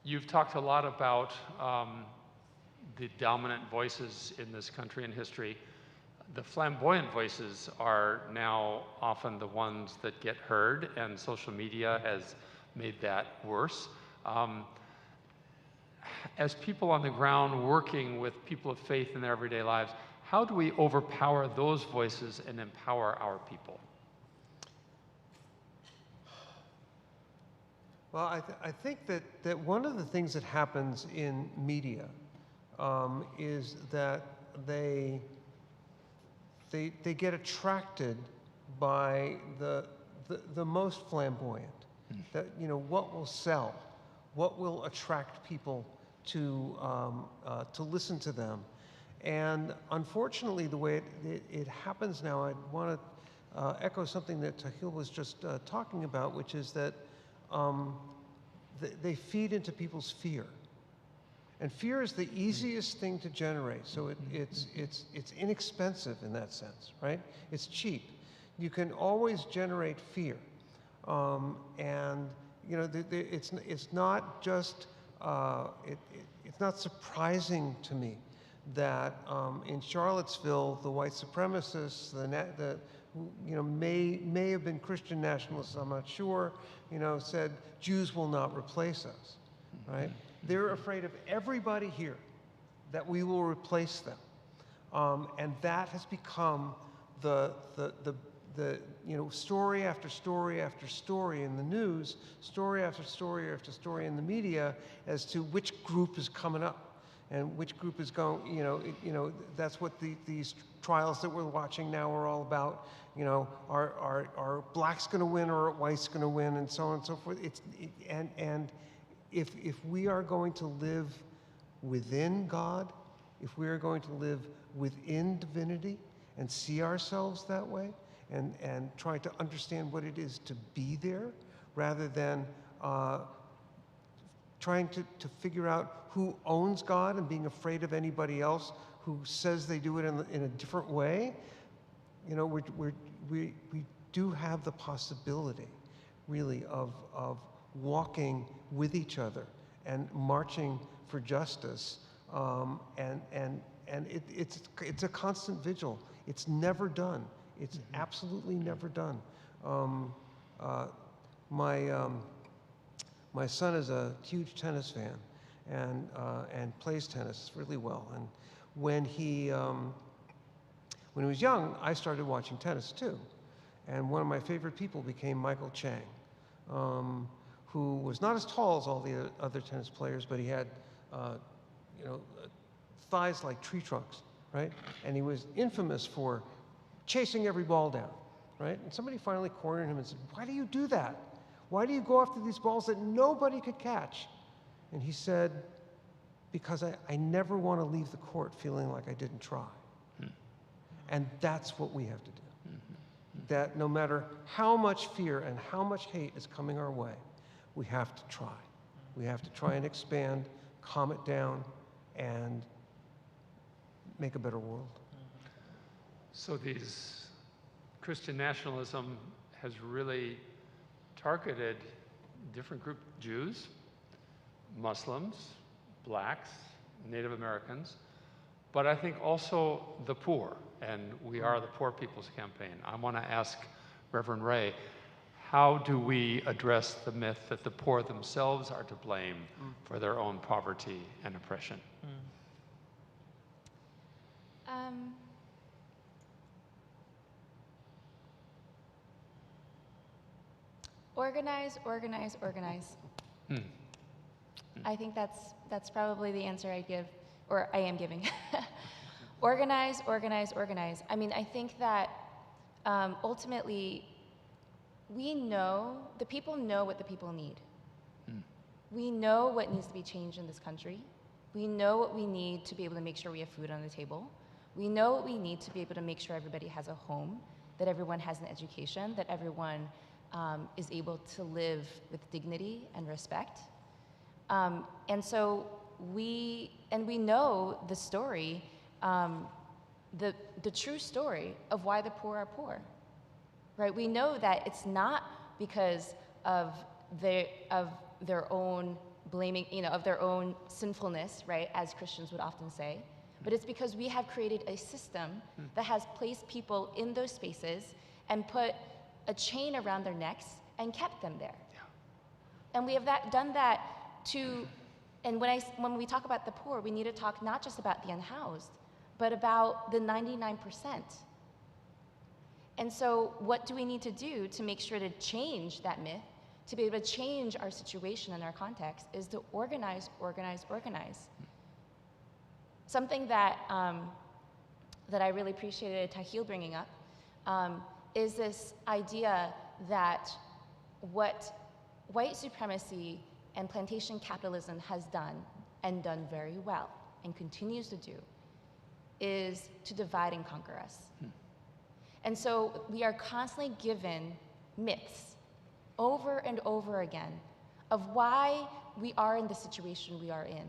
You've talked a lot about the dominant voices in this country and history. The flamboyant voices are now often the ones that get heard, and social media has made that worse. As people on the ground working with people of faith in their everyday lives, how do we overpower those voices and empower our people? Well, I think that one of the things that happens in media is that they get attracted by the most flamboyant. That, you know, what will sell, what will attract people to listen to them. And unfortunately, the way it happens now, I want to echo something that Tahil was just talking about, which is that they feed into people's fear. And fear is the easiest thing to generate, so it's inexpensive in that sense, right? It's cheap. You can always generate fear, and you know it's not just it's not surprising to me that in Charlottesville the white supremacists, you know, may have been Christian nationalists, I'm not sure, you know, said Jews will not replace us, right? They're afraid of everybody here, that we will replace them. And that has become the you know, story after story after story in the news, story after story after story in the media as to which group is coming up and which group is going, you know, that's what these trials that we're watching now are all about. You know, are blacks going to win or are whites going to win, and so on and so forth. And if we are going to live within God, if we are going to live within divinity and see ourselves that way, and try to understand what it is to be there, rather than trying to figure out who owns God and being afraid of anybody else who says they do it in a different way, you know, we do have the possibility, really, of walking with each other and marching for justice, and it's a constant vigil. It's never done. It's absolutely never done. My son is a huge tennis fan and plays tennis really well. And when he was young, I started watching tennis too. And one of my favorite people became Michael Chang, who was not as tall as all the other tennis players, but he had, you know, thighs like tree trunks, right? And he was infamous for chasing every ball down, right? And somebody finally cornered him and said, "Why do you do that? Why do you go after these balls that nobody could catch?" And he said, "Because I never want to leave the court feeling like I didn't try." And that's what we have to do. That no matter how much fear and how much hate is coming our way, we have to try. We have to try and expand, calm it down, and make a better world. So these Christian nationalism has really targeted different groups: Jews, Muslims, blacks, Native Americans, but I think also the poor, and we are the Poor People's Campaign. I want to ask Reverend Ray, how do we address the myth that the poor themselves are to blame for their own poverty and oppression? Organize, organize, organize. I think that's probably the answer I give, or I am giving. Organize, organize, organize. I mean, I think that ultimately, we know, the people know what the people need. We know what needs to be changed in this country. We know what we need to be able to make sure we have food on the table. We know what we need to be able to make sure everybody has a home, that everyone has an education, that everyone is able to live with dignity and respect. And so we know the story, the true story of why the poor are poor, right? We know that it's not because of their own blaming, of their own sinfulness, right, as Christians would often say, but it's because we have created a system that has placed people in those spaces and put a chain around their necks and kept them there. And we have done that to, and when we talk about the poor, we need to talk not just about the unhoused, but about the 99%. And so what do we need to do to make sure to change that myth, to be able to change our situation and our context, is to organize, organize, organize. Something that, that I really appreciated Tahil bringing up is this idea that what white supremacy and plantation capitalism has done, and done very well, and continues to do, is to divide and conquer us. And so we are constantly given myths over and over again of why we are in the situation we are in.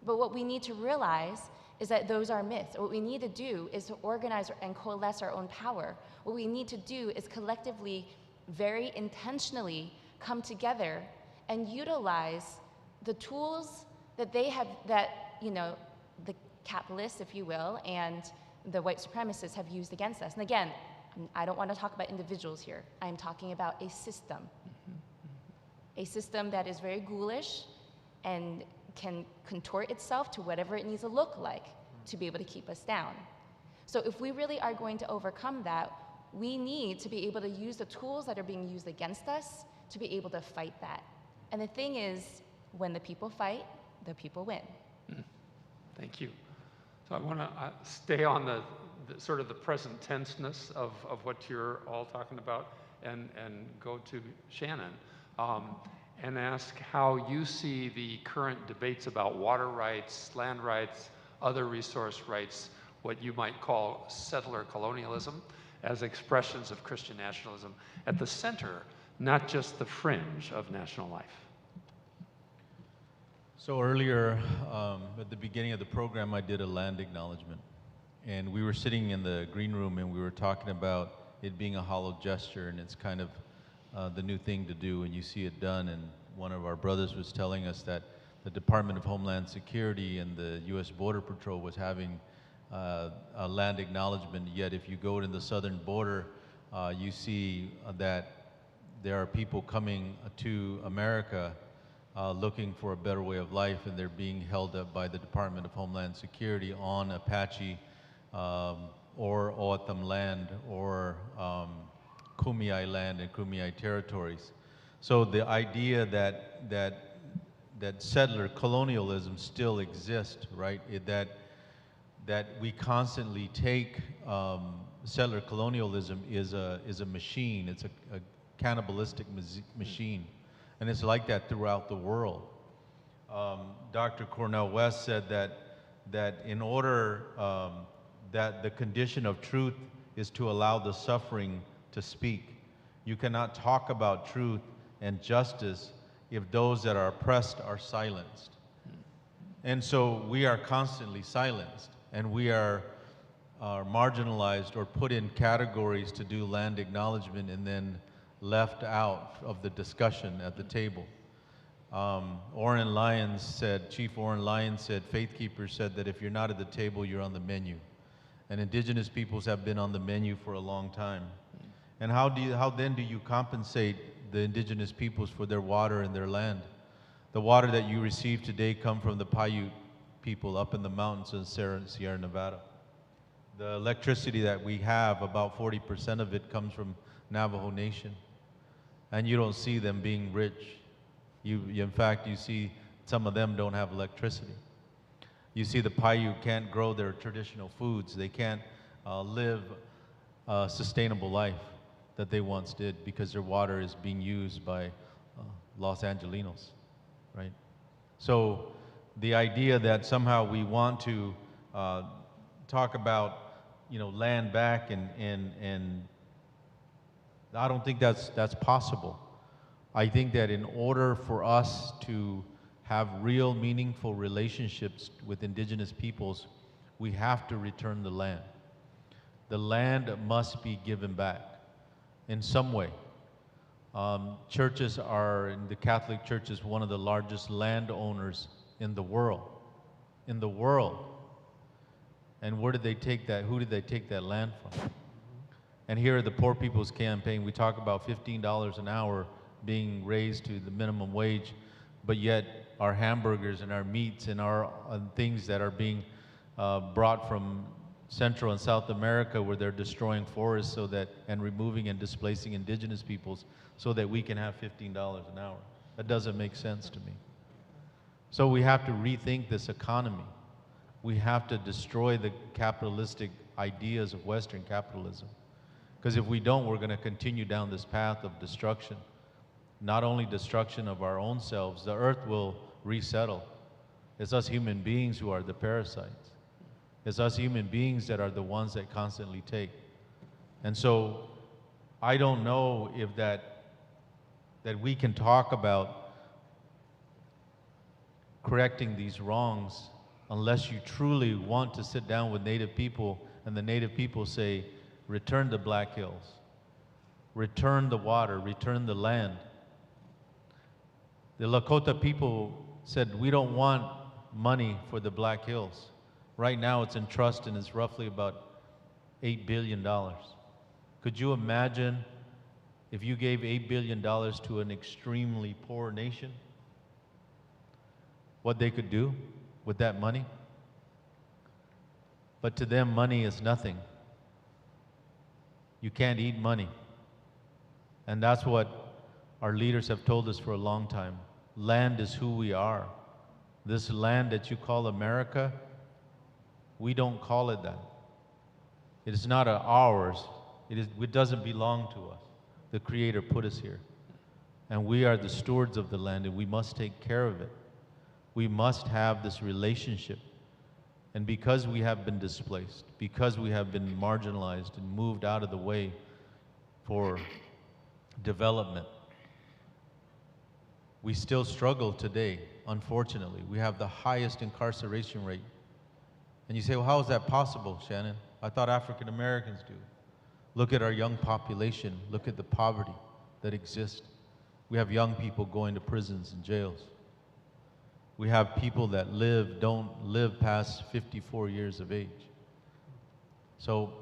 But what we need to realize is that those are myths. What we need to do is to organize and coalesce our own power. What we need to do is collectively, very intentionally, come together and utilize the tools that they have, that, the capitalists, if you will, and the white supremacists have used against us. And again, I don't want to talk about individuals here. I am talking about a system. A system that is very ghoulish and can contort itself to whatever it needs to look like to be able to keep us down. So if we really are going to overcome that, we need to be able to use the tools that are being used against us to be able to fight that. And the thing is, when the people fight, the people win. Thank you. So I want to stay on the sort of the present tenseness of what you're all talking about, and go to Shannon and ask how you see the current debates about water rights, land rights, other resource rights, what you might call settler colonialism, as expressions of Christian nationalism at the center, not just the fringe of national life. So earlier, at the beginning of the program, I did a land acknowledgement. And we were sitting in the green room and we were talking about it being a hollow gesture, and it's kind of the new thing to do when you see it done. And one of our brothers was telling us that the Department of Homeland Security and the U.S. Border Patrol was having a land acknowledgement, yet if you go to the southern border, you see that there are people coming to America looking for a better way of life, and they're being held up by the Department of Homeland Security on Apache or O'odham land or Kumeyaay land and Kumeyaay territories. So the idea that settler colonialism still exists, right? That we constantly take settler colonialism is a machine. It's a cannibalistic machine, and it's like that throughout the world. Dr. Cornel West said that in order that the condition of truth is to allow the suffering to speak. You cannot talk about truth and justice if those that are oppressed are silenced. And so we are constantly silenced, and we are marginalized or put in categories to do land acknowledgement and then left out of the discussion at the table. Orrin Lyons said, Chief Orrin Lyons said, Faith Keepers said that if you're not at the table, you're on the menu. And indigenous peoples have been on the menu for a long time. And how then do you compensate the indigenous peoples for their water and their land? The water that you receive today come from the Paiute people up in the mountains in Sierra Nevada. The electricity that we have, about 40% of it comes from Navajo Nation. And you don't see them being rich. In fact, you see some of them don't have electricity. You see the Paiute can't grow their traditional foods. They can't live a sustainable life that they once did because their water is being used by Los Angelinos, right? So the idea that somehow we want to talk about, land back and I don't think that's possible. I think that in order for us to have real meaningful relationships with indigenous peoples, we have to return the land. The land must be given back in some way. Churches are, the Catholic Church is one of the largest landowners in the world. In the world. And where did they take that? Who did they take that land from? And here at the Poor People's Campaign, we talk about $15 an hour being raised to the minimum wage, but yet our hamburgers and our meats and our things that are being brought from Central and South America, where they're destroying forests and removing and displacing indigenous peoples so that we can have $15 an hour. That doesn't make sense to me. So we have to rethink this economy. We have to destroy the capitalistic ideas of Western capitalism. Because if we don't, we're going to continue down this path of destruction. Not only destruction of our own selves, the earth will resettle. It's us human beings who are the parasites. It's us human beings that are the ones that constantly take. And so I don't know if that we can talk about correcting these wrongs unless you truly want to sit down with Native people and the Native people say, return the Black Hills, return the water, return the land. The Lakota people said, we don't want money for the Black Hills. Right now it's in trust and it's roughly about $8 billion. Could you imagine if you gave $8 billion to an extremely poor nation? What they could do with that money? But to them, money is nothing. You can't eat money. And that's what our leaders have told us for a long time. Land is who we are. This land that you call America, we don't call it that. It is not ours. It doesn't belong to us. The Creator put us here. And we are the stewards of the land, and we must take care of it. We must have this relationship. And because we have been displaced, because we have been marginalized and moved out of the way for development, we still struggle today, unfortunately. We have the highest incarceration rate. And you say, well, how is that possible, Shannon? I thought African Americans do. Look at our young population. Look at the poverty that exists. We have young people going to prisons and jails. We have people that don't live past 54 years of age. So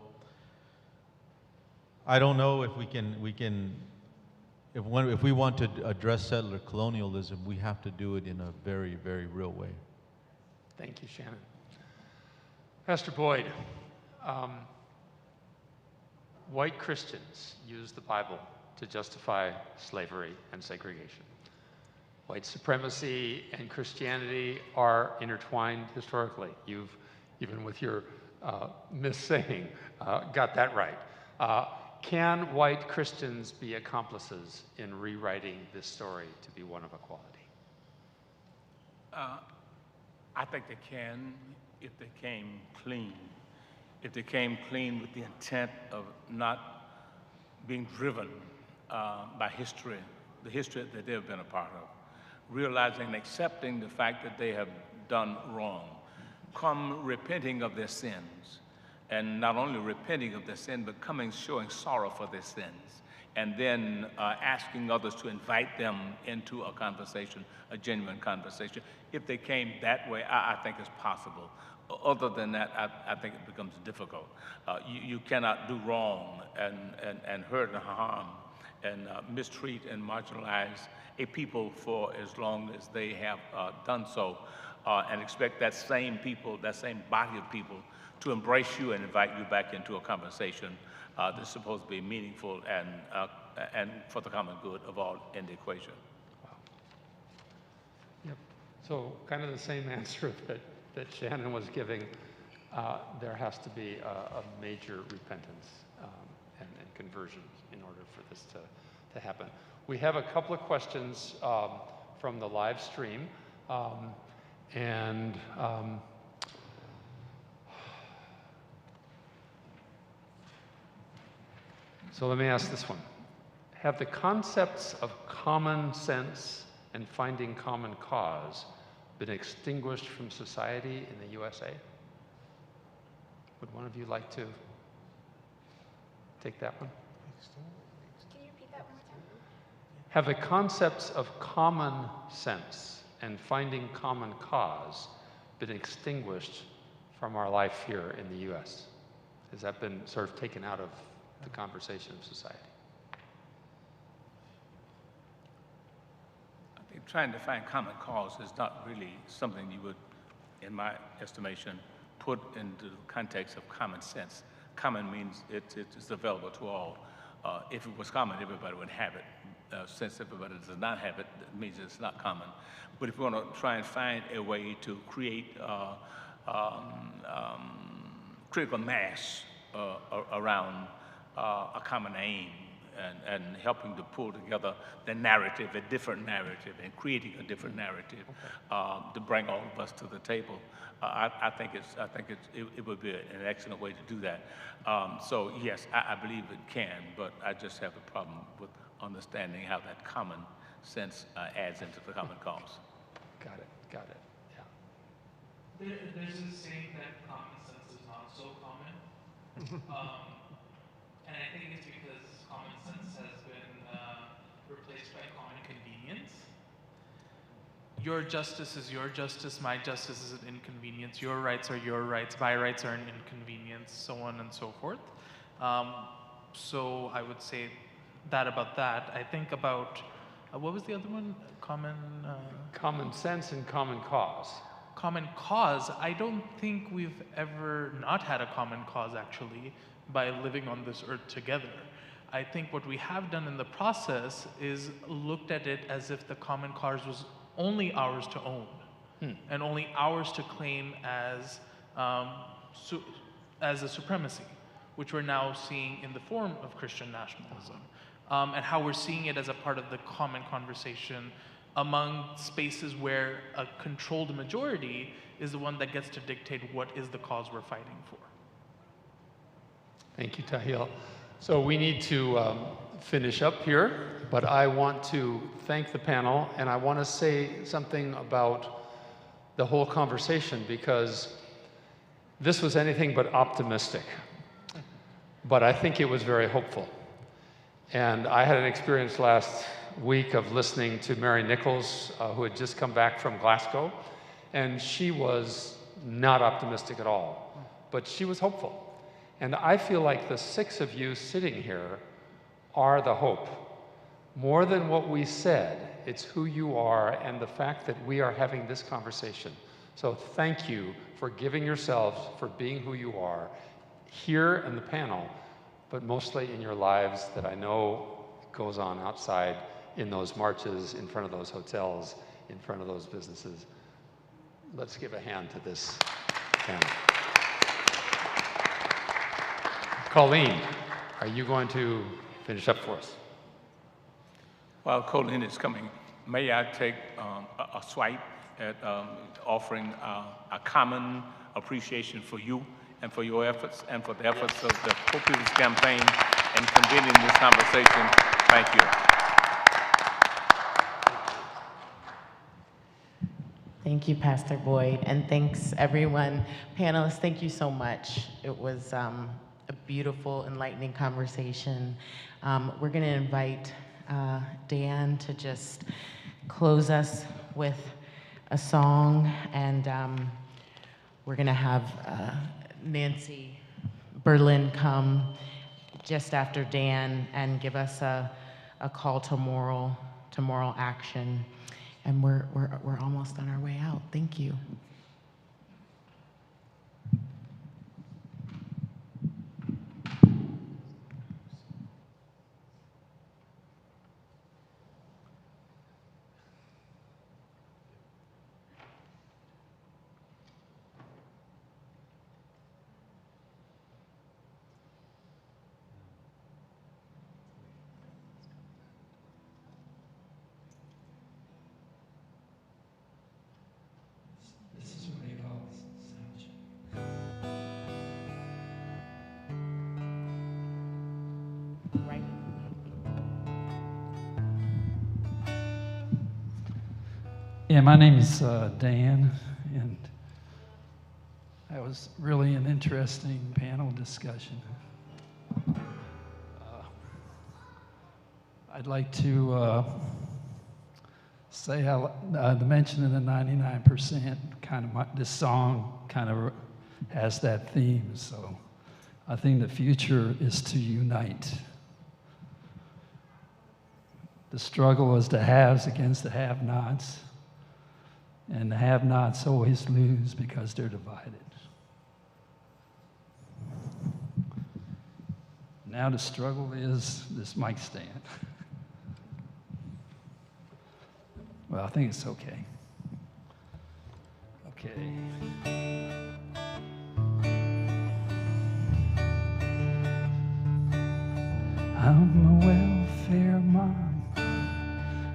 I don't know if if we want to address settler colonialism, we have to do it in a very, very real way. Thank you, Shannon. Pastor Boyd, white Christians use the Bible to justify slavery and segregation. White supremacy and Christianity are intertwined historically. You've, even with your missaying, got that right. Can white Christians be accomplices in rewriting this story to be one of equality? I think they can if they came clean. If they came clean with the intent of not being driven by history, the history that they've been a part of, realizing and accepting the fact that they have done wrong, come repenting of their sins, and not only repenting of their sin, but showing sorrow for their sins, and then asking others to invite them into a conversation, a genuine conversation. If they came that way, I think it's possible. Other than that, I think it becomes difficult. You cannot do wrong and hurt and harm and mistreat and marginalize a people for as long as they have done so, and expect that same people, that same body of people, to embrace you and invite you back into a conversation that's supposed to be meaningful and for the common good of all in the equation. Yep. So kind of the same answer that Shannon was giving. There has to be a major repentance and conversion in order for this to happen. We have a couple of questions from the live stream. So let me ask this one. Have the concepts of common sense and finding common cause been extinguished from society in the USA? Would one of you like to take that one? Can you repeat that one more time? Have the concepts of common sense and finding common cause been extinguished from our life here in the US? Has that been sort of taken out of the conversation of society? I think trying to find common cause is not really something you would, in my estimation, put into the context of common sense. Common means it's available to all. If it was common, everybody would have it. Since everybody does not have it, it means it's not common. But if you want to try and find a way to create critical mass around a common aim and helping to pull together the narrative, a different narrative, and creating a different narrative to bring all of us to the table. I think it would be an excellent way to do that. So yes, I believe it can, but I just have a problem with understanding how that common sense adds into the common cause. Got it. Yeah. There's this saying that common sense is not so common. And I think it's because common sense has been replaced by common convenience. Your justice is your justice, my justice is an inconvenience, your rights are your rights, my rights are an inconvenience, so on and so forth. So I would say that about that. I think about, what was the other one? Common sense and common cause. Common cause, I don't think we've ever not had a common cause actually by living on this earth together. I think what we have done in the process is looked at it as if the common cause was only ours to own and only ours to claim as a supremacy, which we're now seeing in the form of Christian nationalism, and how we're seeing it as a part of the common conversation among spaces where a controlled majority is the one that gets to dictate what is the cause we're fighting for. Thank you, Tahil. So we need to finish up here, but I want to thank the panel, and I want to say something about the whole conversation, because this was anything but optimistic, but I think it was very hopeful. And I had an experience last week of listening to Mary Nichols, who had just come back from Glasgow, and she was not optimistic at all, but she was hopeful. And I feel like the 6 of you sitting here are the hope. More than what we said, it's who you are and the fact that we are having this conversation. So thank you for giving yourselves, for being who you are, here in the panel, but mostly in your lives that I know goes on outside in those marches, in front of those hotels, in front of those businesses. Let's give a hand to this panel. Colleen, are you going to finish up for us? While Colleen is coming, may I take a swipe at offering a common appreciation for you and for your efforts and for the efforts of the Poor People's Campaign in convening this conversation. Thank you. Thank you, Pastor Boyd, and thanks everyone. Panelists, thank you so much. It was a beautiful, enlightening conversation. We're going to invite Dan to just close us with a song, and we're going to have Nancy Berlin come just after Dan and give us a call to moral action. And we're almost on our way out. Thank you. Yeah, my name is Dan, and that was really an interesting panel discussion. I'd like to say how the mention of the 99% kind of this song kind of has that theme. So I think the future is to unite. The struggle is the haves against the have-nots. And the have-nots always lose because they're divided. Now the struggle is this mic stand. Well, I think it's okay. Okay. I'm a welfare mom,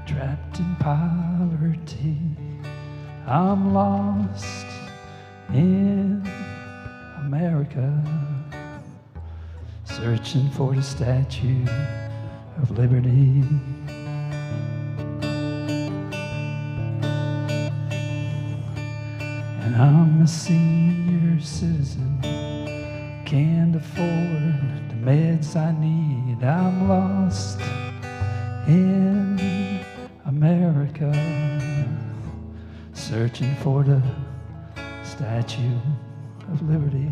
trapped in poverty. I'm lost in America, searching for the Statue of Liberty. And I'm a senior citizen, can't afford the meds I need. I'm lost in America, searching for the Statue of Liberty.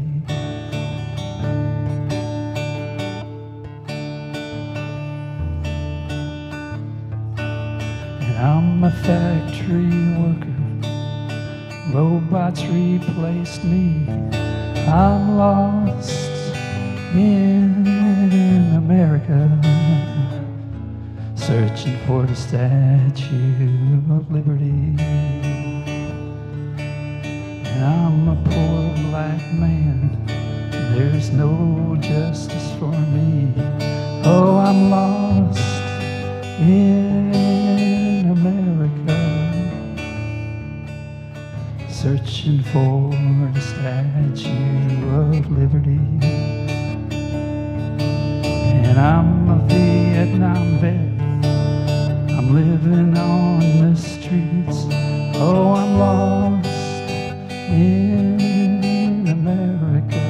And I'm a factory worker, robots replaced me. I'm lost in America, searching for the Statue of Liberty. And I'm a poor black man, there's no justice for me. Oh, I'm lost in America, searching for the Statue of Liberty. And I'm a Vietnam vet, I'm living on the streets. Oh, I'm lost in America,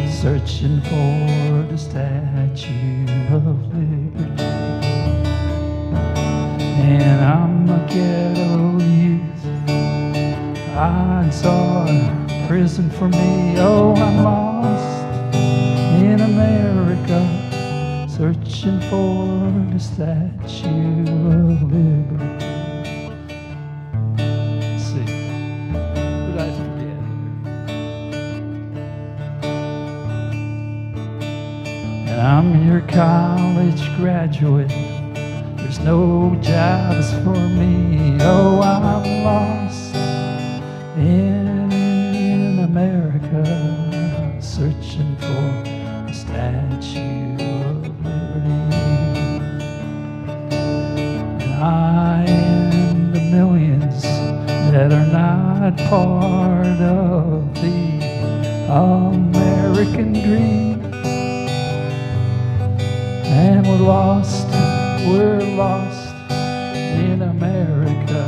searching for the Statue of Liberty. And I'm a ghetto youth, odds are prison for me. Oh, I'm lost in America, searching for the Statue of Liberty. I'm your college graduate, there's no jobs for me. Oh, I'm lost in America, searching for the Statue of Liberty. And I am the millions that are not part of the American dream. And we're lost in America,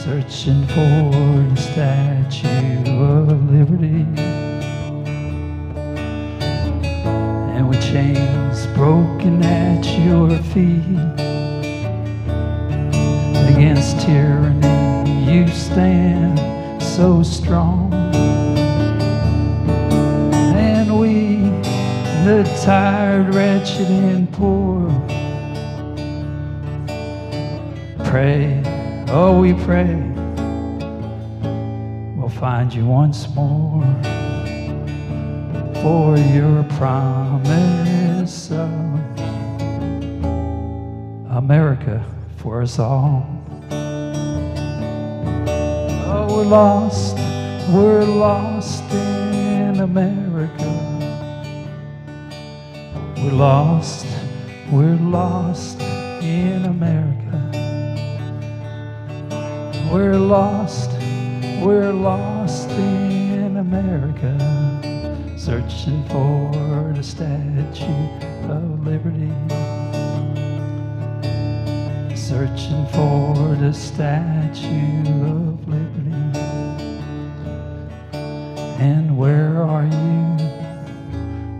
searching for the Statue of Liberty. And with chains broken at your feet, Against tyranny you stand so strong. And we, the tired, wretched, and poor, pray, oh we pray, we'll find you once more. For your promise of America for us all. Oh, we're lost in America. We're lost in America. We're lost in America. Searching for the Statue of Liberty. Searching for the Statue of Liberty. And where are you,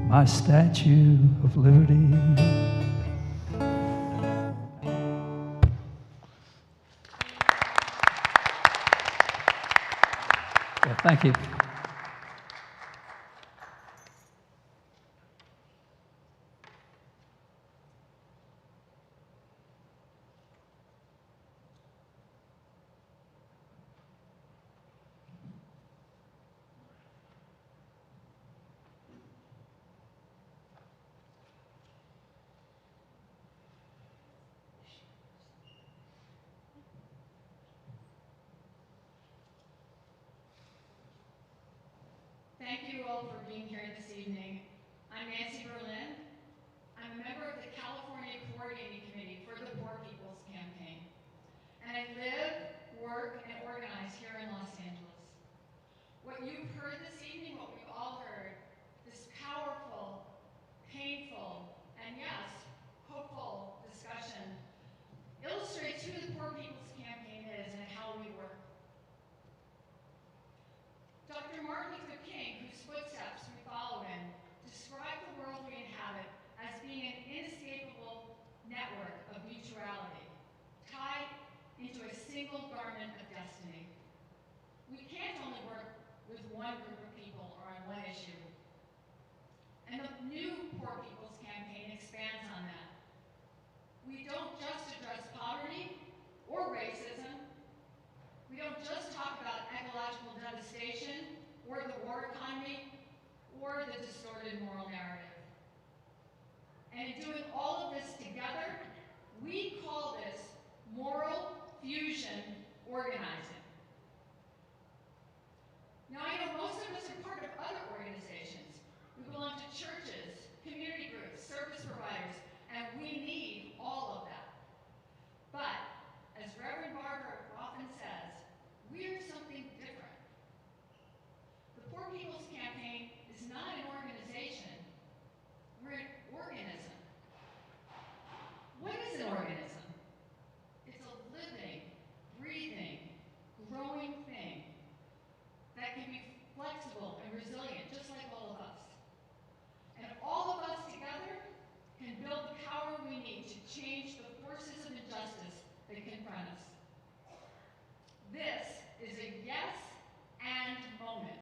my Statue of Liberty? Yeah, thank you. Thank you all for being here this evening. I'm Nancy Berlin. I'm a member of the California Coordinating Committee for the Poor People's Campaign. And I live, work, and organize here in Los Angeles. What you've heard this evening, what we've all heard, this powerful, painful, and yes, hopeful discussion illustrates who the Poor People's Campaign is and how we work. Dr. Martin Luther King, whose footsteps we follow in, described the world we inhabit as being an inescapable network of mutuality, tied into a single garment of destiny. We can't only work with one group of people or on one issue. And the new Poor People's Campaign expands on that. We don't just address poverty or racism. We don't just talk about ecological devastation or the war economy or the distorted moral narrative. And in doing all of this together, we call this moral fusion organizing. Now, I know most of us are part of other organizations. We belong to churches, community groups, service providers, and we need all of that. But, as Reverend Barber often says, we're something different. The Poor People's Campaign is not an organization. We're an organism. What is an organism? It's a living, breathing, growing thing that can be flexible and resilient, just like all of us. And all of us together can build the power we need to change the forces of injustice that confront us. This is a yes and moment.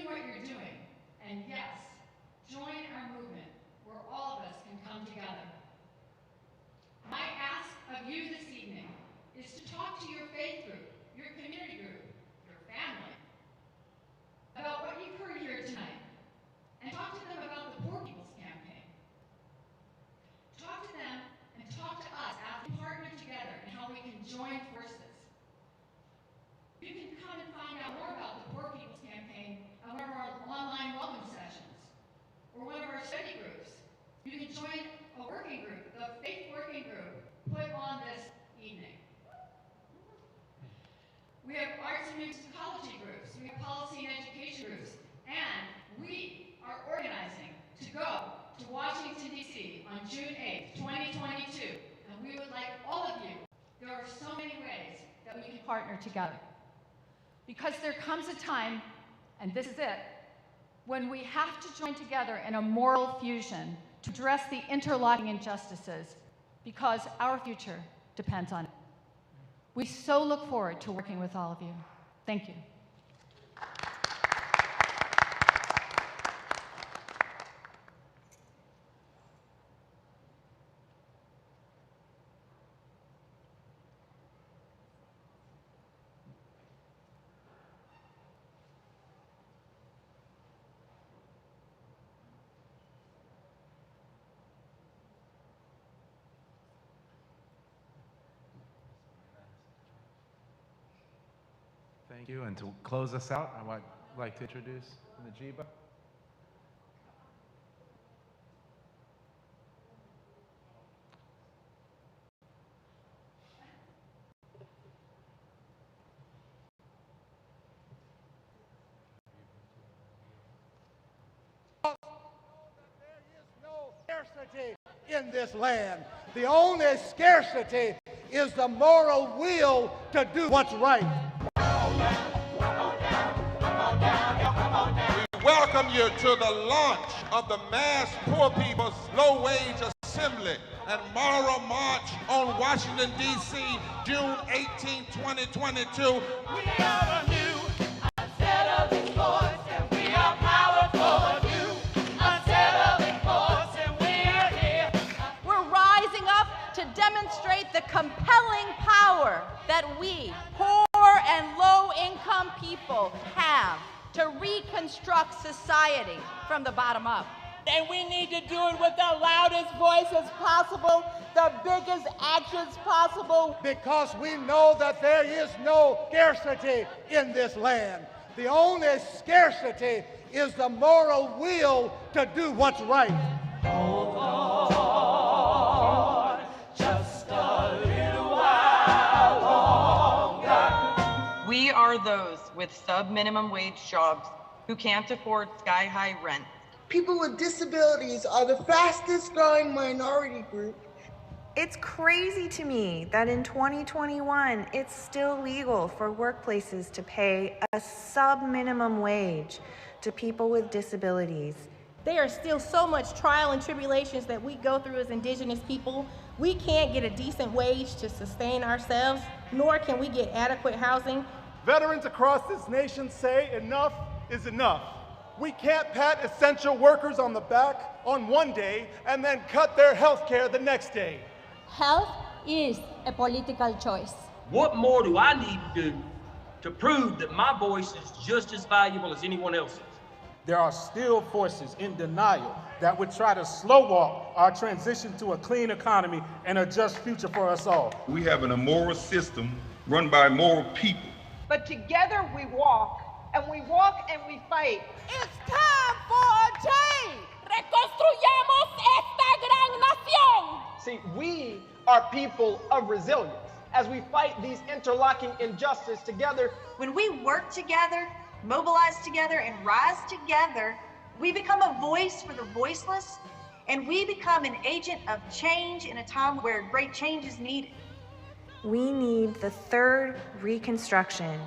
What you're doing, and yes, join our movement where all of us can come together. My ask of you this evening is to talk to your faith group, your community group, your family, about what you've heard here tonight, and talk to them about the Poor People's Campaign. Talk to them and talk to us as we partner together and how we can join forces. You can come and find out more about the Poor People's Campaign at one of our online welcome sessions or one of our study groups. You can join a working group, the Faith Working Group, put on this evening. We have arts and musicology groups, we have policy and education groups, and we are organizing to go to Washington, D.C. on June 8th, 2022, and we would like all of you to go there are so many ways that we can partner together. Because there comes a time, and this is it, when we have to join together in a moral fusion to address the interlocking injustices, because our future depends on it. We so look forward to working with all of you. Thank you. Thank you. And to close us out, I would like to introduce Najiba. Scarcity in this land. The only scarcity is the moral will to do what's right. We welcome you to the launch of the Mass Poor People's Low Wage Assembly and Moral March on Washington, D.C., June 18, 2022. We are a new, unsettling force, and we are powerful. Unsettling force, and we're here. We're rising up to demonstrate the compelling power that we, poor and low-income people, have to reconstruct society from the bottom up. And we need to do it with the loudest voices possible, the biggest actions possible. Because we know that there is no scarcity in this land. The only scarcity is the moral will to do what's right. Hold on, just a little while longer. We are those with sub-minimum wage jobs who can't afford sky-high rent. People with disabilities are the fastest growing minority group. It's crazy to me that in 2021, it's still legal for workplaces to pay a sub-minimum wage to people with disabilities. There are still so much trial and tribulations that we go through as Indigenous people. We can't get a decent wage to sustain ourselves, nor can we get adequate housing. Veterans across this nation say enough is enough. We can't pat essential workers on the back on one day and then cut their health care the next day. Health is a political choice. What more do I need to do to prove that my voice is just as valuable as anyone else's? There are still forces in denial that would try to slow walk our transition to a clean economy and a just future for us all. We have an immoral system run by immoral people. But together we walk, and we walk and we fight. It's time for a change. Reconstruyamos esta gran nación. See, we are people of resilience as we fight these interlocking injustices together. When we work together, mobilize together, and rise together, we become a voice for the voiceless, and we become an agent of change in a time where great change is needed. We need the third reconstruction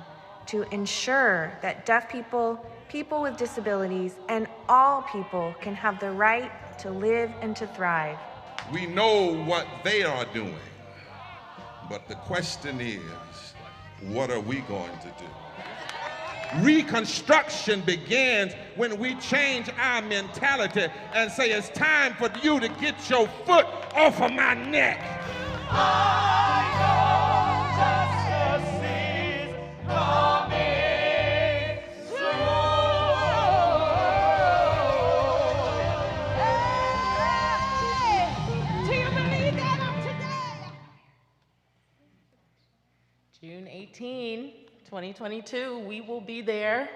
to ensure that deaf people, people with disabilities, and all people can have the right to live and to thrive. We know what they are doing, but the question is, what are we going to do? Reconstruction begins when we change our mentality and say it's time for you to get your foot off of my neck. June 18, 2022, we will be there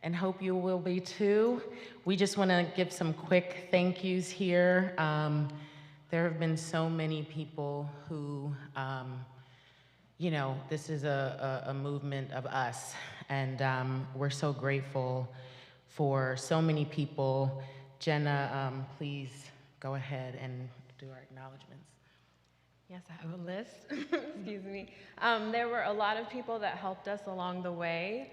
and hope you will be too. We just want to give some quick thank yous here. There have been so many people who, you know, this is a movement of us, and we're so grateful for so many people. Jenna, please go ahead and do our acknowledgements. Yes, I have a list. Excuse me. There were a lot of people that helped us along the way.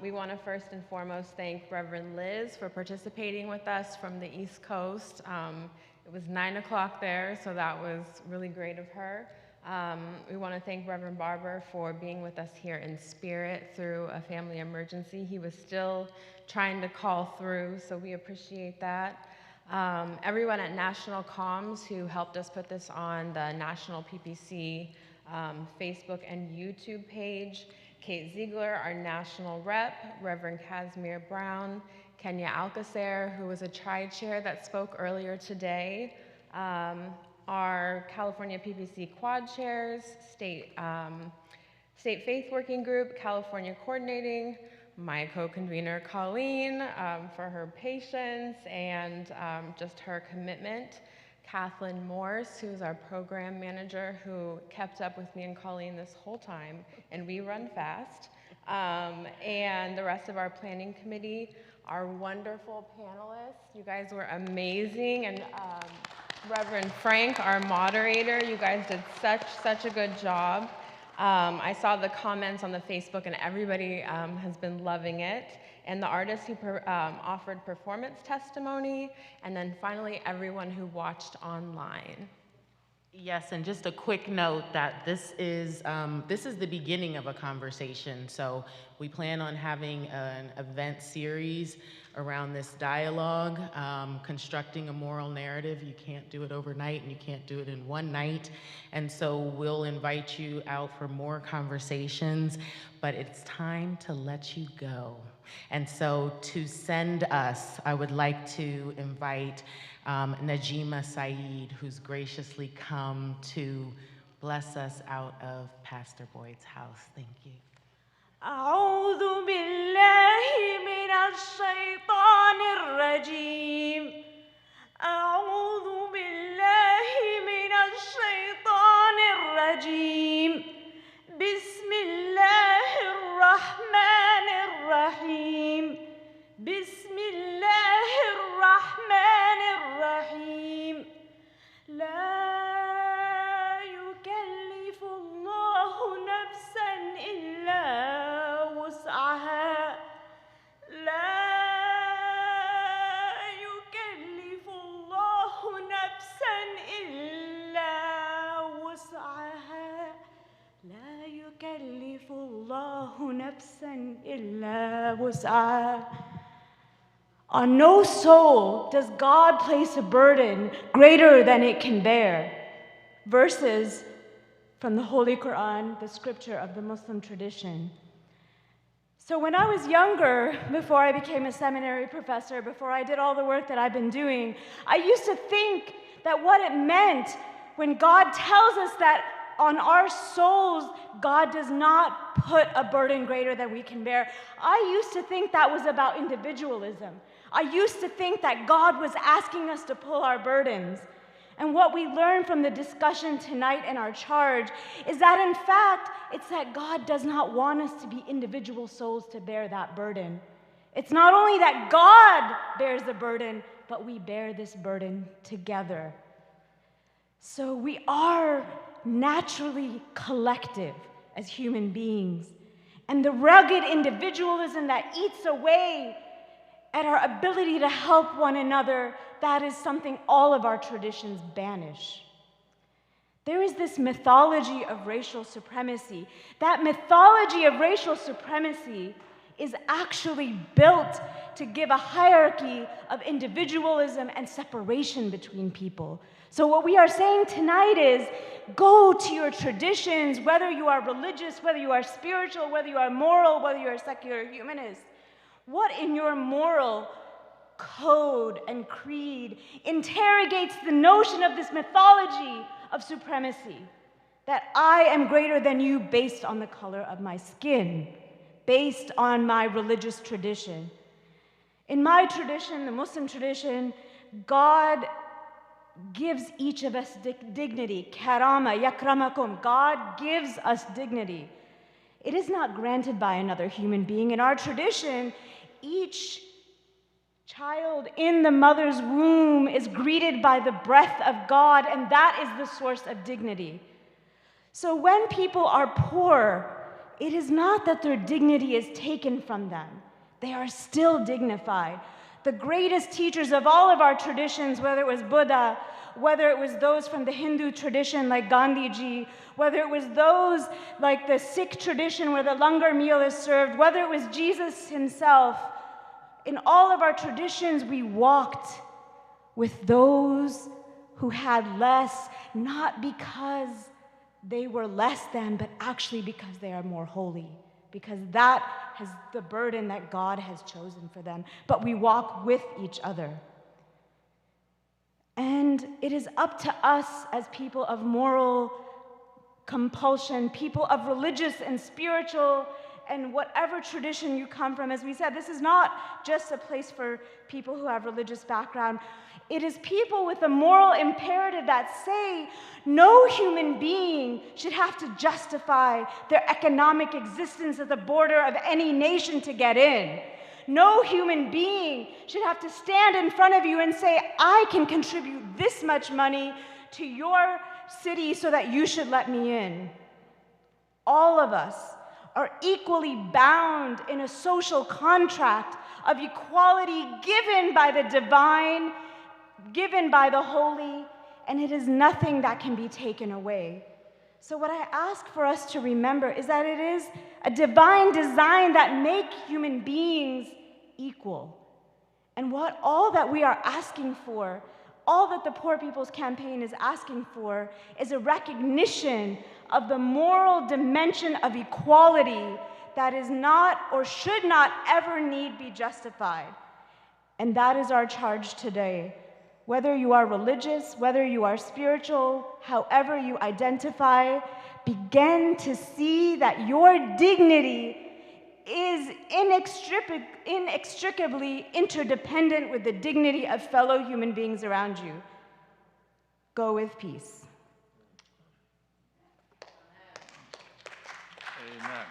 We want to first and foremost thank Reverend Liz for participating with us from the East Coast. It was 9 o'clock there, so that was really great of her. We want to thank Reverend Barber for being with us here in spirit through a family emergency. He was still trying to call through, so we appreciate that. Everyone at National Comms who helped us put this on the National PPC Facebook and YouTube page. Kate Ziegler, our national rep, Reverend Casimir Brown, Kenya Alcacer, who was a tri-chair that spoke earlier today, our California PPC quad chairs, State Faith Working Group, California Coordinating, my co-convener Colleen for her patience and just her commitment, Kathleen Morse, who's our program manager, who kept up with me and Colleen this whole time, and we run fast, and the rest of our planning committee, our wonderful panelists. You guys were amazing, and Reverend Frank, our moderator, you guys did such a good job. I saw the comments on the Facebook, and everybody has been loving it. And the artists who offered performance testimony, and then finally everyone who watched online. Yes, and just a quick note that this is the beginning of a conversation. So we plan on having an event series around this dialogue, constructing a moral narrative. You can't do it overnight, and you can't do it in one night. And so we'll invite you out for more conversations, but it's time to let you go. And so to send us, I would like to invite Najima Saeed, who's graciously come to bless us out of Pastor Boyd's house. Thank you. أعوذ بالله من الشيطان الرجيم أعوذ بالله من الشيطان الرجيم بسم الله الرحمن الرحيم بسم الله الرحمن الرحيم لا يكلف الله نفسا إلا وسعها لا يكلف الله نفسا إلا وسعها لا يكلف الله نفسا إلا وسعها. On no soul does God place a burden greater than it can bear. Verses from the Holy Quran, the scripture of the Muslim tradition. So when I was younger, before I became a seminary professor, before I did all the work that I've been doing, I used to think that what it meant when God tells us that on our souls, God does not put a burden greater than we can bear. I used to think that was about individualism. I used to think that God was asking us to pull our burdens. And what we learn from the discussion tonight and our charge is that, in fact, it's that God does not want us to be individual souls to bear that burden. It's not only that God bears the burden, but we bear this burden together. So we are naturally collective as human beings. And the rugged individualism that eats away at our ability to help one another, that is something all of our traditions banish. There is this mythology of racial supremacy. That mythology of racial supremacy is actually built to give a hierarchy of individualism and separation between people. So what we are saying tonight is, go to your traditions, whether you are religious, whether you are spiritual, whether you are moral, whether you are secular humanist. What in your moral code and creed interrogates the notion of this mythology of supremacy? That I am greater than you based on the color of my skin, based on my religious tradition. In my tradition, the Muslim tradition, God gives each of us dignity. Karama, yakramakum. God gives us dignity. It is not granted by another human being. In our tradition, each child in the mother's womb is greeted by the breath of God, and that is the source of dignity. So when people are poor, it is not that their dignity is taken from them. They are still dignified. The greatest teachers of all of our traditions, whether it was Buddha, whether it was those from the Hindu tradition like Gandhiji, whether it was those like the Sikh tradition where the langar meal is served, whether it was Jesus himself, in all of our traditions we walked with those who had less, not because they were less than, but actually because they are more holy, because that is the burden that God has chosen for them. But we walk with each other. And it is up to us as people of moral compulsion, people of religious and spiritual and whatever tradition you come from. As we said, this is not just a place for people who have religious background. It is people with a moral imperative that say no human being should have to justify their economic existence at the border of any nation to get in. No human being should have to stand in front of you and say, I can contribute this much money to your city so that you should let me in. All of us are equally bound in a social contract of equality given by the divine, given by the holy, and it is nothing that can be taken away. So what I ask for us to remember is that it is a divine design that makes human beings equal. And what all that we are asking for, all that the Poor People's Campaign is asking for, is a recognition of the moral dimension of equality that is not or should not ever need be justified. And that is our charge today. Whether you are religious, whether you are spiritual, however you identify, begin to see that your dignity is inextricably interdependent with the dignity of fellow human beings around you. Go with peace. Amen.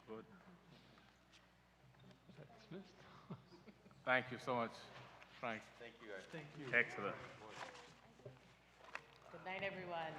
Good. Thank you so much, Frank. Thank you, guys. Thank you. Excellent. Good night, everyone.